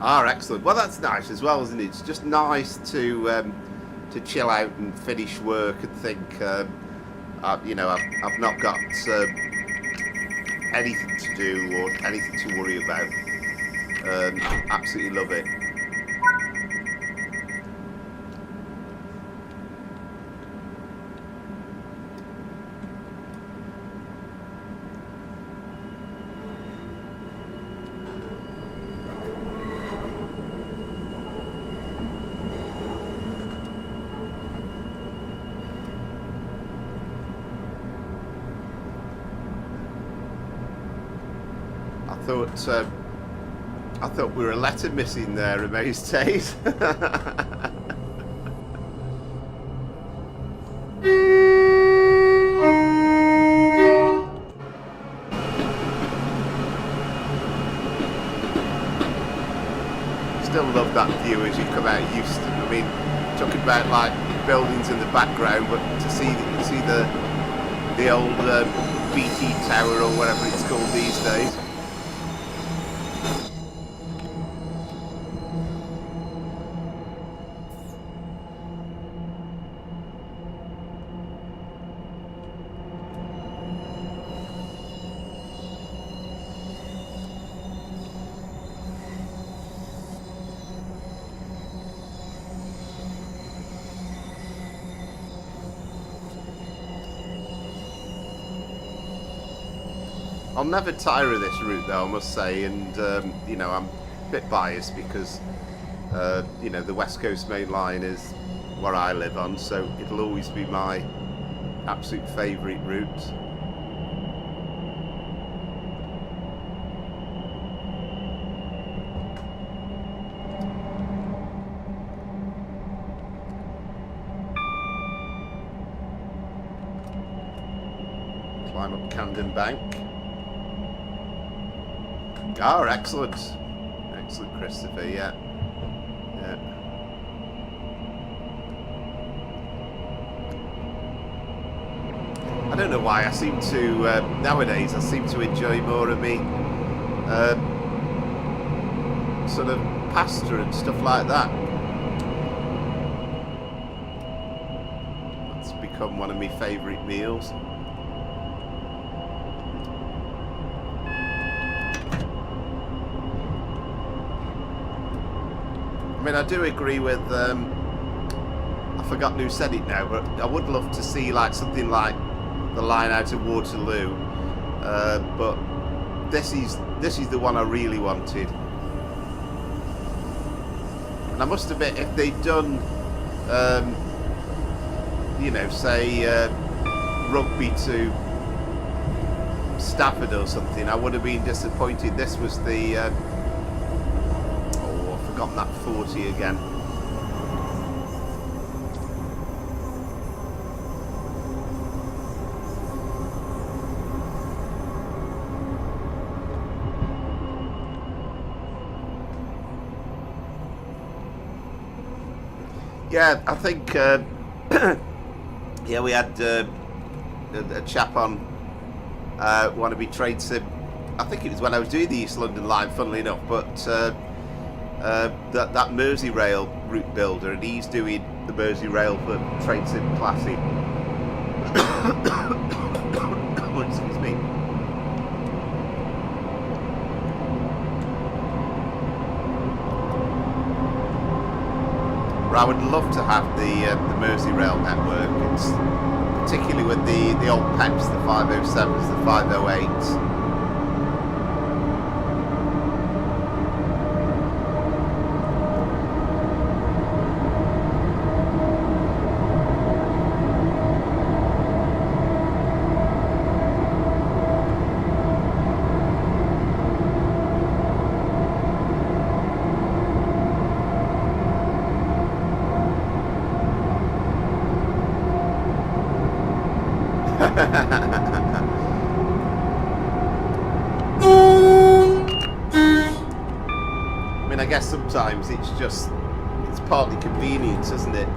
Ah, excellent. Well, that's nice as well, isn't it? It's just nice to to chill out and finish work and think, you know, I've not got anything to do or anything to worry about. Absolutely love it. I thought we were a letter missing there, Amazed Tate. Still love that view as you come out Euston. I mean, talking about like buildings in the background, but to see the old BT Tower or whatever it's called these days. I'll never tire of this route though, I must say, and you know, I'm a bit biased because you know, the West Coast Main Line is where I live on, so it'll always be my absolute favourite route. Climb up Camden Bank. Oh, excellent. Excellent, Christopher, yeah. Yeah. I don't know why, I seem to, nowadays, I seem to enjoy more of me sort of pasta and stuff like that. That's become one of my favourite meals. I mean, I do agree with, I forgot who said it now, but I would love to see like something like the line out of Waterloo, but this is the one I really wanted. And I must admit, if they'd done, you know, say Rugby to Stafford or something, I would have been disappointed. This was the got that 40 again. Yeah, I think yeah, we had a chap on wannabe trade sim. I think it was when I was doing the East London line, funnily enough, but that Merseyrail route builder, and he's doing the Merseyrail for Trade Sim Classic. Oh, excuse me. But I would love to have the Merseyrail network. It's particularly with the old peps, the 507s, the 508s. I mean, I guess sometimes it's partly convenience, isn't it?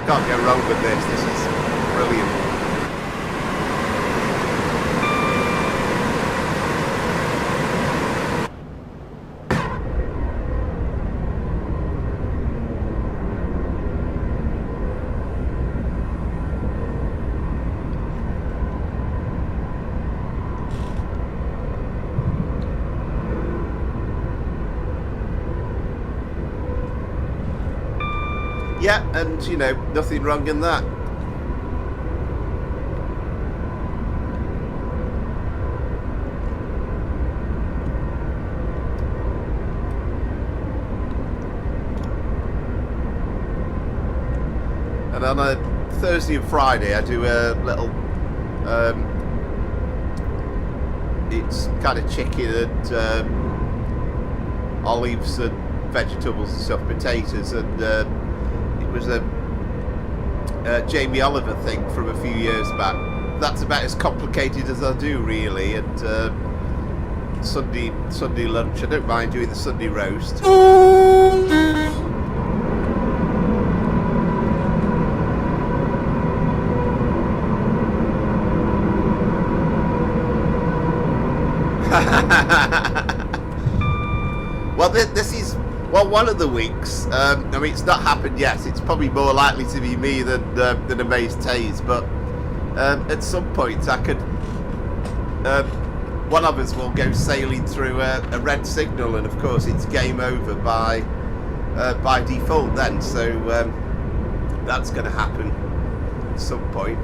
Can't go wrong with this. This is brilliant. Yeah, and you know, nothing wrong in that. And on a Thursday and Friday I do a little it's kind of chicken and olives and vegetables and stuff, potatoes, and it was a Jamie Oliver thing from a few years back. That's about as complicated as I do, really. And Sunday lunch, I don't mind doing the Sunday roast. Well, this is one of the weeks. I mean, it's not happened yet. It's probably more likely to be me than a Maze Taze, but at some point I could. One of us will go sailing through a red signal, and of course it's game over by default then. So that's going to happen at some point.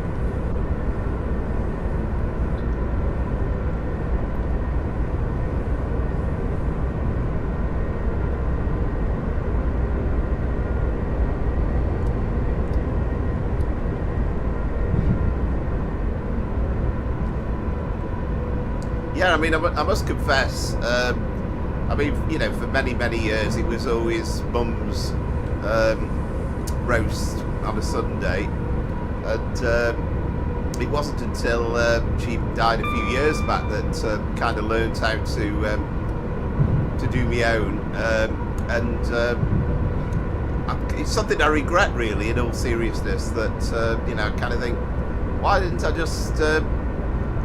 Yeah, I mean, I must confess, I mean, you know, for many years it was always Mum's roast on a Sunday, and it wasn't until she died a few years back that kind of learned how to do my own, and it's something I regret, really, in all seriousness, that you know, I kind of think, why didn't I just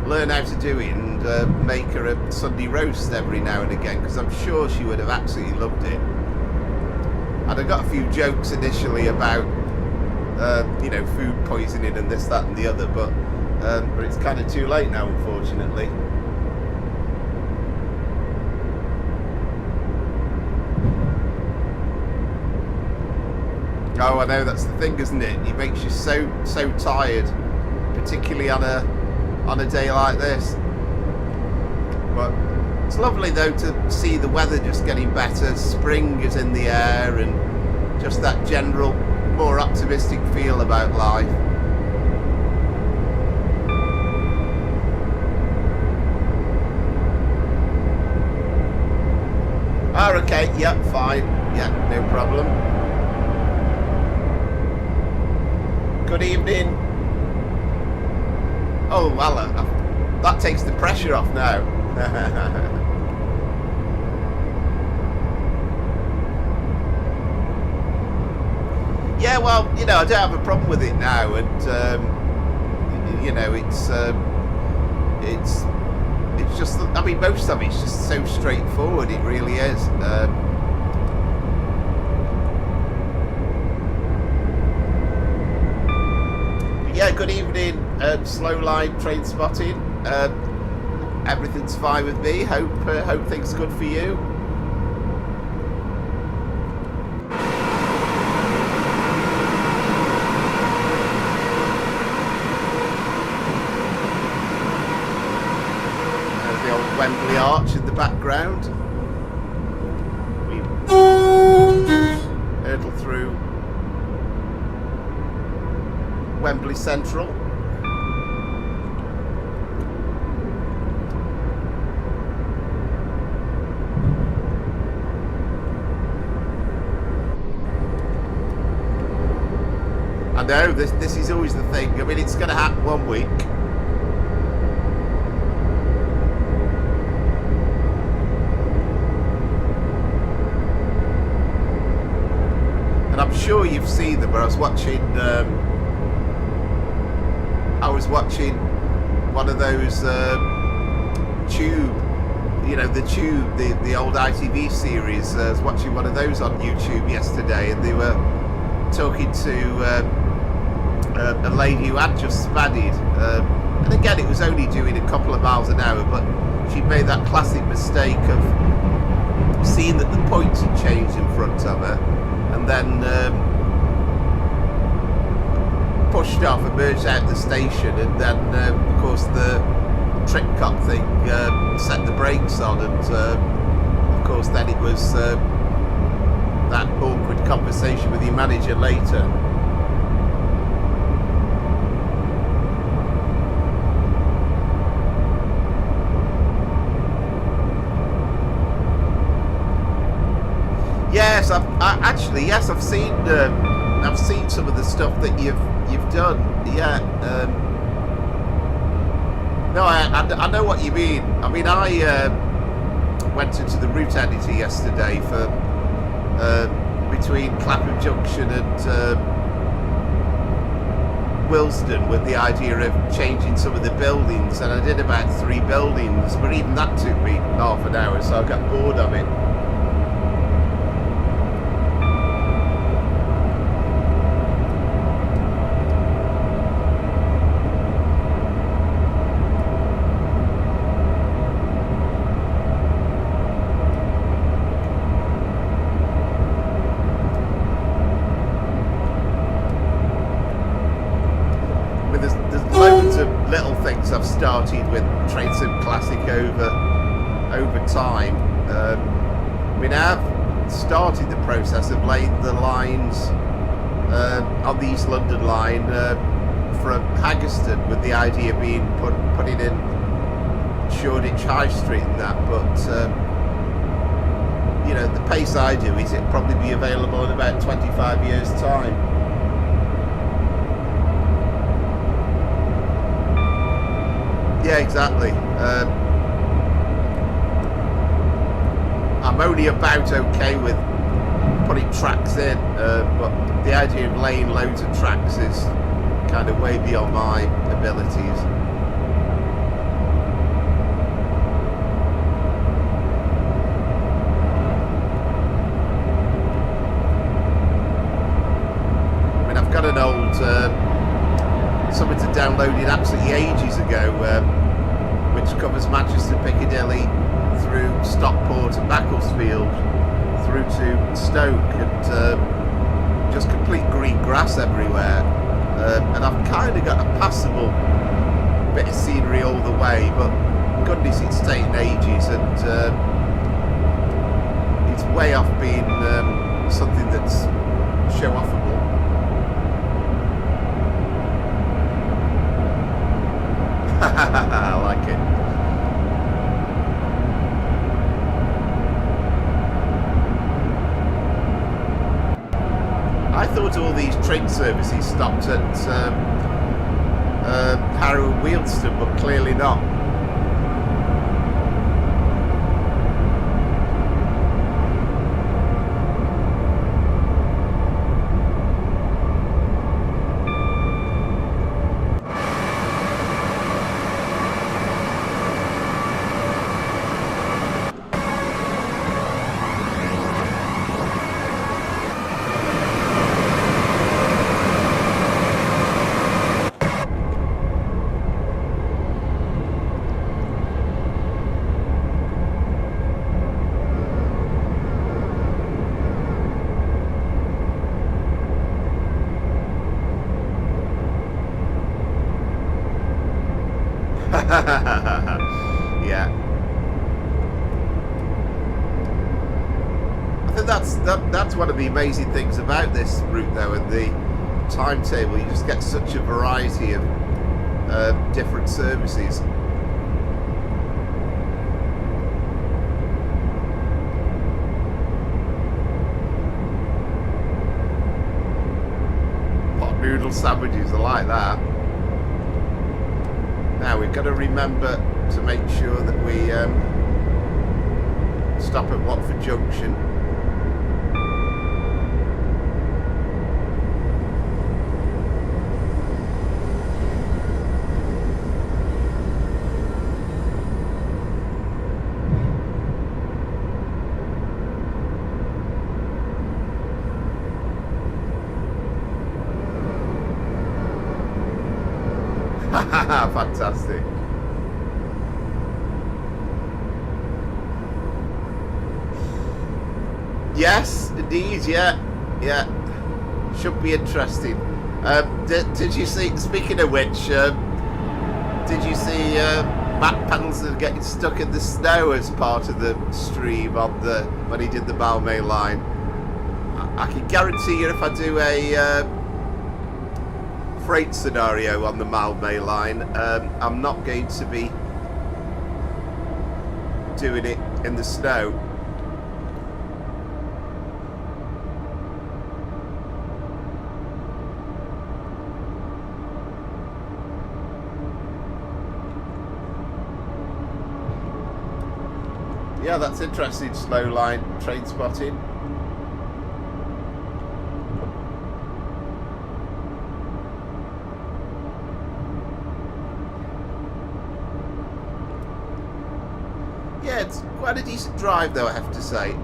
learn how to do it and make her a Sunday roast every now and again, because I'm sure she would have absolutely loved it. And I got a few jokes initially about you know, food poisoning and this, that and the other, but it's kind of too late now, unfortunately. Oh, I know, that's the thing, isn't it? It makes you so tired, particularly on a day like this. But it's lovely though to see the weather just getting better. Spring is in the air, and just that general more optimistic feel about life. Oh, okay, yep, fine, yeah, no problem. Good evening. Oh, well, that takes the pressure off now. Yeah, well, you know, I don't have a problem with it now, and you know, it's just, I mean, most of it's just so straightforward. It really is. Yeah, good evening, slow line train spotting. Everything's fine with me. Hope things are good for you. There's the old Wembley Arch in the background. We hurtle through Wembley Central. I know, this is always the thing. I mean, it's going to happen one week, and I'm sure you've seen them. But I was watching one of those Tube, the old ITV series. I was watching one of those on YouTube yesterday, and they were talking to a lady who had just spadded, and again it was only doing a couple of miles an hour, but she made that classic mistake of seeing that the points had changed in front of her, and then pushed off, emerged out the station, and then of course the trick cop thing set the brakes on, and of course then it was that awkward conversation with your manager later. Yes, I've seen some of the stuff that you've done. Yeah. No, I know what you mean. I mean, I went into the route editor yesterday for between Clapham Junction and Wilston, with the idea of changing some of the buildings, and I did about 3 buildings, but even that took me half an hour, so I got bored of it. I've started with Train Sim Classic over time. I mean, I've started the process of laying the lines on the East London line from Haggerston, with the idea being putting in Shoreditch High Street and that, but the pace I do is it'll probably be available in about 25 years' time. Yeah, exactly. I'm only about okay with putting tracks in, but the idea of laying loads of tracks is kind of way beyond my abilities. I mean, I've got an old something to downloaded absolutely ages ago, which covers Manchester Piccadilly through Stockport and Macclesfield through to Stoke, and just complete green grass everywhere, and I've kind of got a passable bit of scenery all the way, but goodness, it's taken ages, and it's way off being something that's show-offable. I like it. I thought all these train services stopped at Harrow and Wealdstone, but clearly not. Yeah. I think that's one of the amazing things about this route, though, and the timetable. You just get such a variety of different services. Hot noodle sandwiches, I like that. Now we've got to remember to make sure that we stop at Watford Junction. Fantastic. Yes, indeed, yeah. Should be interesting. Did you see, speaking of which, did you see Matt Pendleton getting stuck in the snow as part of the stream when he did the Midland Main Line? I can guarantee you if I do a freight scenario on the Midland Main Line, I'm not going to be doing it in the snow. Yeah, that's interesting, slow line train spotting. Yeah, it's quite a decent drive though, I have to say. I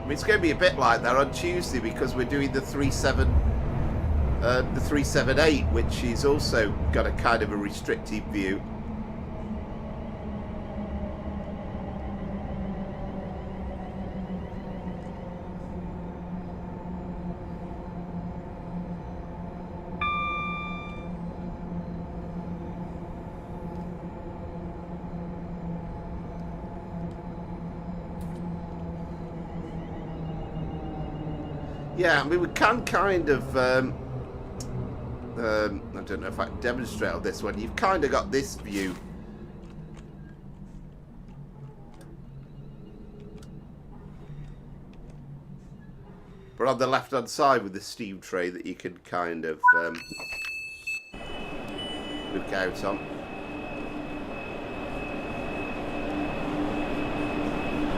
mean, it's going to be a bit like that on Tuesday because we're doing the 378, which is also got a kind of a restricted view. Yeah, I mean, we can kind of, I don't know if I can demonstrate on this one. You've kind of got this view. But on the left-hand side with the steam tray that you can kind of look out on.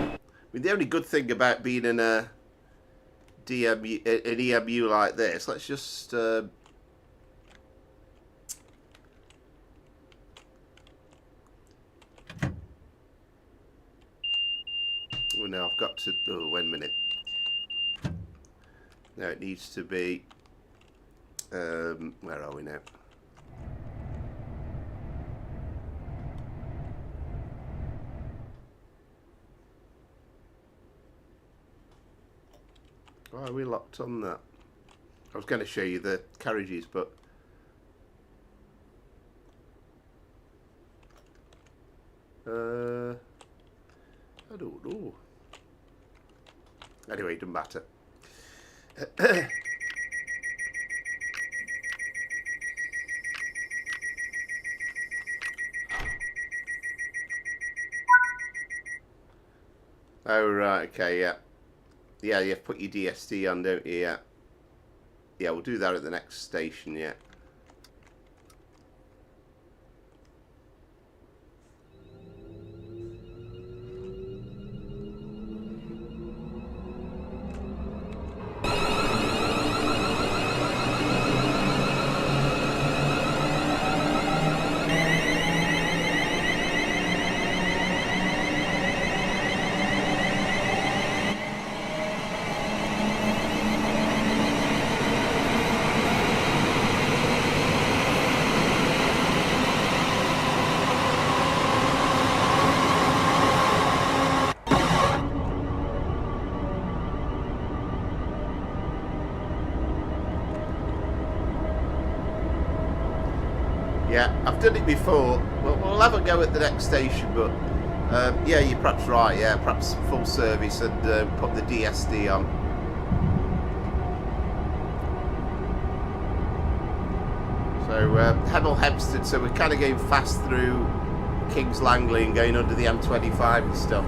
I mean, the only good thing about being in a an EMU like this, let's just oh no, I've got to, oh, wait a minute. No, it needs to be where are we now? Why are we locked on that? I was going to show you the carriages, but I don't know. Anyway, it doesn't matter. Oh right, okay, yeah. Yeah, you put your DSD on, don't you? Yeah. Yeah, we'll do that at the next station, yeah. Yeah, I've done it before. Well, we'll have a go at the next station, but yeah, you're perhaps right. Yeah, perhaps full service and put the DSD on. So Hemel Hempstead. So we're kind of going fast through Kings Langley and going under the M25 and stuff.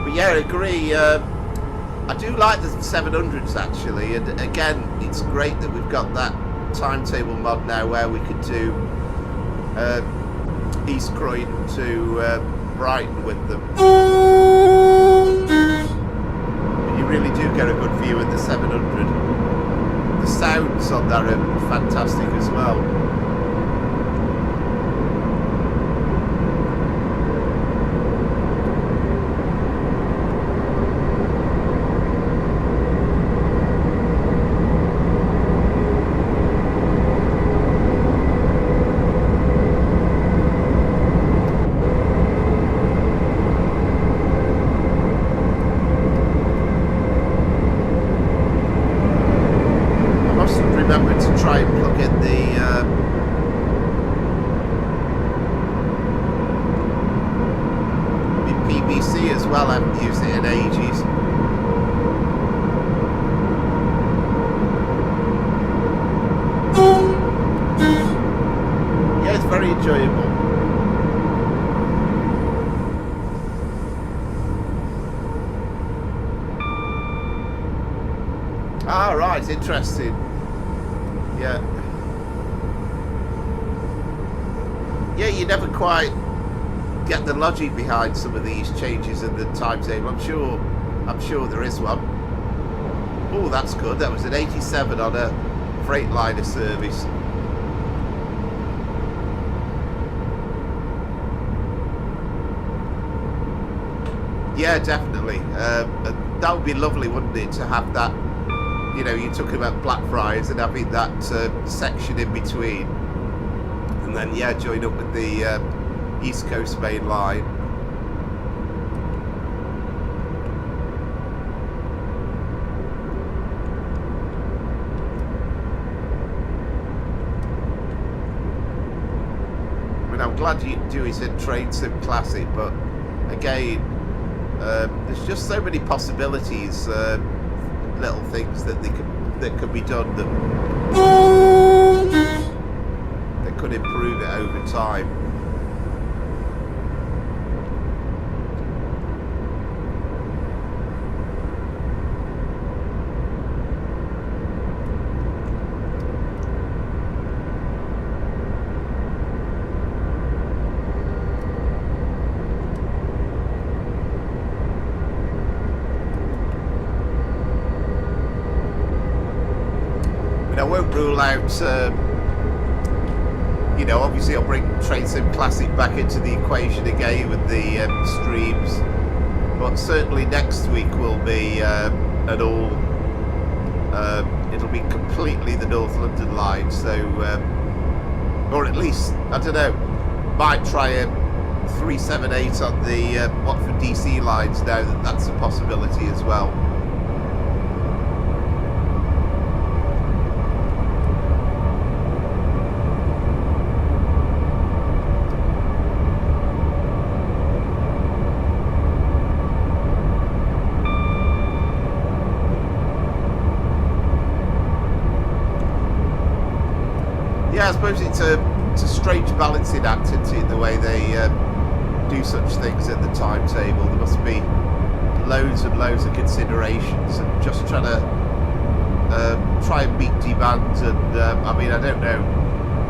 But yeah, I agree. I do like the 700s actually, and again, it's great that we've got that timetable mod now where we could do East Croydon to Brighton with them. And you really do get a good view in the 700. The sounds on that are fantastic as well. used it in ages. Yeah, it's very enjoyable. Ah, right, interesting. Yeah. Yeah, you never quite get the logic behind some of these changes in the timetable. I'm sure there is one. Oh, that's good. That was an 87 on a Freightliner service. Yeah, definitely. That would be lovely, wouldn't it, to have that, you know, you're talking about Blackfriars and having that section in between. And then, yeah, join up with the East Coast Main Line. I mean, I'm glad you do it in Train Sim Classic, but again, there's just so many possibilities, little things that could be done that could improve it over time. I won't rule out, you know, obviously I'll bring Train Sim Classic back into the equation again with the streams, but certainly next week will be an all, it'll be completely the North London line, so, or at least, I don't know, might try a 378 on the Watford DC lines now that that's a possibility as well. Yeah, I suppose it's a strange balancing act, isn't it, the way they do such things in the timetable. There must be loads and loads of considerations and just trying to try and meet demand. And I mean, I don't know,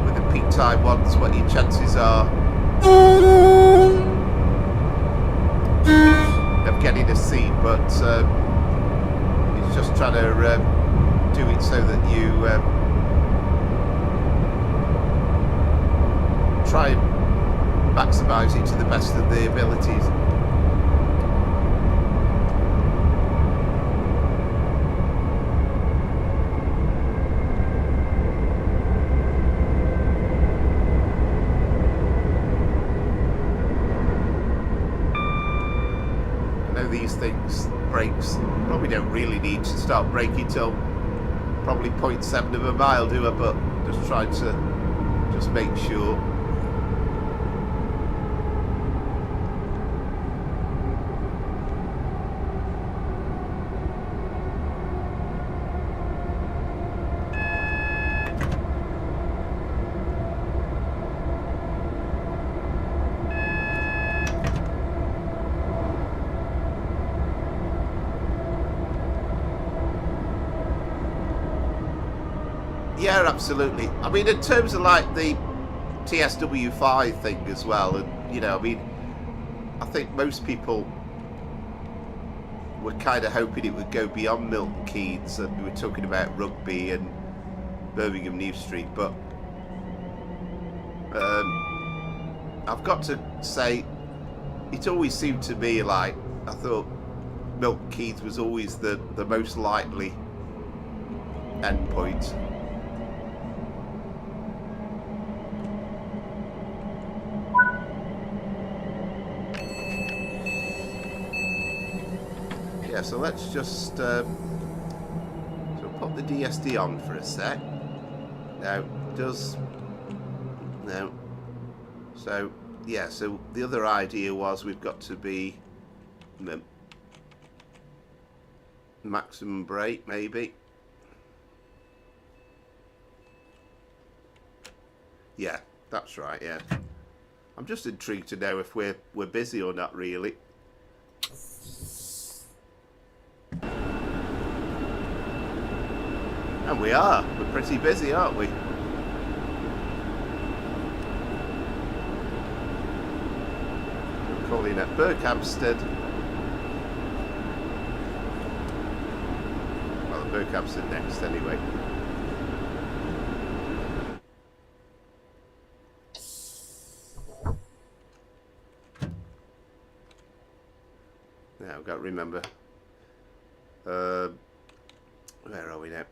with the peak time ones, what your chances are of getting a seat, but it's just trying to do it so that you try and maximise it to the best of the abilities. I know these things, brakes, probably don't really need to start braking till probably 0.7 of a mile, do I? But just trying to just make sure. Yeah, absolutely. I mean, in terms of like the TSW5 thing as well, and you know, I mean, I think most people were kind of hoping it would go beyond Milton Keynes, and we were talking about Rugby and Birmingham New Street, but I've got to say, it always seemed to me like, I thought Milton Keynes was always the most likely endpoint. Yeah, so let's just so pop the DSD on for a sec. Now, no. So yeah, so the other idea was we've got to be maximum brake, maybe. Yeah, that's right, yeah. I'm just intrigued to know if we're busy or not, really. And we are. We're pretty busy, aren't we? We're calling at Berkhamsted. Well, Berkhamsted next, anyway. Now, I've got to remember. Where are we now?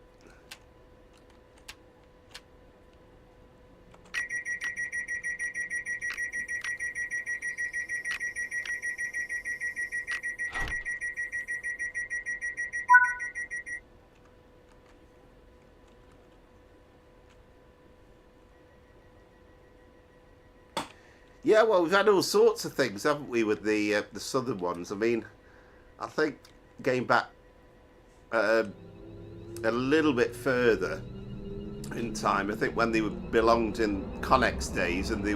Yeah, well, we've had all sorts of things, haven't we, with the southern ones? I mean, I think going back a little bit further in time, I think when they belonged in Connex days, and they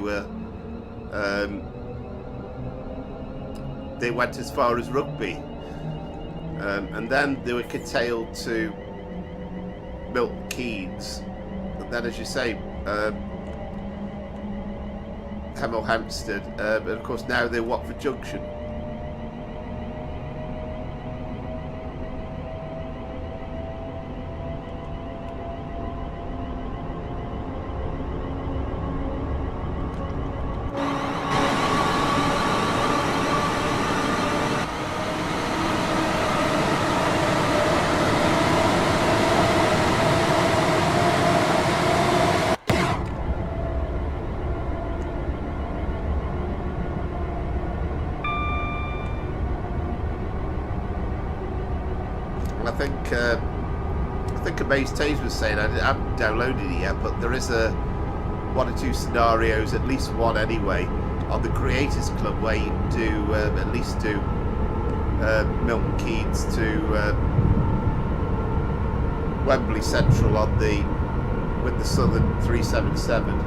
went as far as Rugby, and then they were curtailed to Milton Keynes, and then, as you say, Hemel Hempstead, and of course now they're Watford Junction. I think Amaze Taze was saying, I haven't downloaded it yet, but there is one or two scenarios, at least one anyway, on the Creators Club where you can do at least do Milton Keynes to Wembley Central with the Southern 377.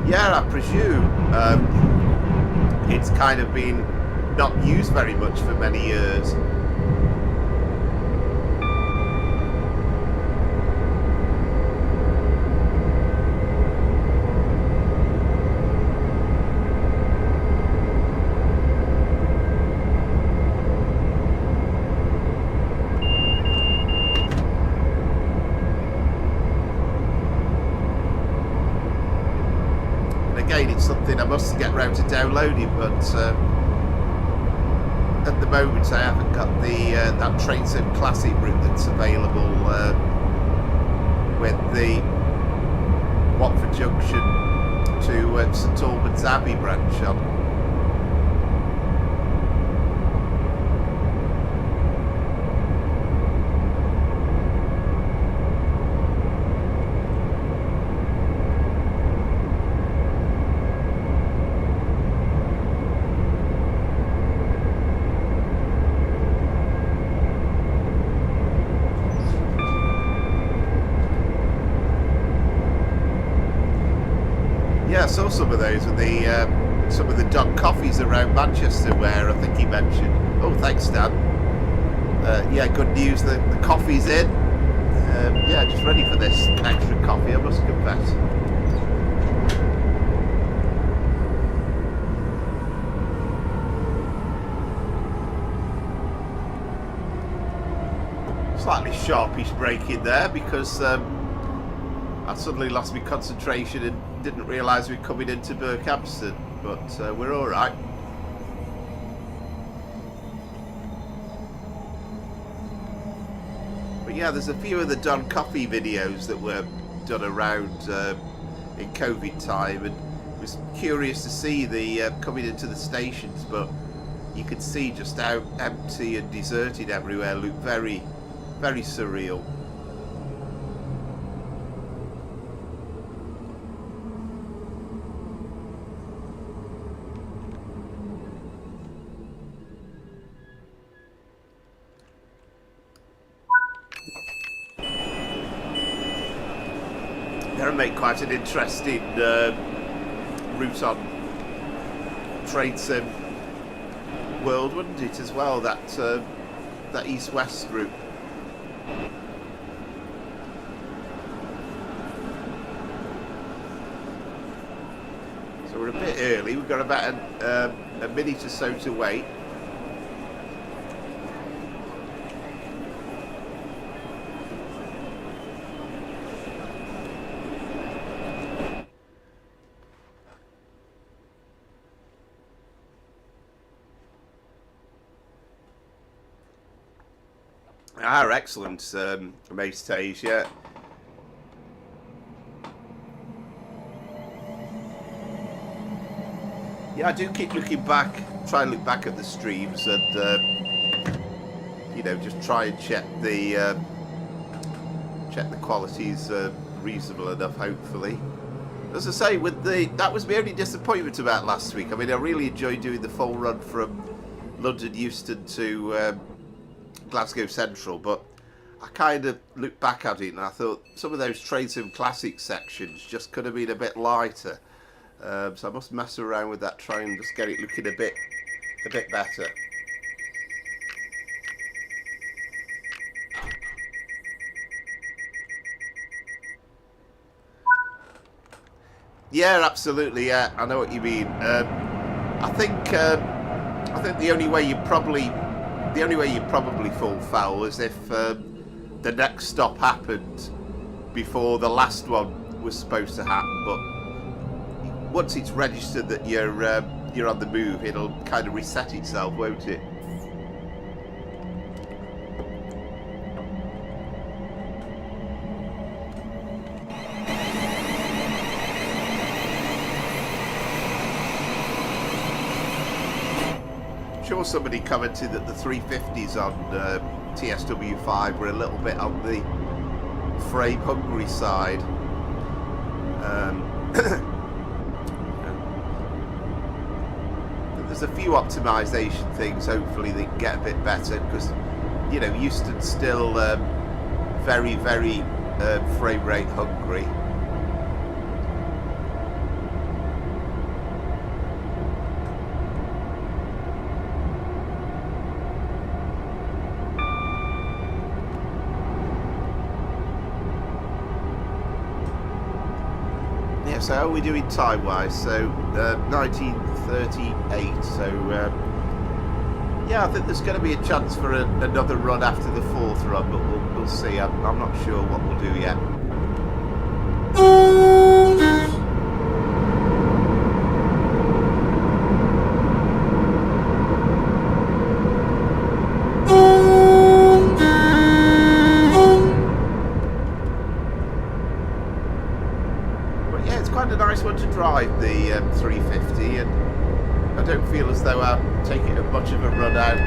Yeah, I presume it's kind of been not used very much for many years. It's something I must get round to downloading, but at the moment I haven't got that Train Sim Classic route that's available with the Watford Junction to St Albans Abbey branch on. I saw some of those with some of the dog coffees around Manchester where I think he mentioned. Oh, thanks, Dan. Yeah, good news. The coffee's in. Yeah, just ready for this extra coffee, I must confess. Slightly sharpish break in there because I suddenly lost my concentration and didn't realise we were coming into Berkhamsted, but we're all right. But yeah, there's a few of the Don Coffee videos that were done around in COVID time, and it was curious to see the coming into the stations, but you could see just how empty and deserted everywhere looked. Very, very surreal. That would make quite an interesting route on Trade Sim World, wouldn't it, as well, that east-west route. So we're a bit early, we've got about a minute or so to wait. Ah, excellent, Mace, yeah. Yeah, I do keep looking back, try and look back at the streams and, you know, just try and check the quality's reasonable enough, hopefully. As I say, that was my only disappointment about last week. I mean, I really enjoyed doing the full run from London Euston to Glasgow Central, but I kind of looked back at it and I thought some of those Trade Sim Classic sections just could have been a bit lighter. So I must mess around with that, try and just get it looking a bit better. Yeah, absolutely. Yeah, I know what you mean. I think the only way you probably fall foul is if the next stop happened before the last one was supposed to happen. But once it's registered that you're on the move, it'll kind of reset itself, won't it? Sure, somebody commented that the 350s on TSW5 were a little bit on the frame hungry side. There's a few optimization things, hopefully they can get a bit better, because, you know, Euston's still very frame rate hungry. So how are we doing time-wise? So 19:38. So yeah, I think there's going to be a chance for another run after the fourth run, but we'll see. I'm not sure what we'll do yet. Drive the 350, and I don't feel as though I'm taking much of a run out.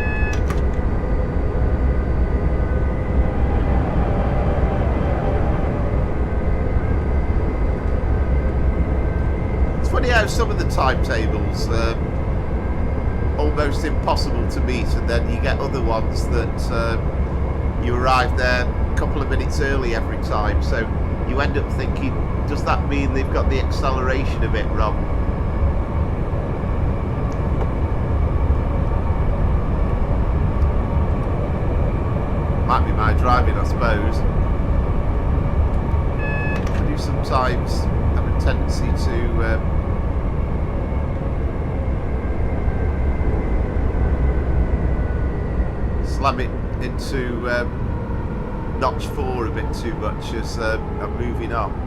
It's funny how some of the timetables almost impossible to meet, and then you get other ones that you arrive there a couple of minutes early every time, so you end up thinking, does that mean they've got the acceleration a bit wrong? Might be my driving, I suppose. I do sometimes have a tendency to slam it into notch 4 a bit too much as I'm moving on.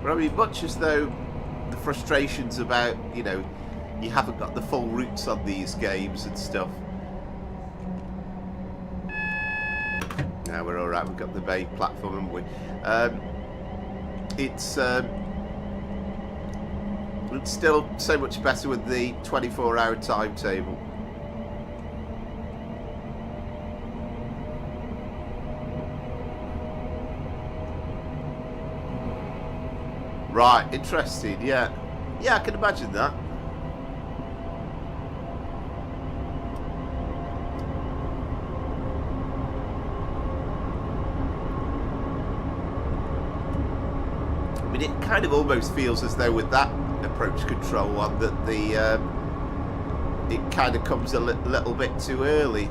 I mean, much as though the frustrations about, you know, you haven't got the full routes on these games and stuff. Now we're alright, we've got the main platform, haven't we? It's still so much better with the 24-hour timetable. Right, interesting, yeah. Yeah, I can imagine that. I mean, it kind of almost feels as though with that approach control one that it kind of comes a little bit too early.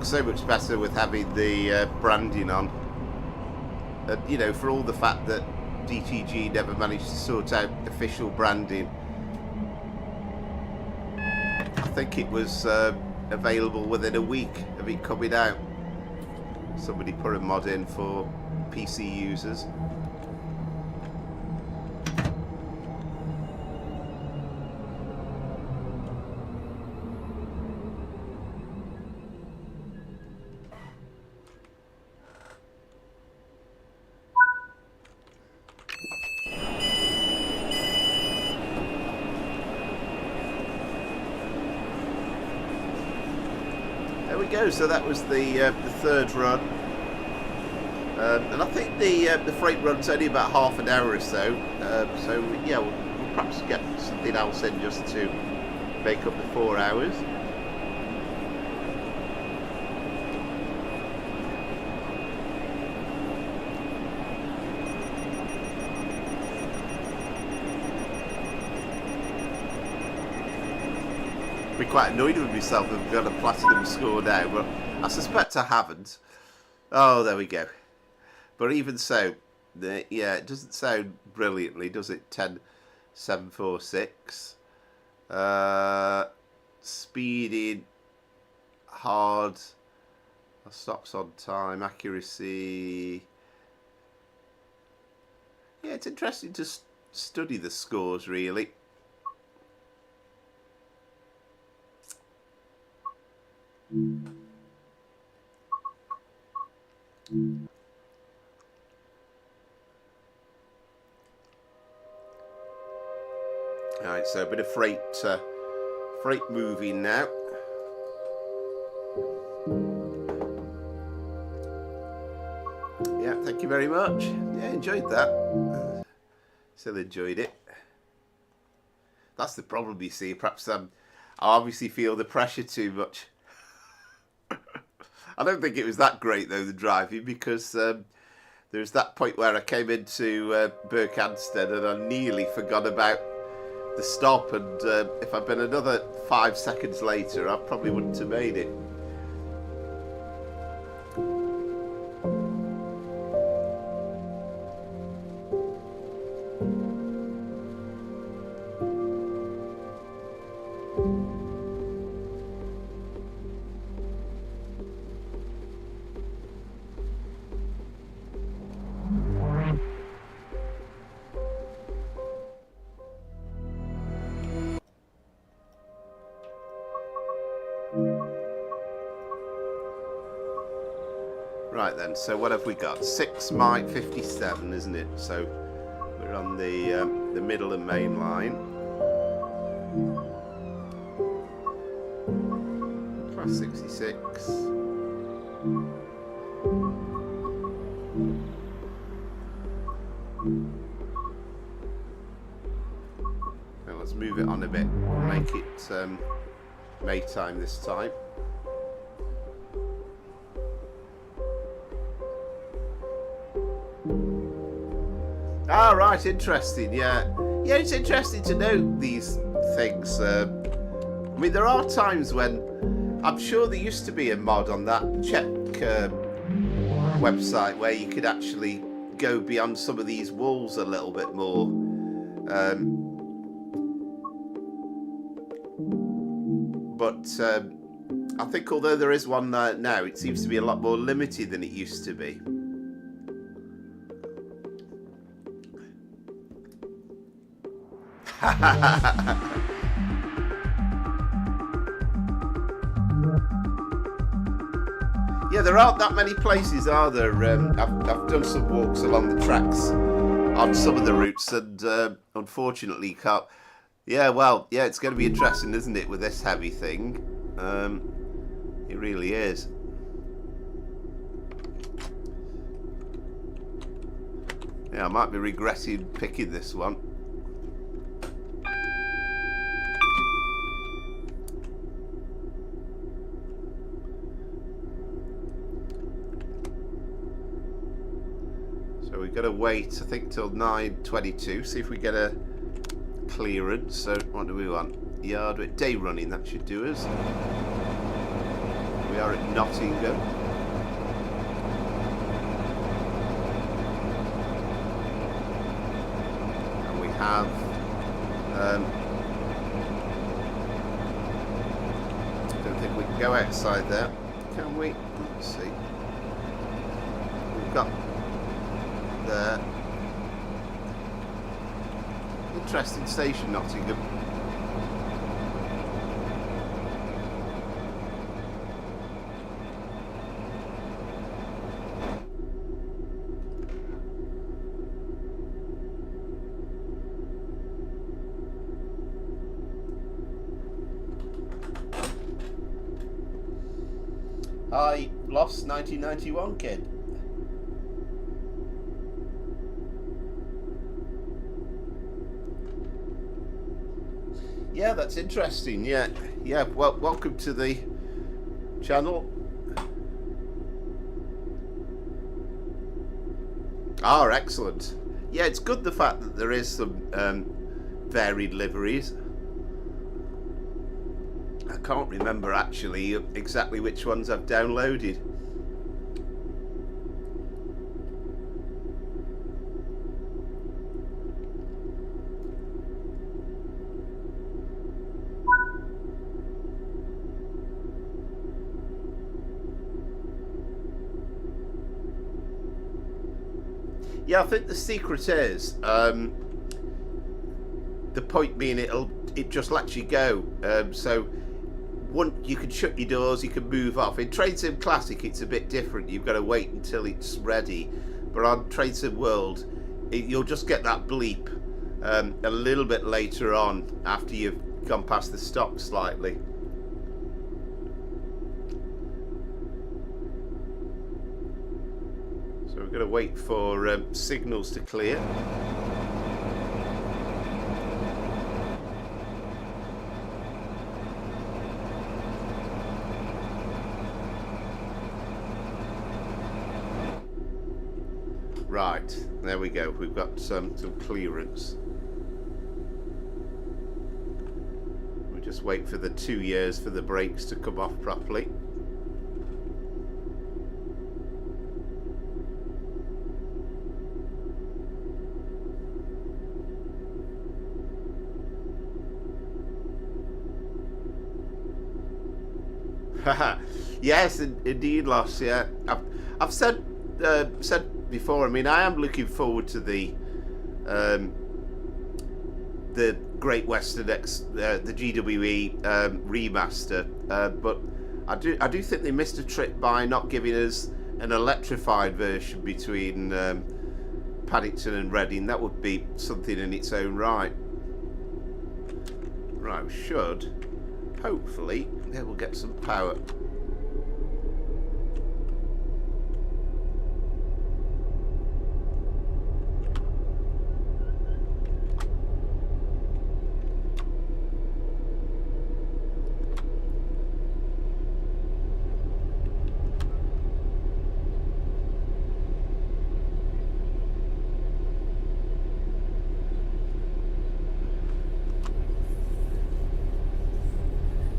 So much better with having the branding on, and you know, for all the fact that DTG never managed to sort out official branding, I think it was available within a week of it coming out. Somebody put a mod in for PC users. There we go. So that was the third run, and I think the freight run's only about half an hour or so. So yeah, we'll perhaps get something else in just to make up the 4 hours. Be quite annoyed with myself if I've got a platinum score now, but I suspect I haven't. Oh, there we go. But even so, yeah, it doesn't sound brilliantly, does it? 10.746. Speeding, hard, stops on time, accuracy. Yeah, it's interesting to study the scores, really. Alright, so a bit of freight moving now. Yeah, thank you very much. Yeah, enjoyed that. Still enjoyed it. That's the problem, you see. Perhaps I obviously feel the pressure too much. I don't think it was that great though, the driving, because there's that point where I came into Berkhamsted and I nearly forgot about the stop, and if I'd been another 5 seconds later I probably wouldn't have made it. Right then, so what have we got? 6 Mike 57, isn't it? So we're on the Midland Main Line. Class 66. Now let's move it on a bit, make it Maytime this time. Ah, right, interesting, yeah. Yeah, it's interesting to know these things. I mean, there are times when, I'm sure there used to be a mod on that Czech website where you could actually go beyond some of these walls a little bit more. But I think although there is one now, it seems to be a lot more limited than it used to be. Yeah, there aren't that many places, are there? I've done some walks along the tracks on some of the routes, and unfortunately can't. Yeah, well, yeah, it's going to be interesting, isn't it, with this heavy thing? It really is. Yeah, I might be regretting picking this one. So we've got to wait, I think, till 9:22, see if we get a clearance. So what do we want? Yard with day running, that should do us. We are at Nottingham. And we have I don't think we can go outside there, can we? Let's see. We've got there. Interesting station, Nottingham. I lost 1991, kid. Yeah, that's interesting. Yeah. Well, welcome to the channel. Ah, excellent. Yeah, it's good the fact that there is some varied liveries. I can't remember actually exactly which ones I've downloaded. Yeah, I think the secret is the point being it just lets you go. So you can shut your doors, you can move off. In Train Sim Classic, it's a bit different. You've got to wait until it's ready. But on Train Sim World, you'll just get that bleep a little bit later on after you've gone past the stop slightly. So we're going to wait for signals to clear. Right, there we go. We've got some clearance. We just wait for the 2 years for the brakes to come off properly. Yes, indeed, Loss. Yeah, I've said before. I mean, I am looking forward to the Great Western the GWE remaster, but I do think they missed a trick by not giving us an electrified version between Paddington and Reading. That would be something in its own right. Right, we should hopefully we'll get some power.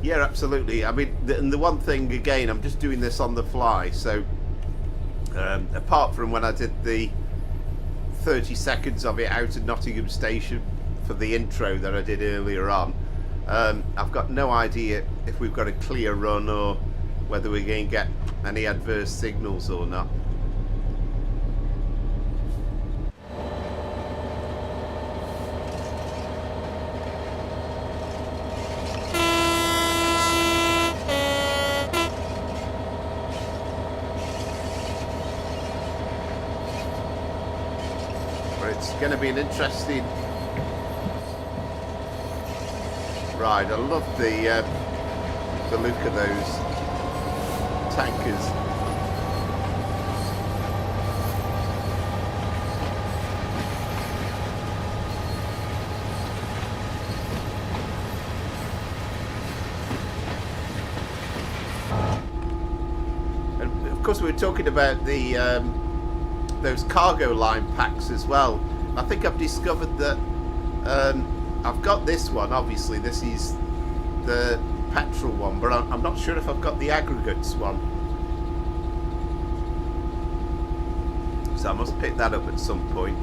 Yeah, absolutely. I mean, the one thing, again, I'm just doing this on the fly, so apart from when I did the 30 seconds of it out at Nottingham Station for the intro that I did earlier on, I've got no idea if we've got a clear run or whether we're going to get any adverse signals or not. it's going to be an interesting ride. I love the look of those tankers. And of course, we were talking about the those cargo line packs as well. I think I've discovered that I've got this one. Obviously, this is the petrol one, but I'm not sure if I've got the aggregates one. So I must pick that up at some point.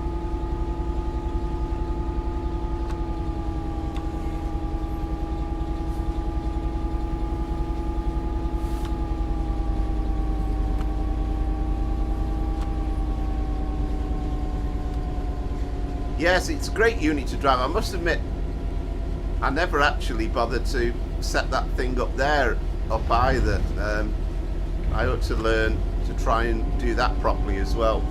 Yes, it's a great unit to drive. I must admit, I never actually bothered to set that thing up there up either. I ought to learn to try and do that properly as well.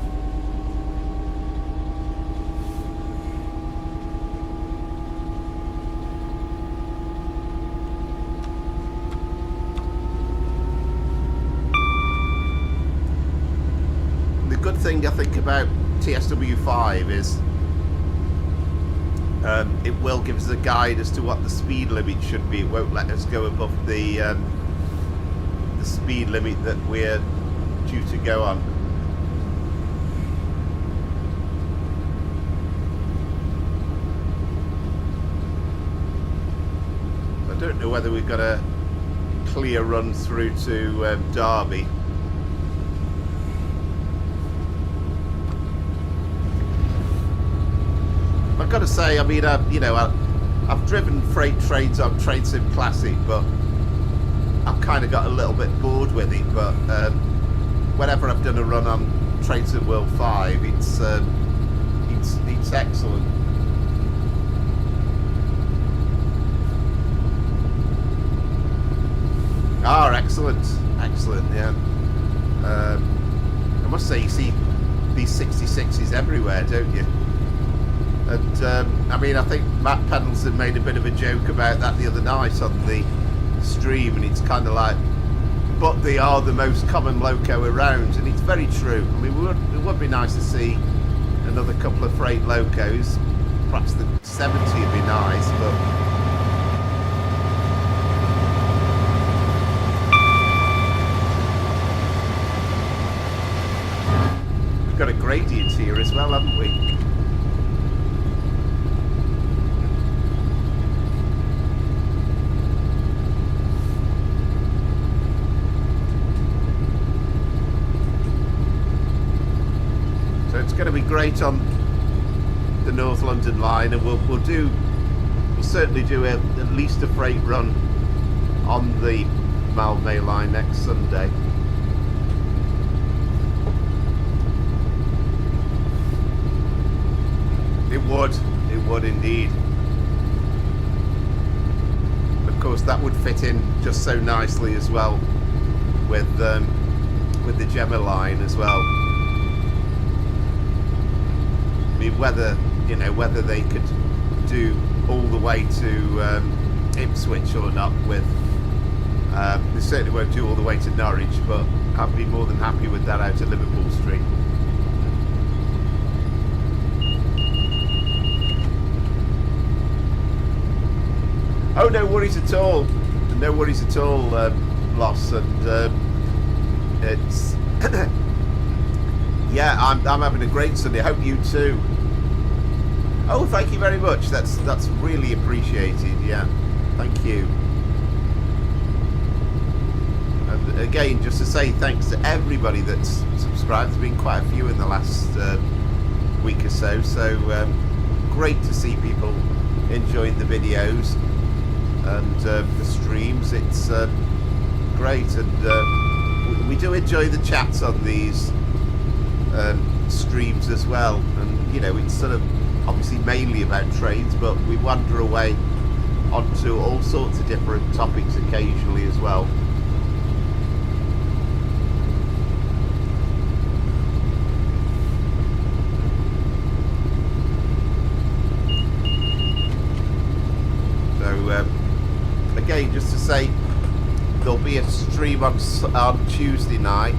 The good thing I think about TSW5 is it will give us a guide as to what the speed limit should be. It won't let us go above the speed limit that we're due to go on. I don't know whether we've got a clear run through to Derby. I've got to say, I mean, I've driven freight trains on TradeSim Classic, but I've kind of got a little bit bored with it. But whenever I've done a run on TradeSim World 5, it's excellent. Ah, excellent, yeah. I must say, you see these 66s everywhere, don't you? And I mean, I think Matt Pendleton made a bit of a joke about that the other night on the stream, and it's kind of like, but they are the most common loco around, and it's very true. I mean, it would be nice to see another couple of freight locos. Perhaps the 70 would be nice, but we've got a gradient here as well, haven't we? It's going to be great on the North London line, and we'll certainly do at least a freight run on the Midland Main Line next Sunday. It would indeed. Of course, that would fit in just so nicely as well with the Gemma line as well. I mean, whether they could do all the way to Ipswich or not with, they certainly won't do all the way to Norwich, but I'd be more than happy with that out of Liverpool Street. Oh, no worries at all. No worries at all, Loss. And it's yeah, I'm having a great Sunday. I hope you too. Oh, thank you very much. That's really appreciated. Yeah, thank you. And again, just to say thanks to everybody that's subscribed. There's been quite a few in the last week or so. So great to see people enjoying the videos and the streams. It's great, and we do enjoy the chats on these streams as well. And it's sort of obviously mainly about trains, but we wander away onto all sorts of different topics occasionally as well. stream on Tuesday night.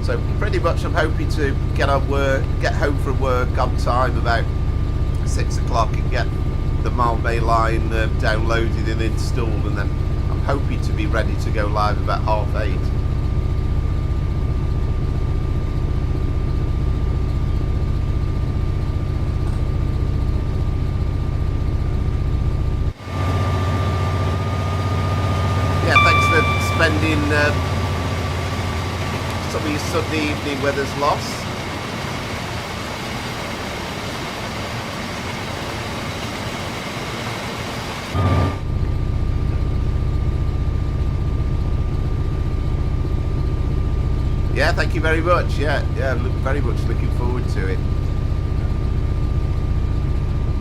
So pretty much I'm hoping to get home from work on time about 6 o'clock and get the Midland Main Line downloaded and installed, and then I'm hoping to be ready to go live about 8:30. Yeah, thanks for spending some of your Sunday evening with us, Loss. Yeah, thank you very much. Yeah, very much looking forward to it.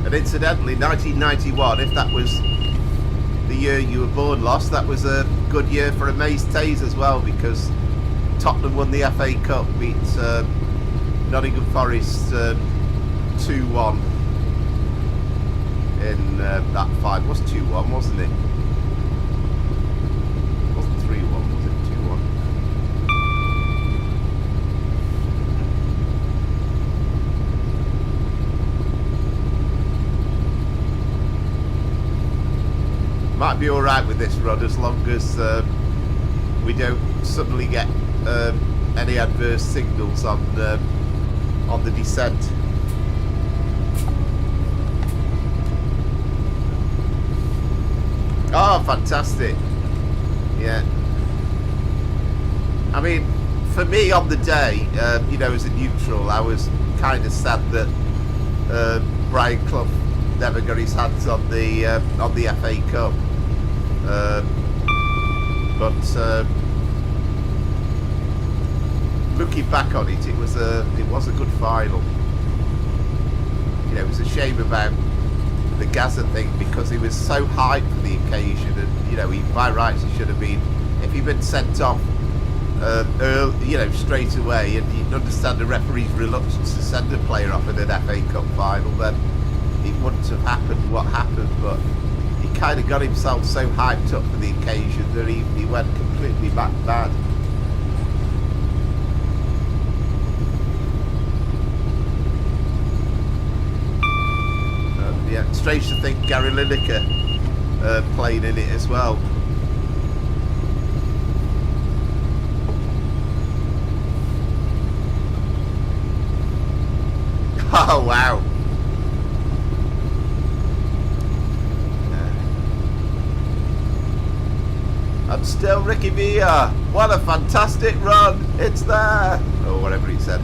And incidentally, 1991, if that was the year you were born, Lost, that was a good year for Amaze Tays as well, because Tottenham won the FA Cup, beat Nottingham Forest 2-1 in that fight. It was 2-1, wasn't it? It wasn't 3-1, was it? 2-1. Might be alright with this run as long as we don't suddenly get any adverse signals on the descent. Oh, fantastic. Yeah. I mean, for me on the day, you know, as a neutral, I was kind of sad that Brian Clough never got his hands on the FA Cup. But looking back on it, it was a good final. You know, it was a shame about the Gaza thing because he was so hyped for the occasion, and you know, by rights he should have been. If he'd been sent off, early, you know, straight away, and you'd understand the referee's reluctance to send a player off in an FA Cup final, then it wouldn't have happened what happened. But he kind of got himself so hyped up for the occasion that he went completely bad. Yeah, strange to think Gary Lineker played in it as well. Oh wow. And still Ricky Villa. What a fantastic run. It's there. Or whatever he said.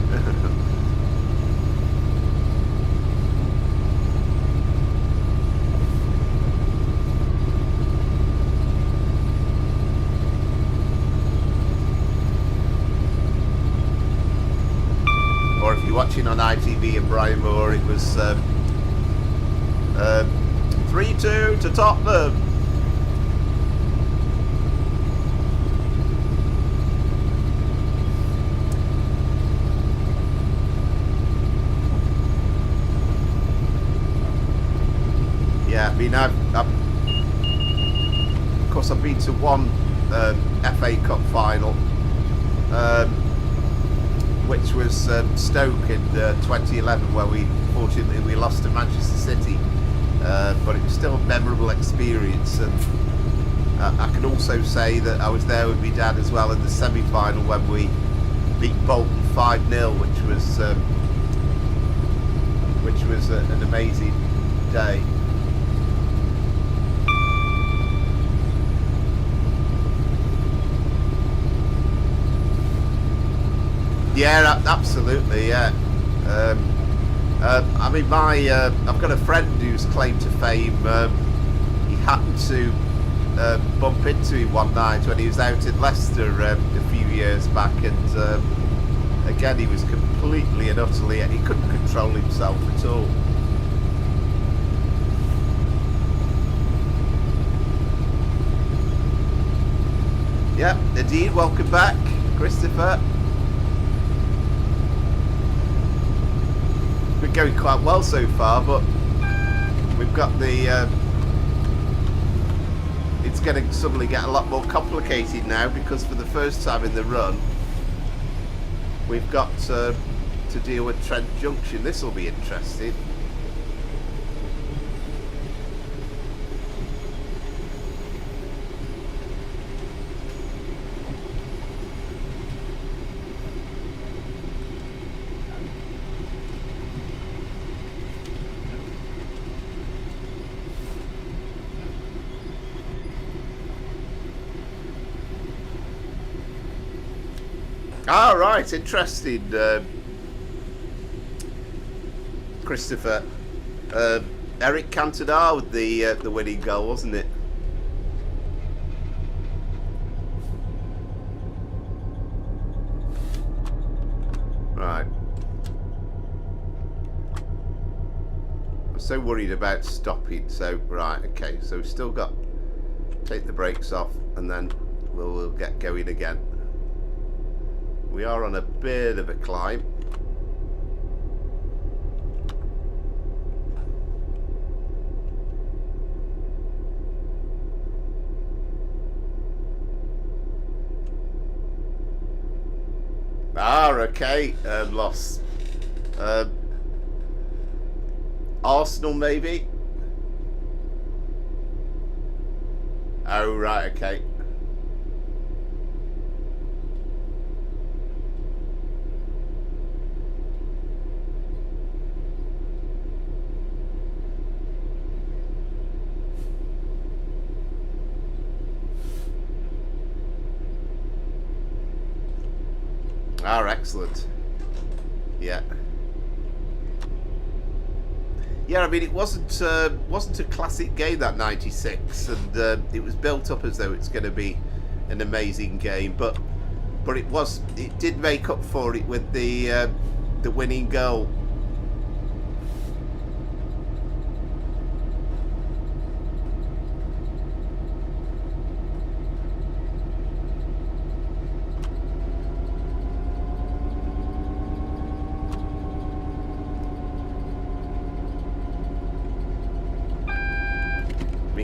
Or if you're watching on ITV and Brian Moore, it was 3-2 to Tottenham. Yeah, I mean, of course, I've been to one FA Cup final, which was Stoke in 2011, where fortunately we lost to Manchester City, but it was still a memorable experience. And I can also say that I was there with my dad as well in the semi-final when we beat Bolton 5-0, which was an amazing day. Yeah, absolutely. Yeah. I mean, I've got a friend who's claimed to fame. He happened to bump into him one night when he was out in Leicester a few years back, and again he was completely and utterly, he couldn't control himself at all. Yeah, indeed. Welcome back, Christopher. Been going quite well so far, but we've got the it's going to suddenly get a lot more complicated now, because for the first time in the run we've got to deal with Trent Junction. This will be interesting. Ah, right, interesting, Christopher. Eric Cantona with the winning goal, wasn't it? Right. I'm so worried about stopping. So right, okay. So we've still got take the brakes off, and then we'll get going again. We are on a bit of a climb. Ah, okay. Lost. Arsenal, maybe? Oh, right, okay. Ah, excellent. Yeah. Yeah, I mean, it wasn't a classic game, that 96, and it was built up as though it's going to be an amazing game, but it did make up for it with the winning goal.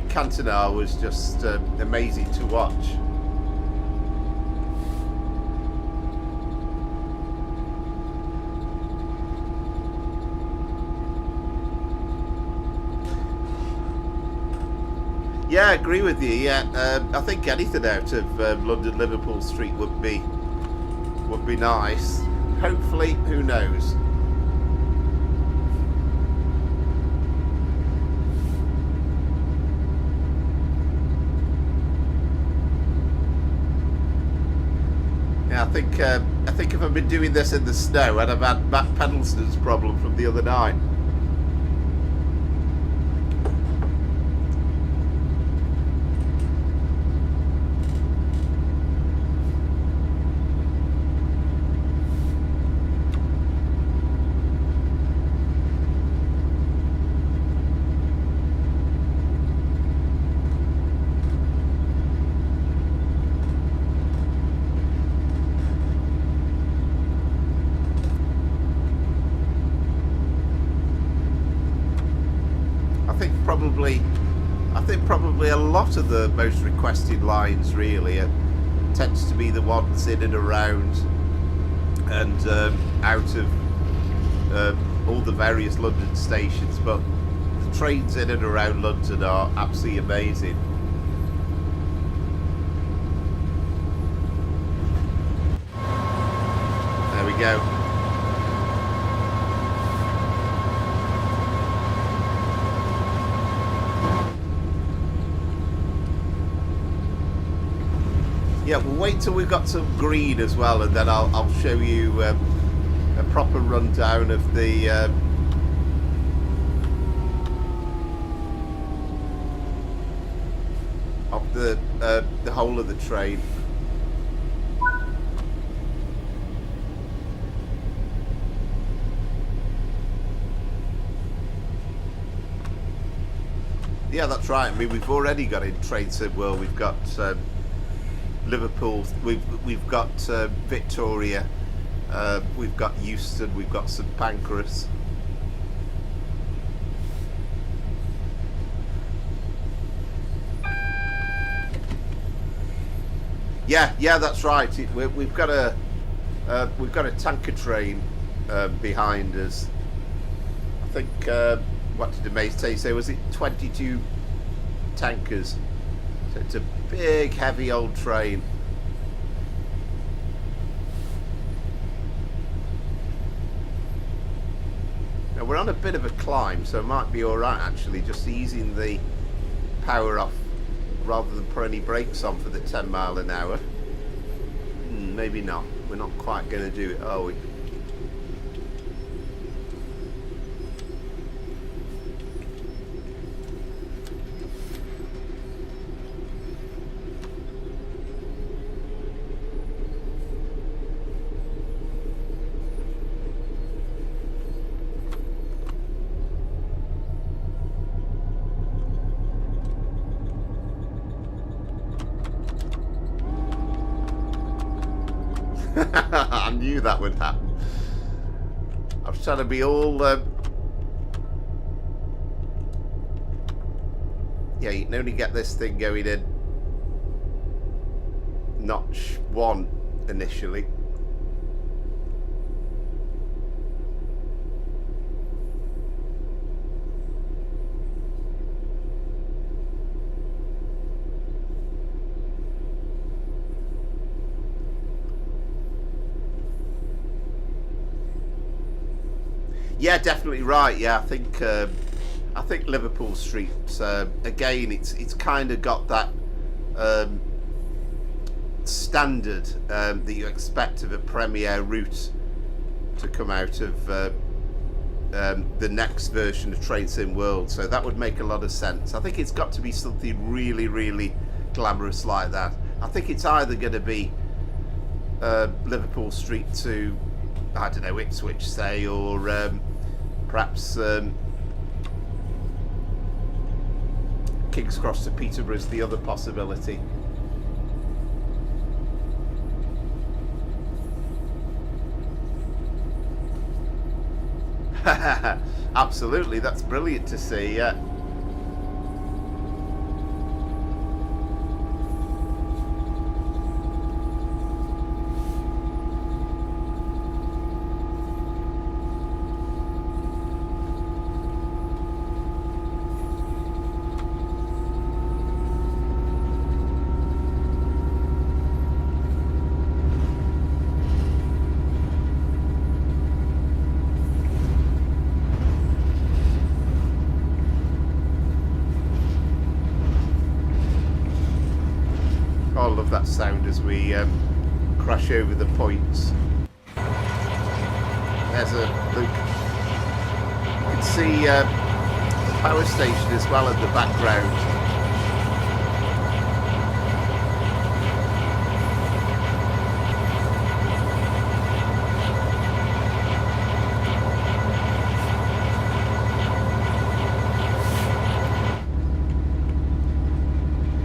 Cantona was just amazing to watch. Yeah, I agree with you. Yeah, I think anything out of London Liverpool Street would be nice. Hopefully, who knows? I think if I'd been doing this in the snow, I'd have had Matt Pendleton's problem from the other night. I think probably a lot of the most requested lines really tends to be the ones in and around and out of all the various London stations, but the trains in and around London are absolutely amazing. There we go. Yeah, we'll wait till we've got some green as well, and then I'll show you a proper rundown of the whole of the train. Yeah, that's right. I mean, we've already got in Train Sim World. We've got Liverpool, we've got Victoria, we've got Euston, we've got St Pancras. Yeah, that's right. We've got a tanker train behind us. I think what did the mate say? Was it 22 tankers? So it's a big, heavy old train. Now we're on a bit of a climb, so it might be all right actually, just easing the power off rather than put any brakes on for the 10 mile an hour. Maybe not. We're not quite going to do it, are we? I knew that would happen. I was trying to be all yeah, you can only get this thing going in notch 1 initially. Yeah, definitely right. Yeah, I think Liverpool Street again. It's kind of got that standard that you expect of a premier route to come out of the next version of Train Sim World. So that would make a lot of sense. I think it's got to be something really, really glamorous like that. I think it's either going to be Liverpool Street to, I don't know, Ipswich, say, or perhaps King's Cross to Peterborough is the other possibility. Absolutely, that's brilliant to see. Yeah. I love that sound as we crash over the points. There's a look. You can see the power station as well in the background.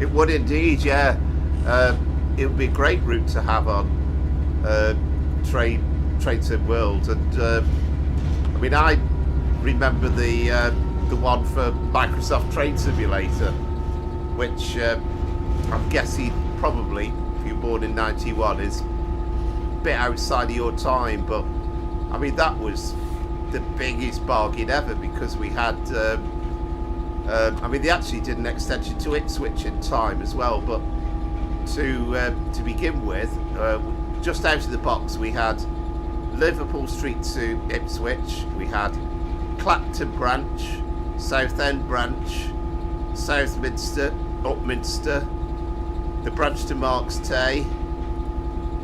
It would indeed, yeah. It would be a great route to have on Train Sim World, and I mean, I remember the one for Microsoft Train Simulator, which I'm guessing probably, if you're born in '91, is a bit outside of your time, but I mean that was the biggest bargain ever, because we had I mean, they actually did an extension to Ipswich in time as well, but to begin with, just out of the box, we had Liverpool Street to Ipswich, we had Clapton branch, Southend branch, Southminster, Upminster, the branch to Marks Tay.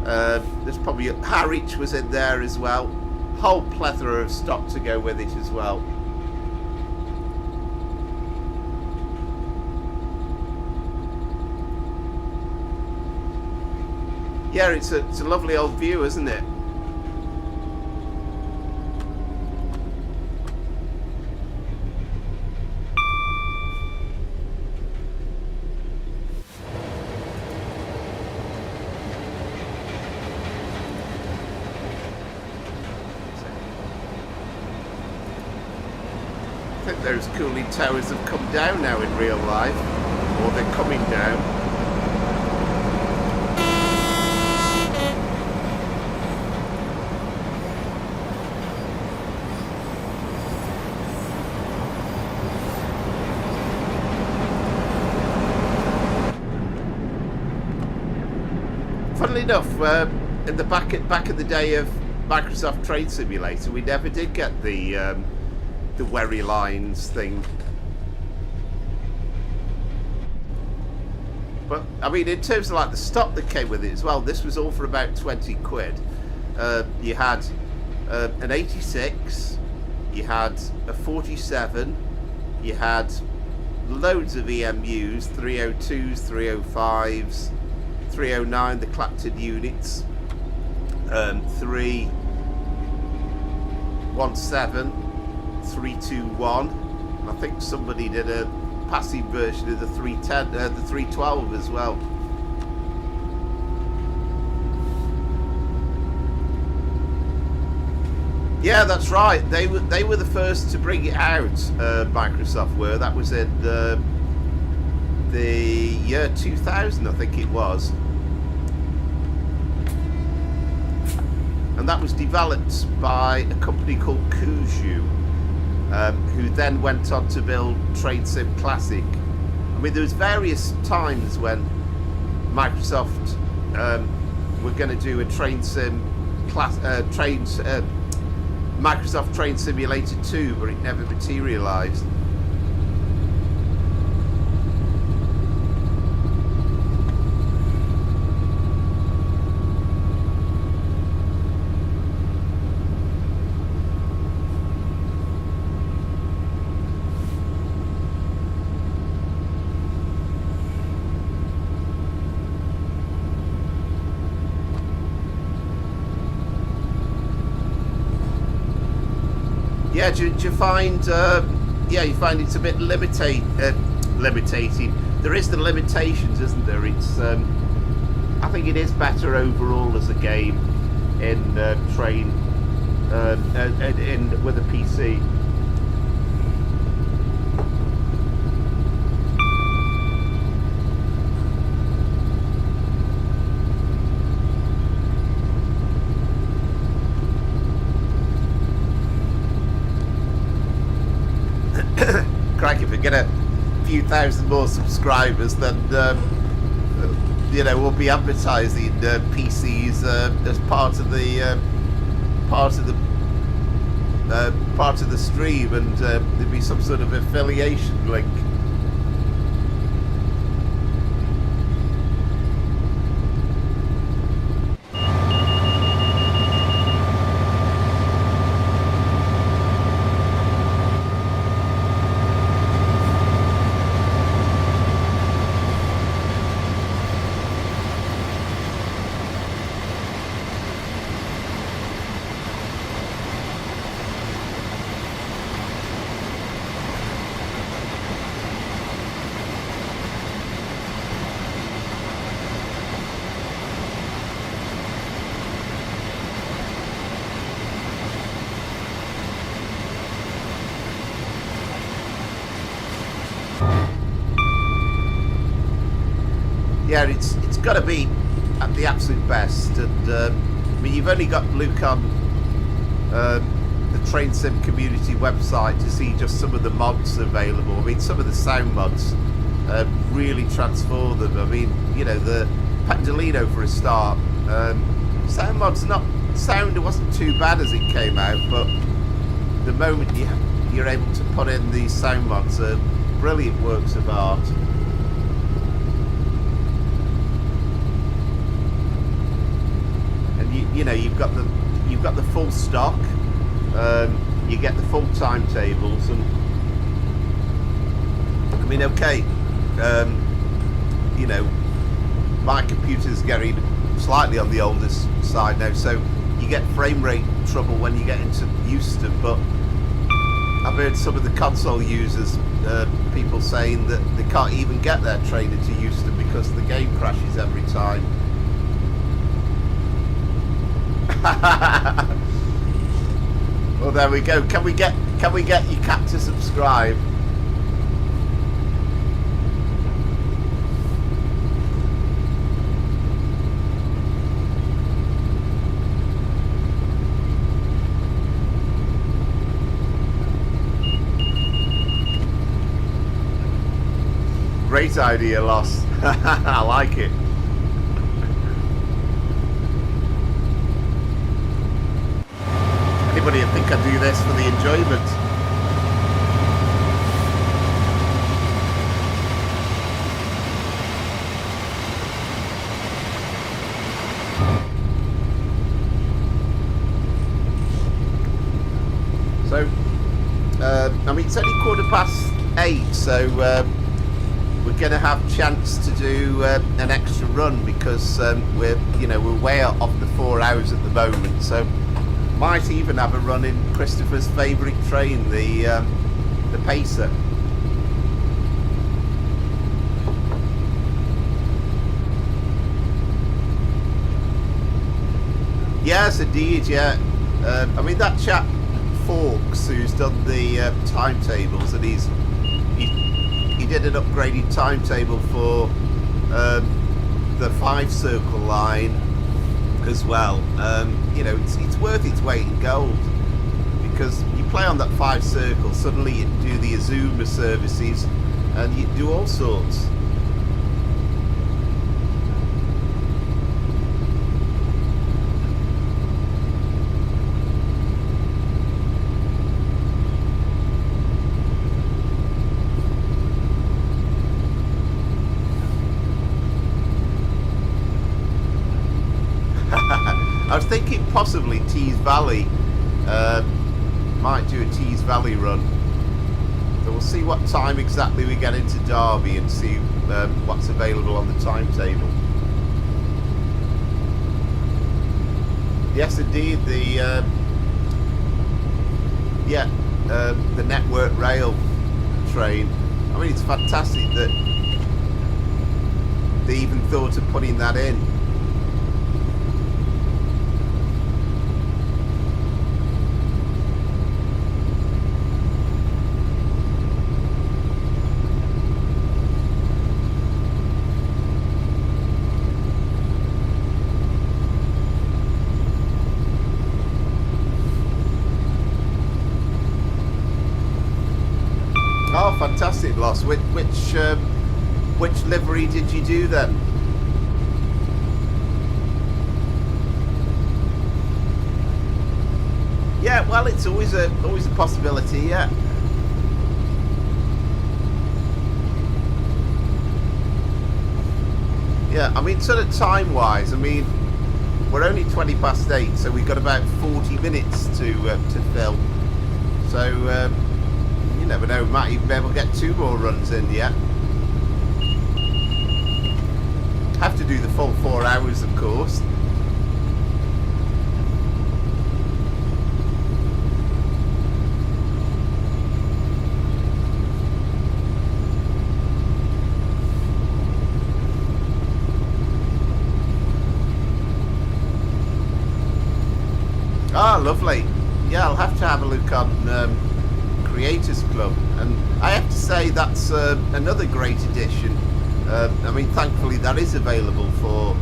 There's probably Harwich was in there as well. Whole plethora of stock to go with it as well. Yeah, it's a lovely old view, isn't it? I think those cooling towers have come down now in real life, or they're coming down. funnily enough, in the back in the day of Microsoft Train Simulator, we never did get the Wherry Lines thing. But I mean, in terms of like the stock that came with it as well, this was all for about 20 quid. You had an 86, you had a 47, you had loads of EMUs, 302s, 305s, 309, the Clapton units, 317, 321, and I think somebody did a passive version of the 310, the 312 as well. Yeah, that's right. They were the first to bring it out. Microsoft were. That was in the year 2000, I think it was, and that was developed by a company called Kuju. Who then went on to build Train Sim Classic. I mean, there was various times when Microsoft were going to do a Train Sim Microsoft Train Simulator 2, but it never materialised. Yeah, do you find? Yeah, you find it's a bit limiting. There is the limitations, isn't there? It's. I think it is better overall as a game in train, in with a PC. Craig, if we get a few thousand more subscribers, then you know, we'll be advertising PCs as part of the stream, and there'd be some sort of affiliation link. Yeah, it's got to be at the absolute best, and I mean, you've only got to look on the Train Sim community website to see just some of the mods available. I mean, some of the sound mods really transform them. I mean, you know, the Pendolino for a start. Sound mods, it wasn't too bad as it came out, but the moment you're able to put in these sound mods, are brilliant works of art. You know, you've got the full stock. You get the full timetables, and I mean, okay, you know, my computer's getting slightly on the oldest side now, so you get frame rate trouble when you get into Euston. But I've heard some of the console users, people saying that they can't even get their train into Euston because the game crashes every time. Well, there we go. Can we get your cat to subscribe? Great idea, Loss. I like it. Anybody would think I do this for the enjoyment. So, I mean, it's only 8:15, so we're going to have a chance to do an extra run because we're way off the 4 hours at the moment. So, might even have a run in Christopher's favourite train, the Pacer. Yes, indeed. Yeah, I mean that chap Fawkes, who's done the timetables, and he did an upgraded timetable for the 5 circle line as well. It's worth its weight in gold, because you play on that 5 circle, suddenly you can do the Azuma services and you can do all sorts. I was thinking possibly Tees Valley, might do a Tees Valley run. So we'll see what time exactly we get into Derby and see what's available on the timetable. Yes, indeed, the Network Rail train. I mean, it's fantastic that they even thought of putting that in. Oh, fantastic, Loss. Which livery did you do then? Yeah, well, it's always a possibility. Yeah. Yeah, I mean, sort of time-wise, I mean, we're only 8:20, so we've got about 40 minutes to fill. So. You never know, might even be able to get 2 more runs in yet. Have to do the full 4 hours, of course. Ah, lovely. Yeah, I'll have to have a look on Creators Club, and I have to say that's another great addition. I mean, thankfully that is available for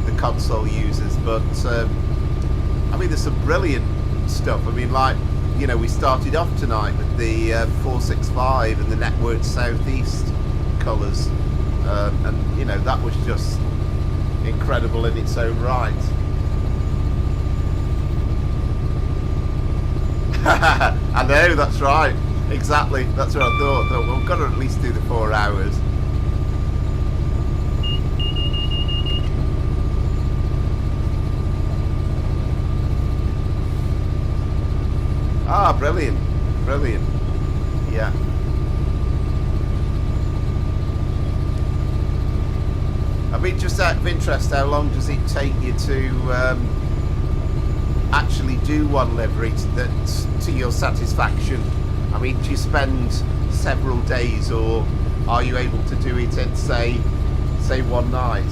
the console users, but I mean, there's some brilliant stuff. I mean, like, we started off tonight with the 465 and the Network South East colours, and that was just incredible in its own right. I know, that's right. Exactly, that's what I thought. We've got to at least do the 4 hours. Ah, brilliant. Brilliant. Yeah. I mean, just out of interest, how long does it take you to actually do one livery to your satisfaction? I mean, do you spend several days, or are you able to do it in say one night?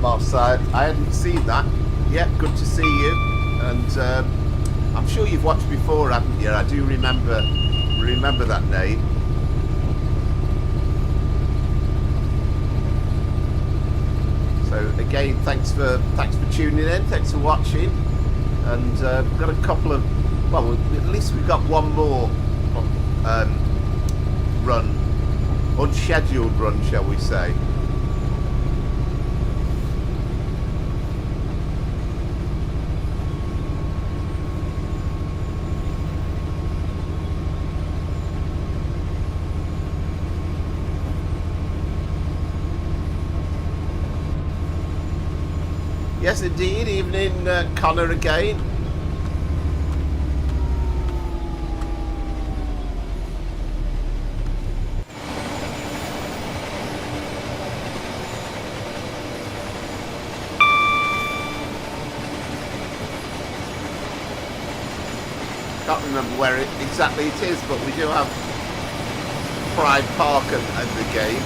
Moss, I hadn't seen that. Yeah, good to see you. And I'm sure you've watched before, haven't you? I do remember that name. again, thanks for tuning in, thanks for watching, and we've got a couple of, well, at least we've got one more run, unscheduled run, shall we say. Yes, indeed. Evening, Connor again. Can't remember where exactly it is, but we do have Pride Park at the game.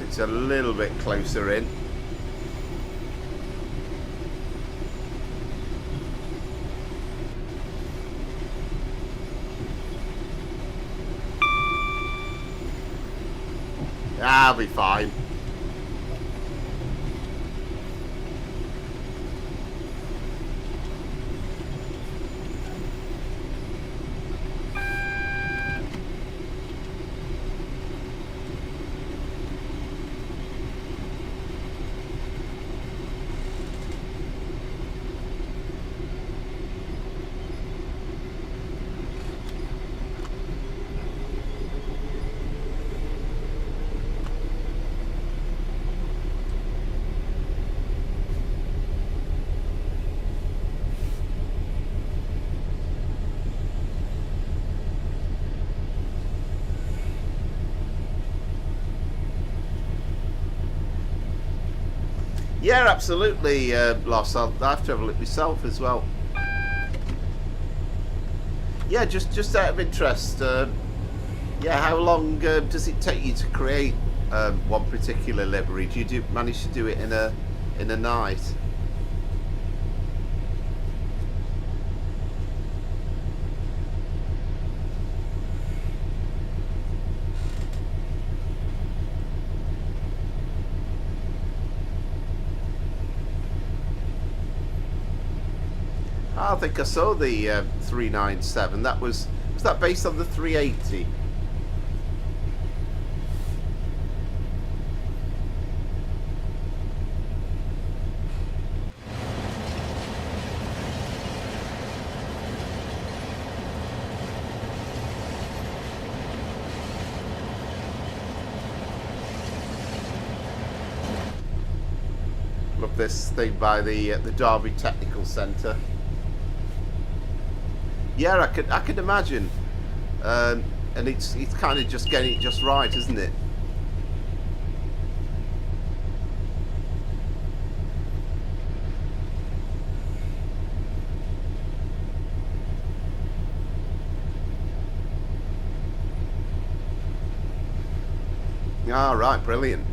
It's a little bit closer in. I'll be fine. Yeah, absolutely, Loss. I'll have to have a look myself as well. Yeah, just out of interest, yeah, how long does it take you to create one particular livery? Do you manage to do it in a night? I think I saw the 397. Was that based on the 380? Love this thing by the Derby Technical Centre. Yeah, I could imagine, and it's kind of just getting it just right, isn't it? Ah, right, brilliant.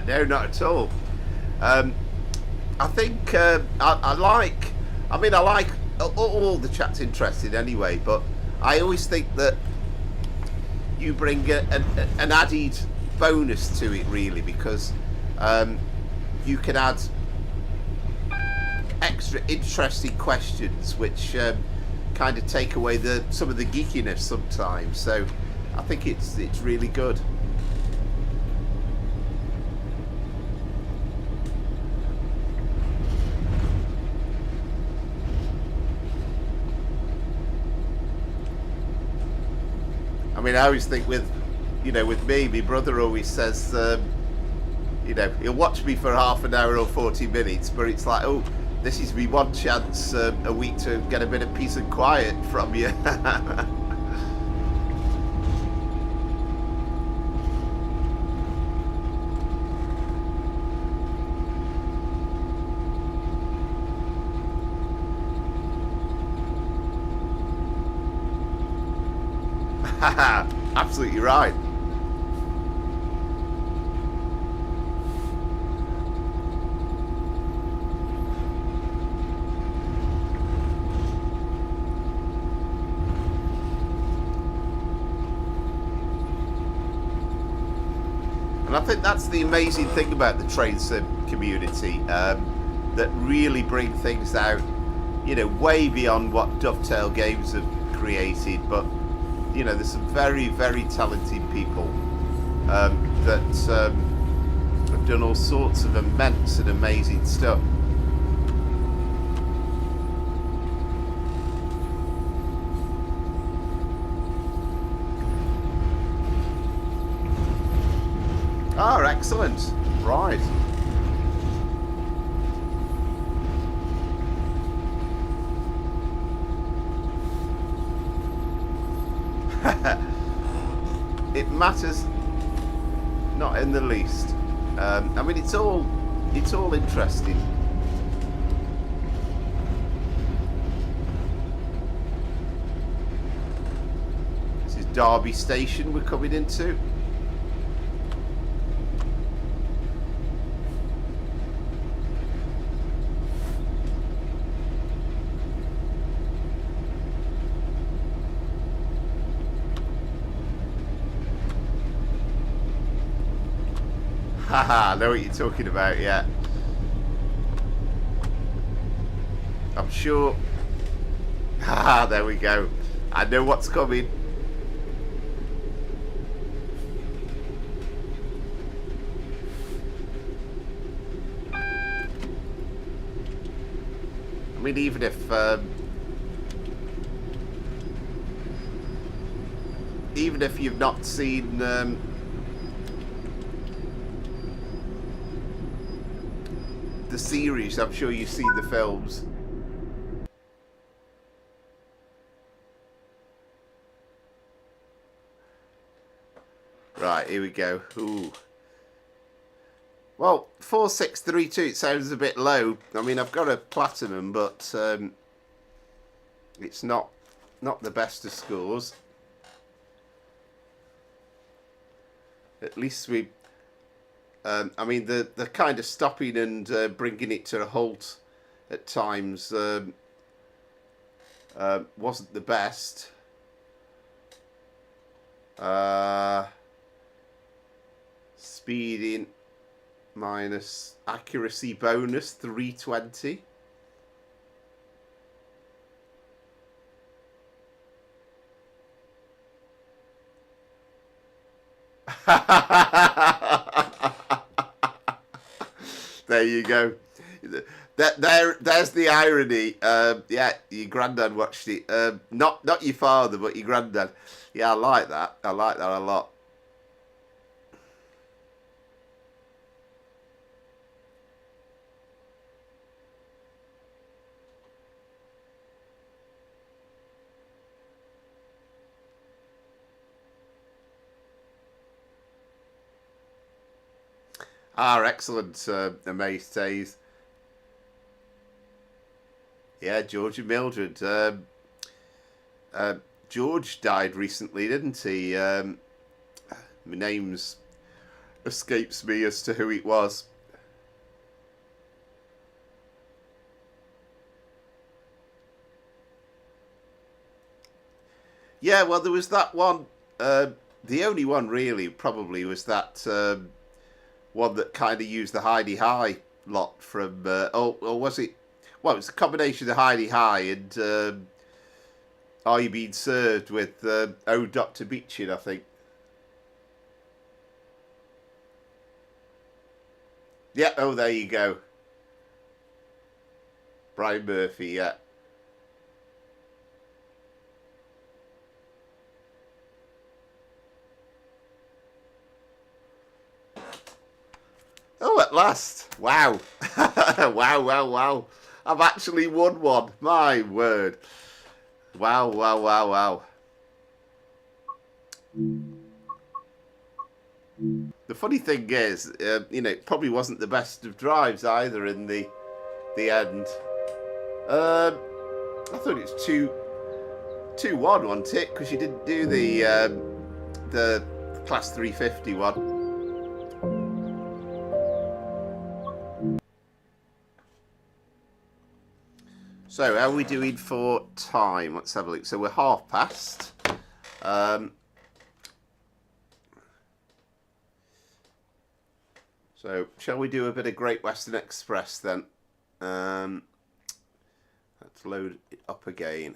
No, not at all. I think I like all the chat's interested anyway, but I always think that you bring an added bonus to it, really, because you can add extra interesting questions which kind of take away some of the geekiness sometimes. So I think it's really good. I mean, I always think with me, my brother always says, he'll watch me for half an hour or 40 minutes, but it's like, oh, this is me one chance a week to get a bit of peace and quiet from you. Absolutely right. And I think that's the amazing thing about the train sim community, that really bring things out, you know, way beyond what Dovetail Games have created. But, you know, there's some very, very talented people that have done all sorts of immense and amazing stuff. Oh, excellent. Right. It matters not in the least. I mean, it's all interesting. This is Derby Station we're coming into. Haha, I know what you're talking about, yeah. I'm sure. Haha, there we go. I know what's coming. I mean, even if you've not seen the series, I'm sure you've seen the films. Right, here we go. Ooh. Well, 4632, it sounds a bit low. I mean, I've got a platinum, but it's not the best of scores. At least we... I mean, the kind of stopping and bringing it to a halt at times wasn't the best. Speeding minus accuracy bonus 320. There you go. There's the irony. Yeah, your granddad watched it. Not your father, but your granddad. Yeah, I like that. I like that a lot. Ah, excellent, Amaze Days. Yeah, George and Mildred. George died recently, didn't he? My name's escapes me as to who it was. Yeah, well, there was that one. The only one really probably was that one that kind of used the Heidi High lot from... or was it... Well, it was a combination of Heidi High and Are You Being Served with Oh Dr. Beechin, I think. Yeah, oh, there you go. Brian Murphy, yeah. Oh, at last. Wow. Wow. I've actually won one. My word. Wow. The funny thing is, you know, it probably wasn't the best of drives either in the end. I thought it was 2-1, wasn't it? Because you didn't do the Class 350 one. So, how are we doing for time? Let's have a look. So, we're half past. So, shall we do a bit of Great Western Express then? Let's load it up again.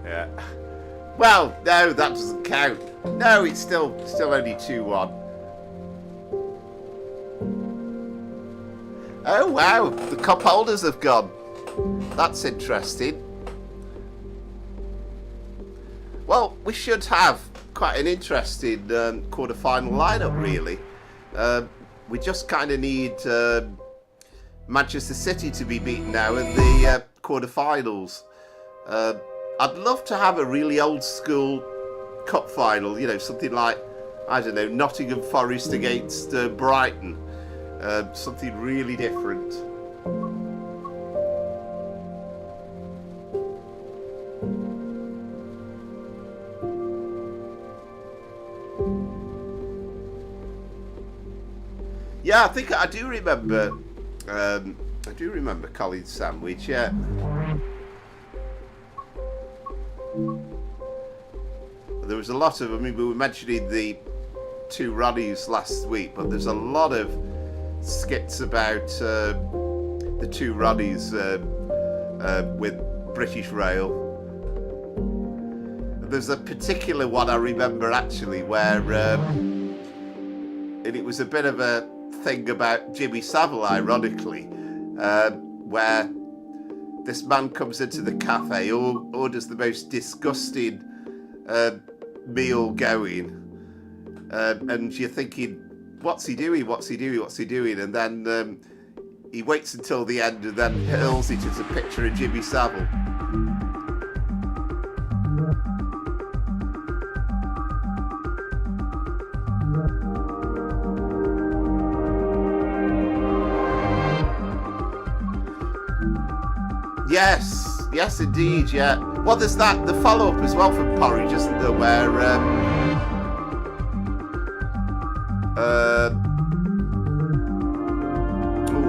Yeah. Well, no, that doesn't count. No, it's still only 2-1. Oh wow, the cup holders have gone. That's interesting. Well, we should have quite an interesting quarter-final lineup, really. We just kind of need Manchester City to be beaten now in the quarter-finals. I'd love to have a really old-school cup final, you know, something like, I don't know, Nottingham Forest against Brighton. Something really different. Yeah, I think I do remember. I do remember Colin's sandwich. Yeah. There was a lot of. I mean, we were mentioning the two Ronnies last week, but there's a lot of skits about the two Ronnies with British Rail. There's a particular one I remember actually where, and it was a bit of a thing about Jimmy Savile, ironically, where this man comes into the cafe, orders the most disgusting meal going, and you're thinking, what's he doing? What's he doing? What's he doing? And then he waits until the end and then hurls it as a picture of Jimmy Savile. Yes, indeed, yeah. Well, there's the follow-up as well from Porridge, isn't there, where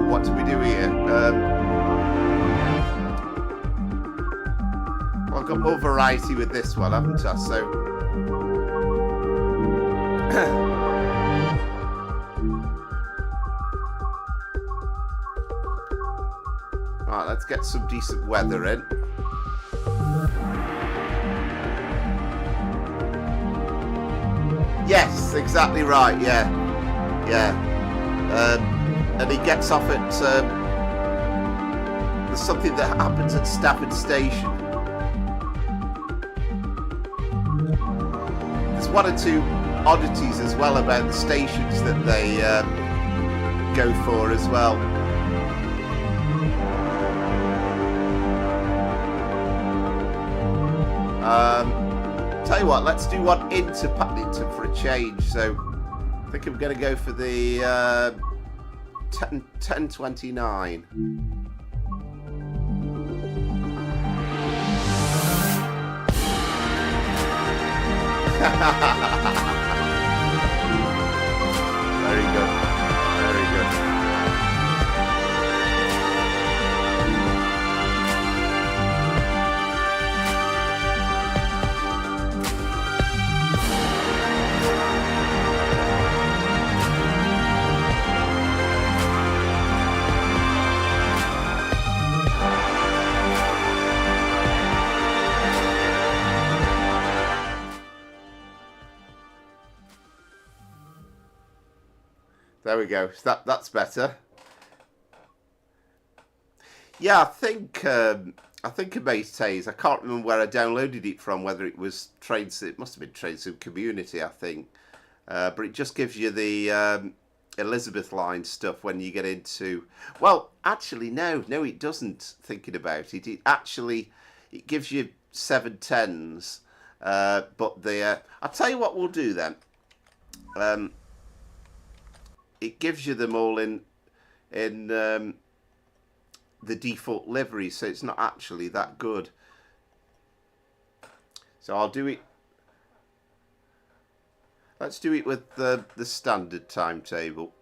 what do we do here? Well, I've got more variety with this one, haven't I? So, right, let's get some decent weather in. Yes, exactly right. Yeah. And he gets off at. There's something that happens at Stafford Station. There's one or two oddities as well about the stations that they go for as well. Tell you what, let's do one into Paddington for a change. So I think I'm going to go for the 10:29. Very good. Very good. There we go. That's better. Yeah, I think Amaze Taze. I can't remember where I downloaded it from. Whether it was it must have been Tradesim Community, I think. But it just gives you the Elizabeth line stuff when you get into. Well, actually, no, it doesn't. Thinking about it, it gives you 7/10s. But I'll tell you what we'll do then. It gives you them all in the default livery, so it's not actually that good. So I'll do it. Let's do it with the standard timetable.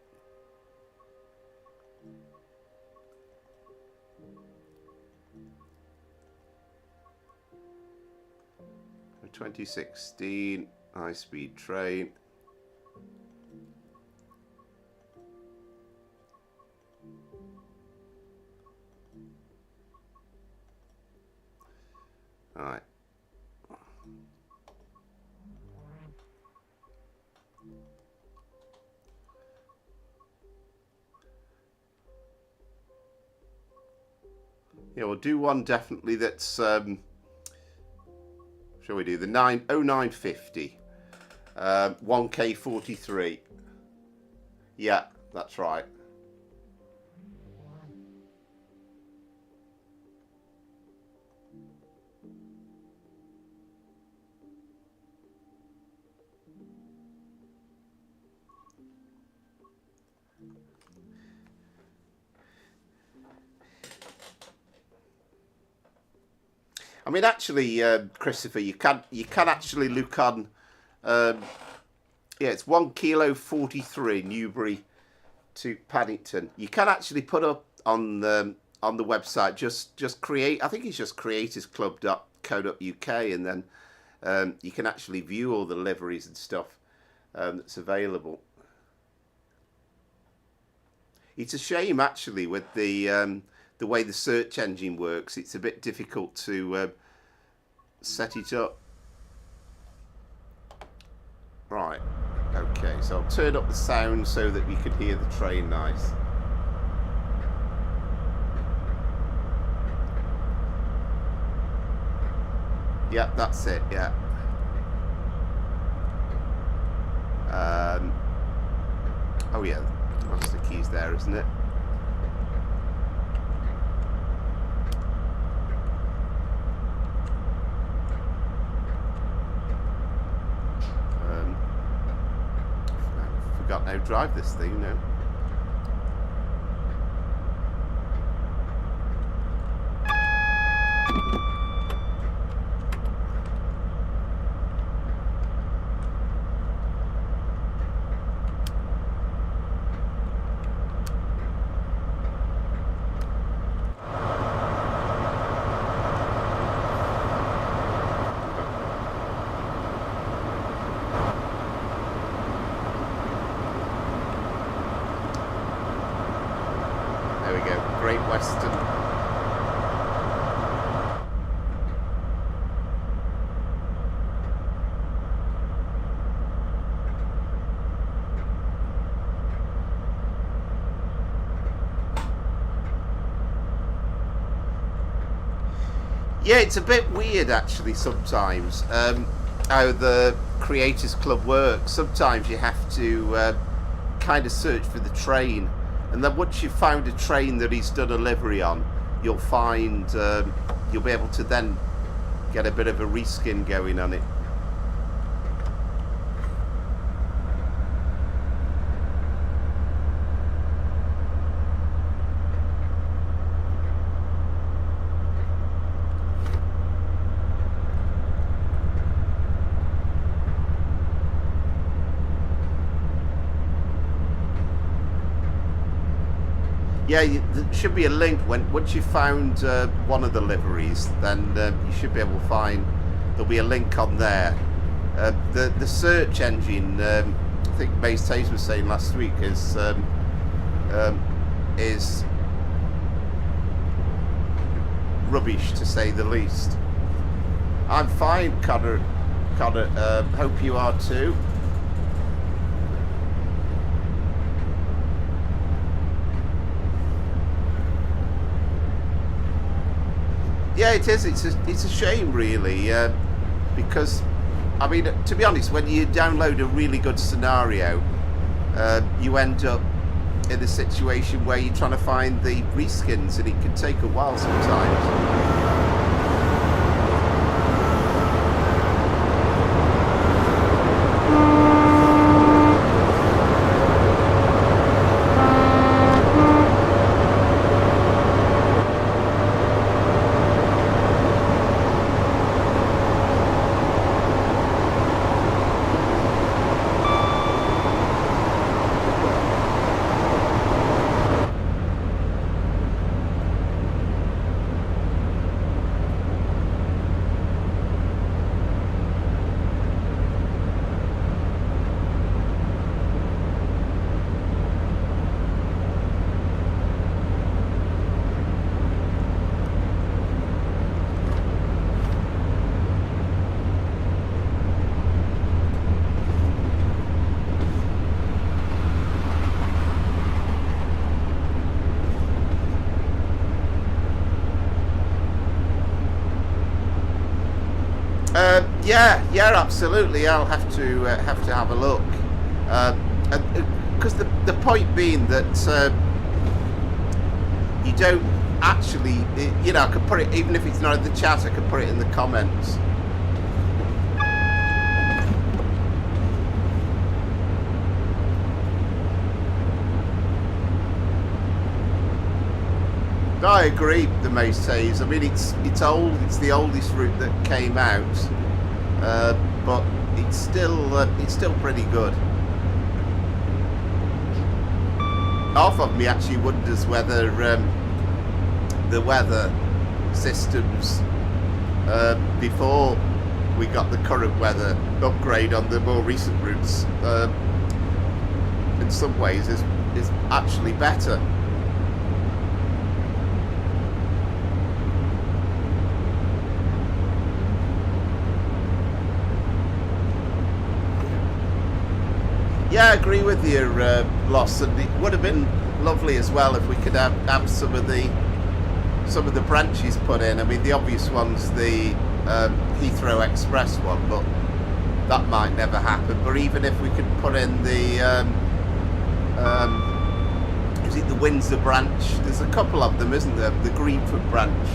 2016 high-speed train. All right. Yeah, we'll do one definitely that's, shall we do the 0950, 1K43. Yeah, that's right. I mean, actually, Christopher, you can actually look on. Yeah, it's 1 kilo 43 Newbury to Paddington. You can actually put up on the website just create. I think it's just creatorsclub.co.uk, and then you can actually view all the liveries and stuff that's available. It's a shame actually with the way the search engine works. It's a bit difficult to set it up. Right, okay, so I'll turn up the sound so that we can hear the train nice. Yeah, that's it, yeah. Oh yeah, that's the keys there, isn't it? I forgot how to drive this thing now. There we go, Great Western. Yeah, it's a bit weird actually sometimes how the Creators Club works. Sometimes you have to kind of search for the train, and then once you've found a train that he's done a livery on, you'll find you'll be able to then get a bit of a reskin going on it. Yeah, there should be a link once you've found one of the liveries, then you should be able to find, there'll be a link on there. The search engine, I think Mace Tays was saying last week, is rubbish to say the least. I'm fine, Connor. Hope you are too. Yeah, it is. It's a shame, really, because, I mean, to be honest, when you download a really good scenario, you end up in a situation where you're trying to find the reskins, and it can take a while sometimes. Yeah, absolutely. I'll have to have a look, because the point being that you don't actually, I could put it, even if it's not in the chat, I could put it in the comments. I agree, the May says. I mean, it's old. It's the oldest route that came out, but it's still pretty good. Half of me actually wonders whether the weather systems before we got the current weather upgrade on the more recent routes, in some ways, is actually better. Yeah, I agree with you, Loss, and it would have been lovely as well if we could have some of the branches put in. I mean, the obvious one's the Heathrow Express one, but that might never happen. But even if we could put in the is it the Windsor branch? There's a couple of them, isn't there? The Greenford branch.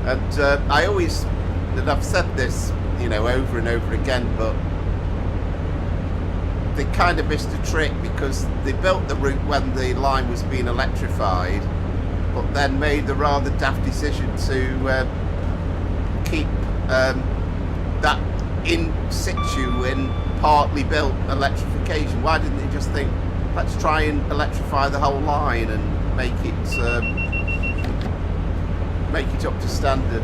And I always, and I've said this, over and over again, but they kind of missed a trick, because they built the route when the line was being electrified, but then made the rather daft decision to keep that in situ in partly built electrification. Why didn't they just think, let's try and electrify the whole line and make it up to standard?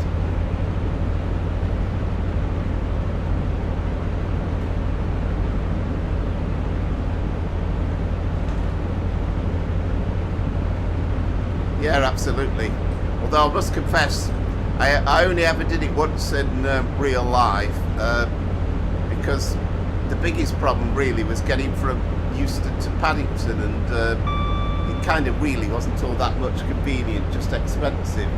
Yeah, absolutely. Although I must confess, I only ever did it once in real life, because the biggest problem really was getting from Euston to Paddington, and it kind of really wasn't all that much convenient, just expensive.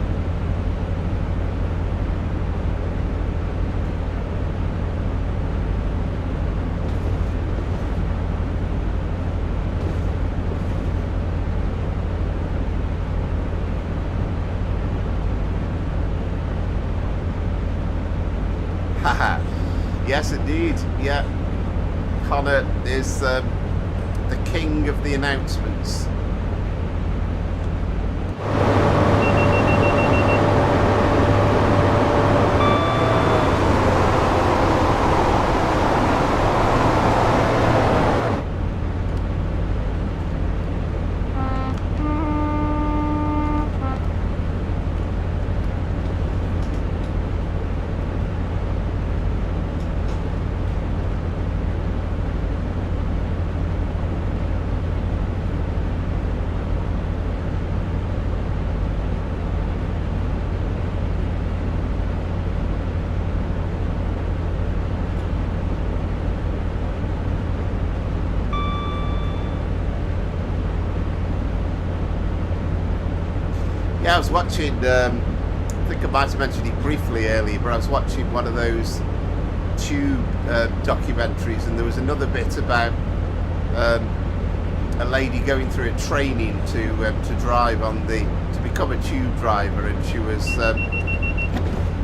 Yes, indeed. Yeah, Connor is the king of the announcements. Yeah, I was watching, I think I might have mentioned it briefly earlier, but I was watching one of those tube documentaries, and there was another bit about a lady going through a training to drive to become a tube driver, and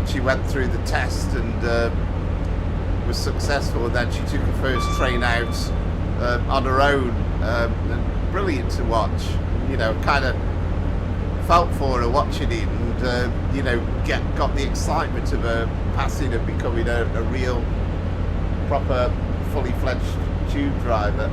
she went through the test and was successful, and then she took her first train out on her own. And brilliant to watch, kind of felt for her watching it, and got the excitement of her passing and becoming a real proper fully fledged tube driver.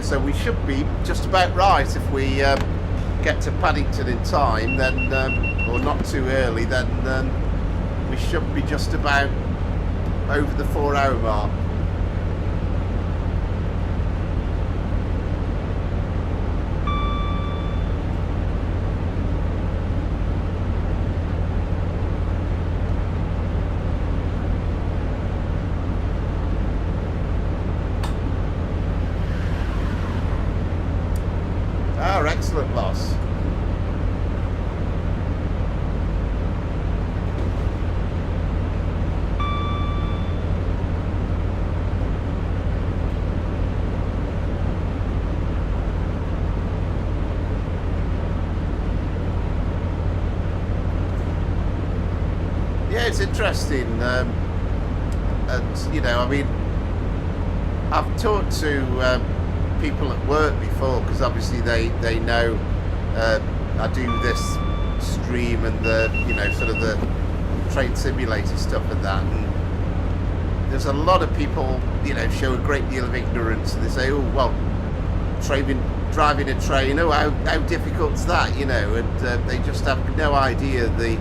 so we should be just about right if we get to Paddington in time, then, or not too early, then we should be just about over the 4-hour mark. Excellent loss. Yeah, it's interesting, and you know, I mean, I've talked to people at work before, because obviously they know I do this stream and the, you know, sort of the train simulator stuff and that, and there's a lot of people, you know, show a great deal of ignorance, and they say, oh well, driving a train, oh how difficult's that, you know, and they just have no idea the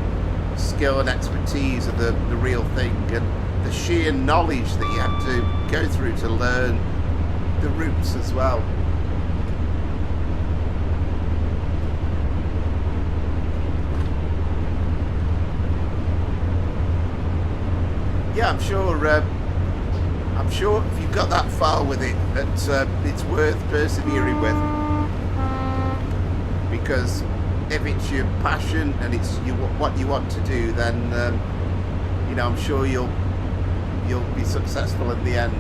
skill and expertise of the real thing, and the sheer knowledge that you have to go through to learn the routes as well. Yeah, I'm sure if you've got that far with it, that it's worth persevering with, because if it's your passion and it's what you want to do, then you know, I'm sure you'll be successful in the end.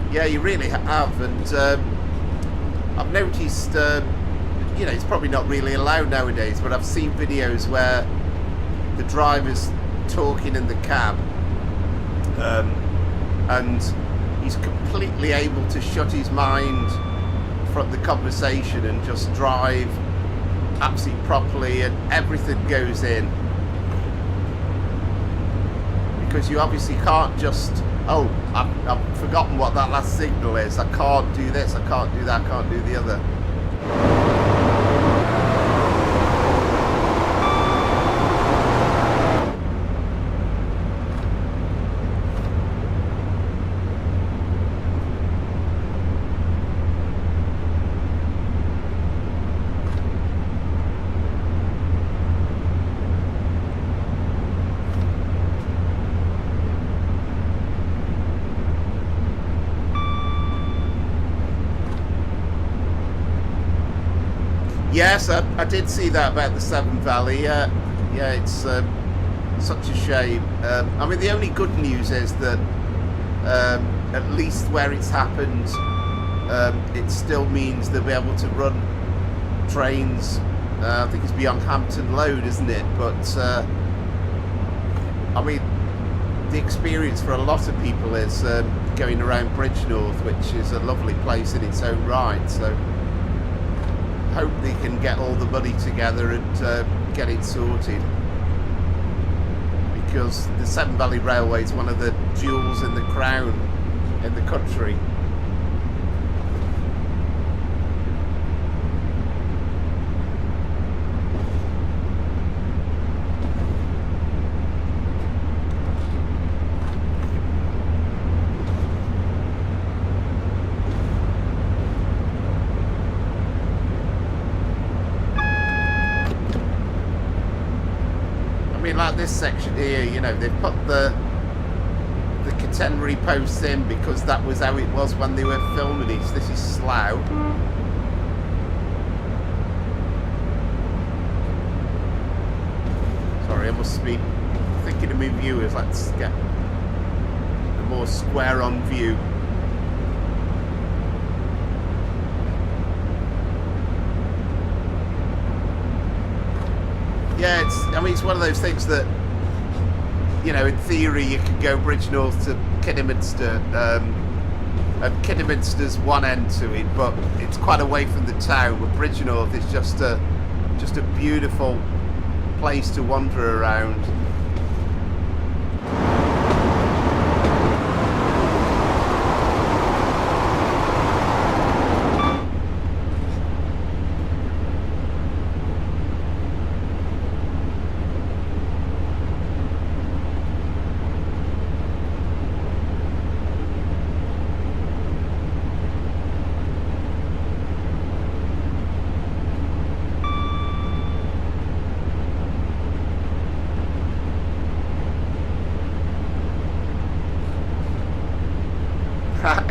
Yeah, you really have, and I've noticed, you know, it's probably not really allowed nowadays, but I've seen videos where the driver's talking in the cab, and he's completely able to shut his mind from the conversation and just drive absolutely properly, and everything goes in, because you obviously can't just, oh, I've forgotten what that last signal is, I can't do this, I can't do that, I can't do the other. Yes, I did see that about the Severn Valley. Yeah, it's such a shame. I mean, the only good news is that at least where it's happened, it still means they'll be able to run trains. I think it's beyond Hampton Load, isn't it? But I mean, the experience for a lot of people is going around Bridgnorth, which is a lovely place in its own right. So hope they can get all the money together and get it sorted, because the Severn Valley Railway is one of the jewels in the crown in the country. Like this section here, you know, they've put the catenary posts in because that was how it was when they were filming it. So this is Slough. Sorry, I must be thinking of my viewers. Let's get a more square on view. Yeah, I mean, it's one of those things that, you know, in theory you could go Bridgnorth to Kidderminster, and Kidderminster's one end to it, but it's quite away from the town. But Bridgnorth is just a beautiful place to wander around.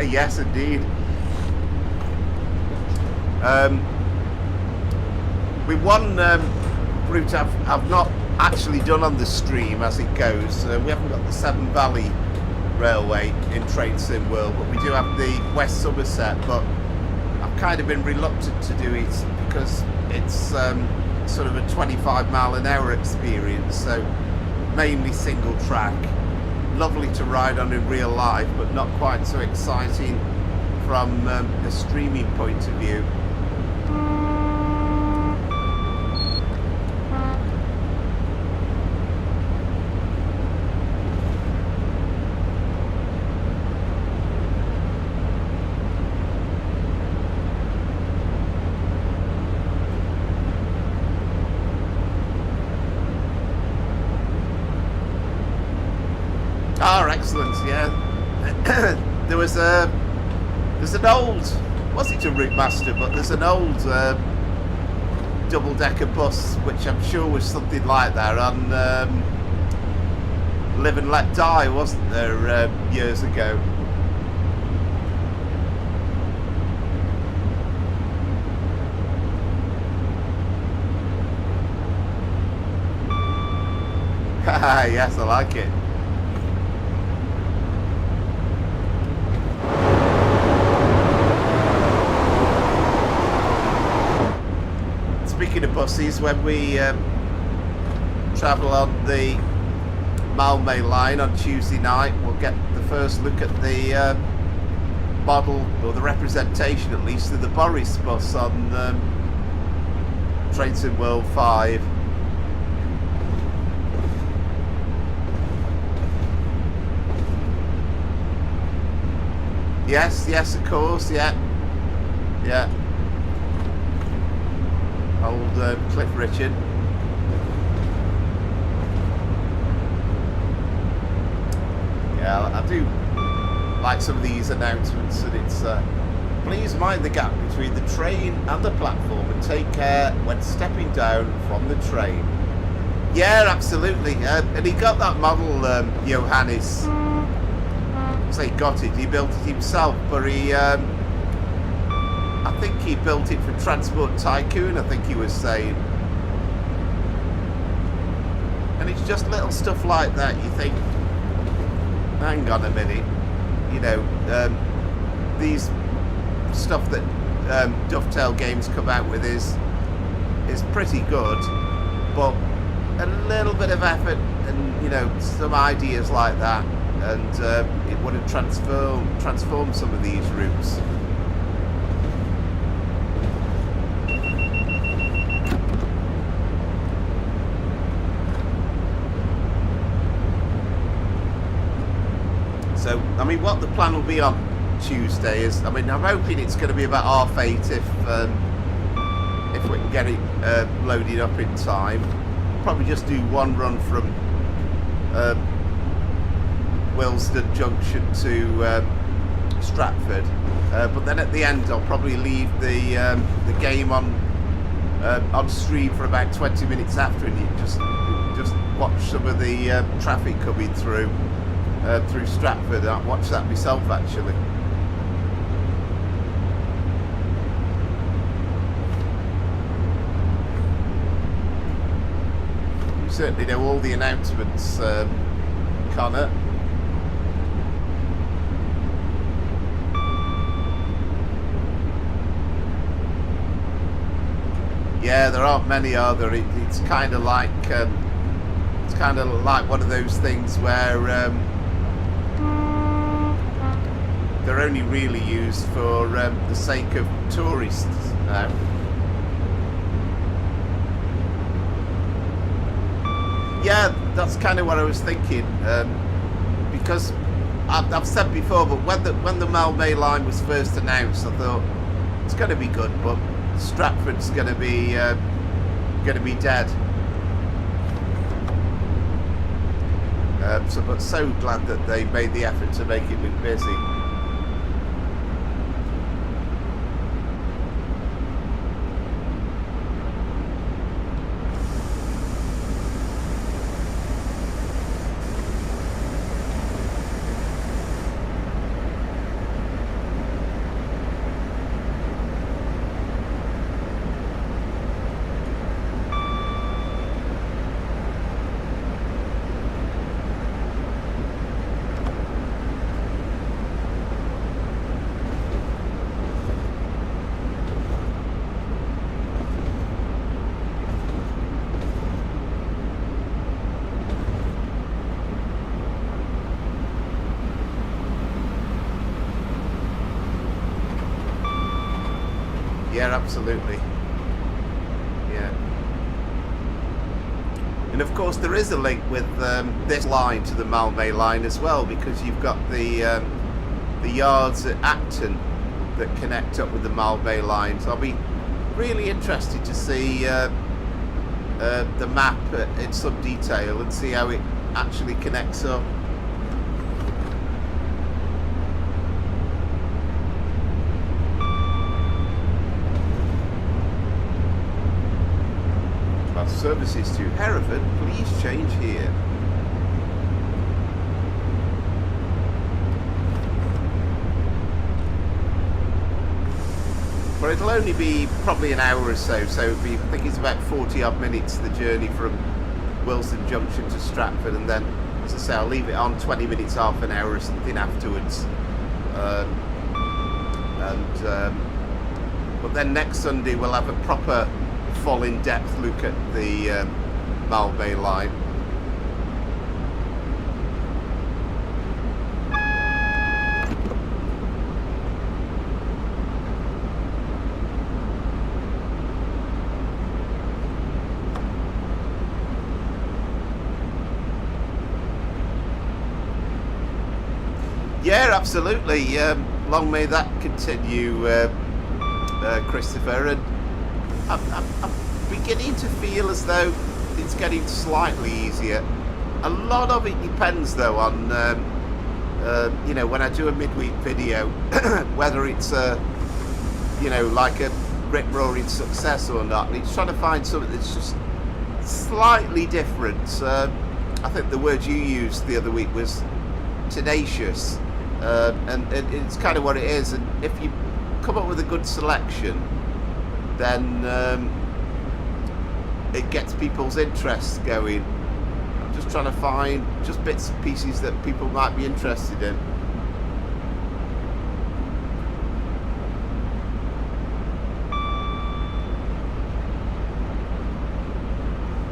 Yes, indeed. With one route I've not actually done on the stream as it goes. We haven't got the Severn Valley Railway in Train Sim World, but we do have the West Somerset. But I've kind of been reluctant to do it because it's sort of a 25-mile-an-hour experience, so mainly single track. Lovely to ride on in real life, but not quite so exciting from a streaming point of view. Oh, excellent! Yeah, there's an old, was it a route master? But there's an old double-decker bus, which I'm sure was something like that on Live and Let Die, wasn't there, years ago? Yes, I like it. Speaking of buses, when we travel on the Midland Main Line on Tuesday night, we'll get the first look at the model, or the representation at least, of the Boris bus on Train Sim World 5. Yes, of course, yeah. Old Cliff Richard. Yeah, I do like some of these announcements, and it's please mind the gap between the train and the platform and take care when stepping down from the train. Yeah, absolutely. And he got that model, Johannes. So he got it, he built it himself, but he I think he built it for Transport Tycoon, I think he was saying. And it's just little stuff like that, you think, hang on a minute, you know, these stuff that Dovetail Games come out with is pretty good, but a little bit of effort and, you know, some ideas like that, and it would have transformed some of these routes. So, I mean, what the plan will be on Tuesday is, I mean, I'm hoping it's going to be about 8:30 if we can get it loaded up in time. Probably just do one run from Willesden Junction to Stratford, but then at the end I'll probably leave the game on stream for about 20 minutes after, and you just watch some of the traffic coming through Stratford. I'll watch that myself, actually. You certainly know all the announcements, Connor. Yeah, there aren't many, are there? It's kind of like one of those things where they're only really used for the sake of tourists now. Yeah, that's kind of what I was thinking, because I've said before, but when the Midland Main Line was first announced, I thought it's going to be good, but Stratford's going to be dead. But so glad that they made the effort to make it look busy. Yeah, absolutely. Yeah. And of course there is a link with this line to the Midland Main Line as well, because you've got the yards at Acton that connect up with the Midland Main Line. So I'll be really interested to see the map in some detail and see how it actually connects up. Services to Hereford, please change here. But it'll only be probably an hour or so, so it'll be, I think it's about 40 odd minutes the journey from Wilson Junction to Stratford, and then, as I say, I'll leave it on 20 minutes, half an hour or something afterwards. But then next Sunday we'll have a proper full in-depth look at the Midland Main Line. Yeah, absolutely. Long may that continue, Christopher. And I'm beginning to feel as though it's getting slightly easier. A lot of it depends though on you know, when I do a midweek video, whether it's you know, like a rip-roaring success or not. It's trying to find something that's just slightly different. I think the word you used the other week was tenacious, and it's kind of what it is. And if you come up with a good selection, then it gets people's interest going. I'm just trying to find just bits and pieces that people might be interested in.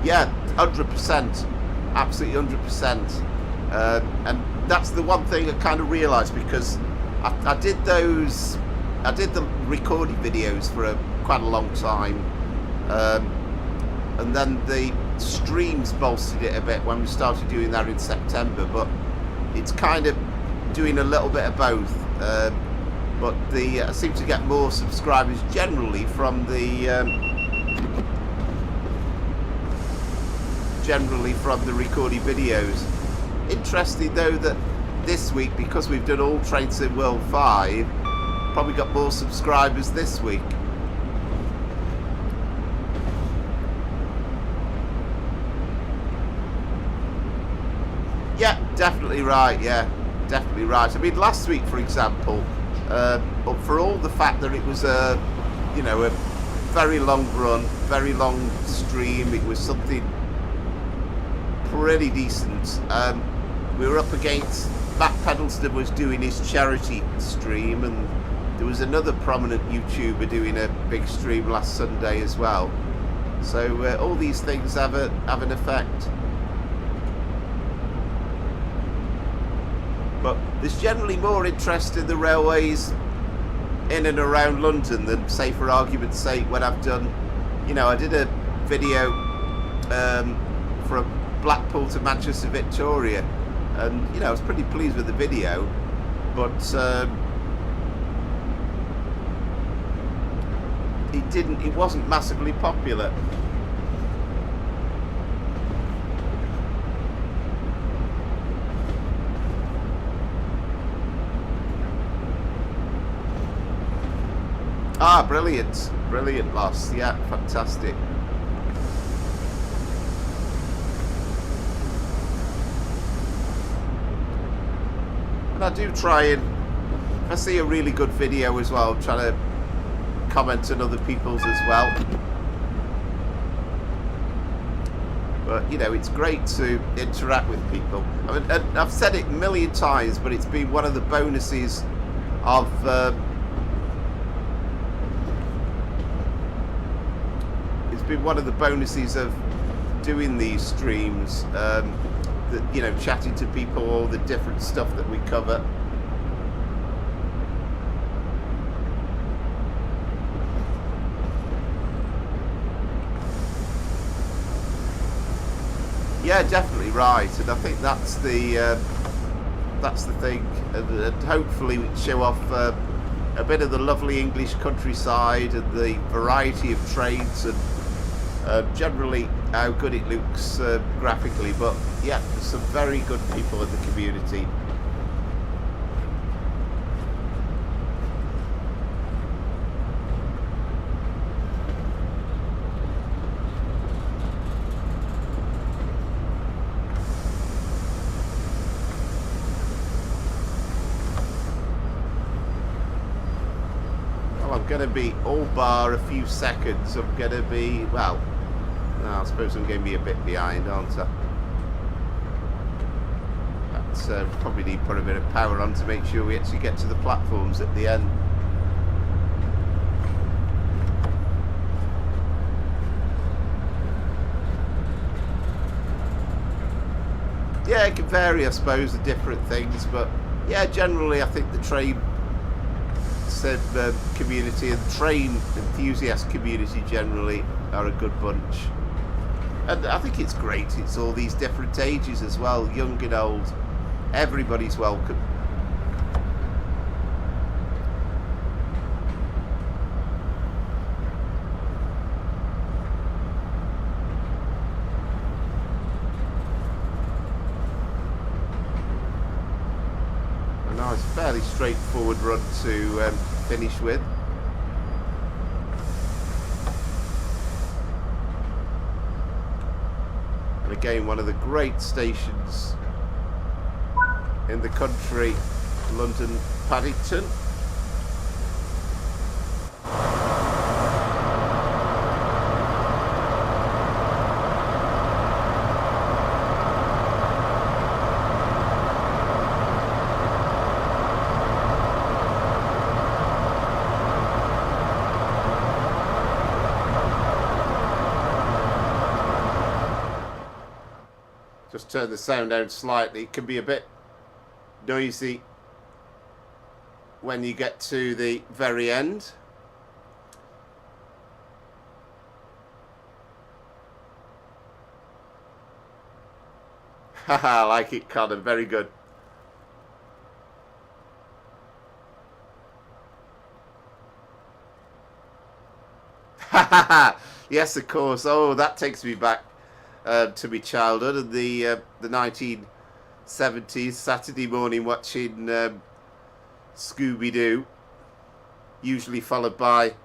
Yeah, 100%, absolutely 100%. And that's the one thing I kind of realised, because I did the recording videos for quite a long time, and then the streams bolstered it a bit when we started doing that in September, but it's kind of doing a little bit of both. But I seem to get more subscribers generally from the recording videos. Interesting though that this week, because we've done all Trains in World 5, probably got more subscribers this week. Yeah, definitely right. Yeah, definitely right. I mean, last week, for example, but for all the fact that it was a very long run, very long stream, it was something pretty decent. We were up against Matt Pedleston was doing his charity stream, and there was another prominent YouTuber doing a big stream last Sunday as well. So all these things have an effect. But there's generally more interest in the railways in and around London than, say, for argument's sake, when I've done, I did a video from Blackpool to Manchester Victoria, and I was pretty pleased with the video, but it wasn't massively popular. Ah, brilliant loss. Yeah, fantastic. And I do try and, if I see a really good video as well, try to comment on other people's as well. But it's great to interact with people. I mean, I've said it a million times, but it's been one of the bonuses of doing these streams, chatting to people, all the different stuff that we cover. Yeah, definitely right, and I think that's the thing, and hopefully we can show off a bit of the lovely English countryside and the variety of trades, and generally how good it looks graphically. But yeah, there's some very good people in the community. Well, I'm going to be, all bar a few seconds, I'm going to be, well, no, I suppose I'm going to be a bit behind, aren't I? But probably need to put a bit of power on to make sure we actually get to the platforms at the end. Yeah, it can vary, I suppose, the different things, but yeah, generally I think the train community and the train enthusiast community generally are a good bunch. And I think it's great, it's all these different ages as well, young and old, everybody's welcome. A nice, fairly straightforward run to finish with. And again, one of the great stations in the country, London Paddington. Just turn the sound down slightly. It can be a bit noisy when you get to the very end. Haha, I like it, Connor. Very good. Yes, of course. Oh, that takes me back to my childhood and the 1970s. Saturday morning watching Scooby-Doo, usually followed by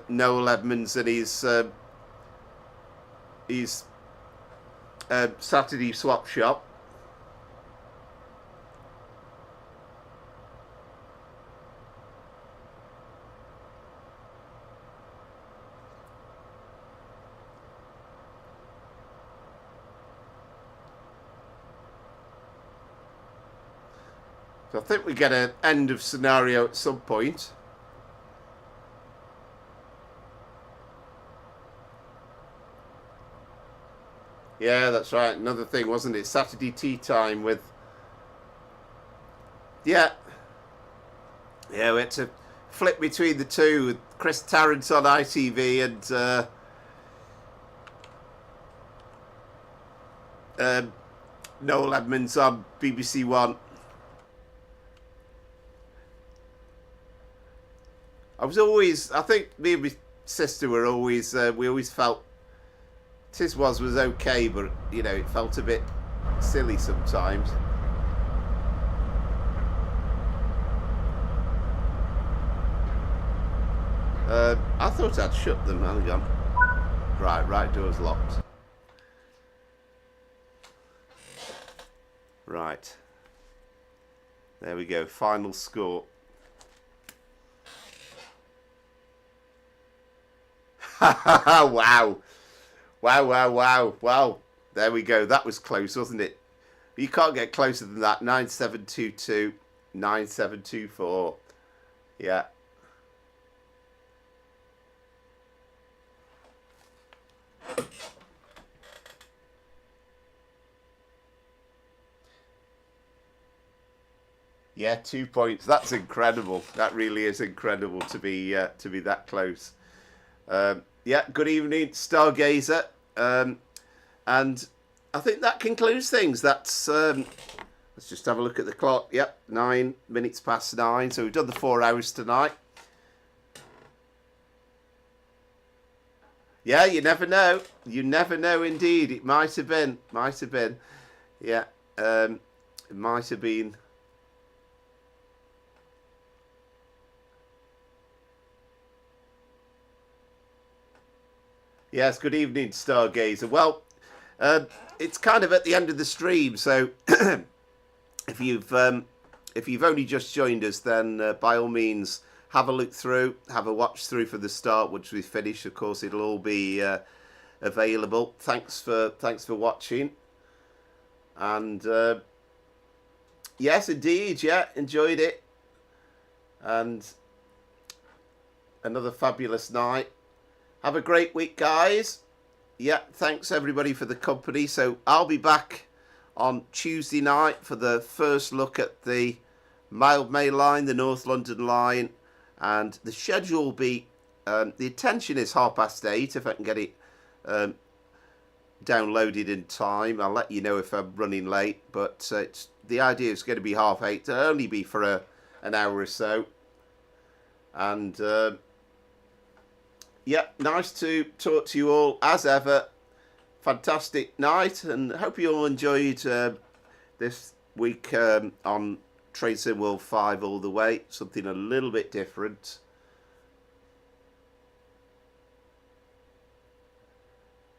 Noel Edmonds and his Saturday swap shop. So I think we get an end of scenario at some point. Yeah, that's right. Another thing, wasn't it? Saturday tea time with... Yeah. Yeah, we had to flip between the two with Chris Tarrant on ITV and Noel Edmonds on BBC One. I think me and my sister were always, we always felt Tiswas was okay, but, you know, it felt a bit silly sometimes. I thought I'd shut them. Hang on. Right door's locked. Right. There we go. Final score. Wow. Wow. There we go. That was close, wasn't it? You can't get closer than that. 9722, 9724. Yeah. Yeah, 2 points. That's incredible. That really is incredible to be that close. Yeah, good evening, Stargazer. And I think that concludes things. That's let's just have a look at the clock. Yep, 9 minutes past 9. So we've done the 4 hours tonight. Yeah, you never know. You never know indeed. It might have been. Yeah, it might have been. Yes, good evening, Stargazer. Well, it's kind of at the end of the stream, so if you've only just joined us, then by all means have a look through, have a watch through for the start. Once we finish, of course, it'll all be available. Thanks for watching, and yes, indeed, yeah, enjoyed it, and another fabulous night. Have a great week, guys. Yeah, thanks everybody for the company. So I'll be back on Tuesday night for the first look at the Midland Main Line, the North London line, and the schedule will be, the attention is 8:30 if I can get it downloaded in time. I'll let you know if I'm running late, but the idea is going to be 8:30. It'll only be for an hour or so. And yeah, nice to talk to you all as ever. Fantastic night, and hope you all enjoyed this week on Train Sim World 5 all the way. Something a little bit different.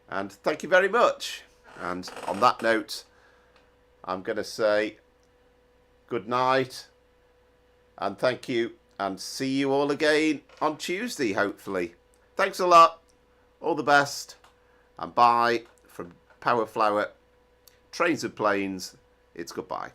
And thank you very much. And on that note, I'm going to say good night and thank you, and see you all again on Tuesday, hopefully. Thanks a lot. All the best. And bye from Power Flower, Trains and Planes. It's goodbye.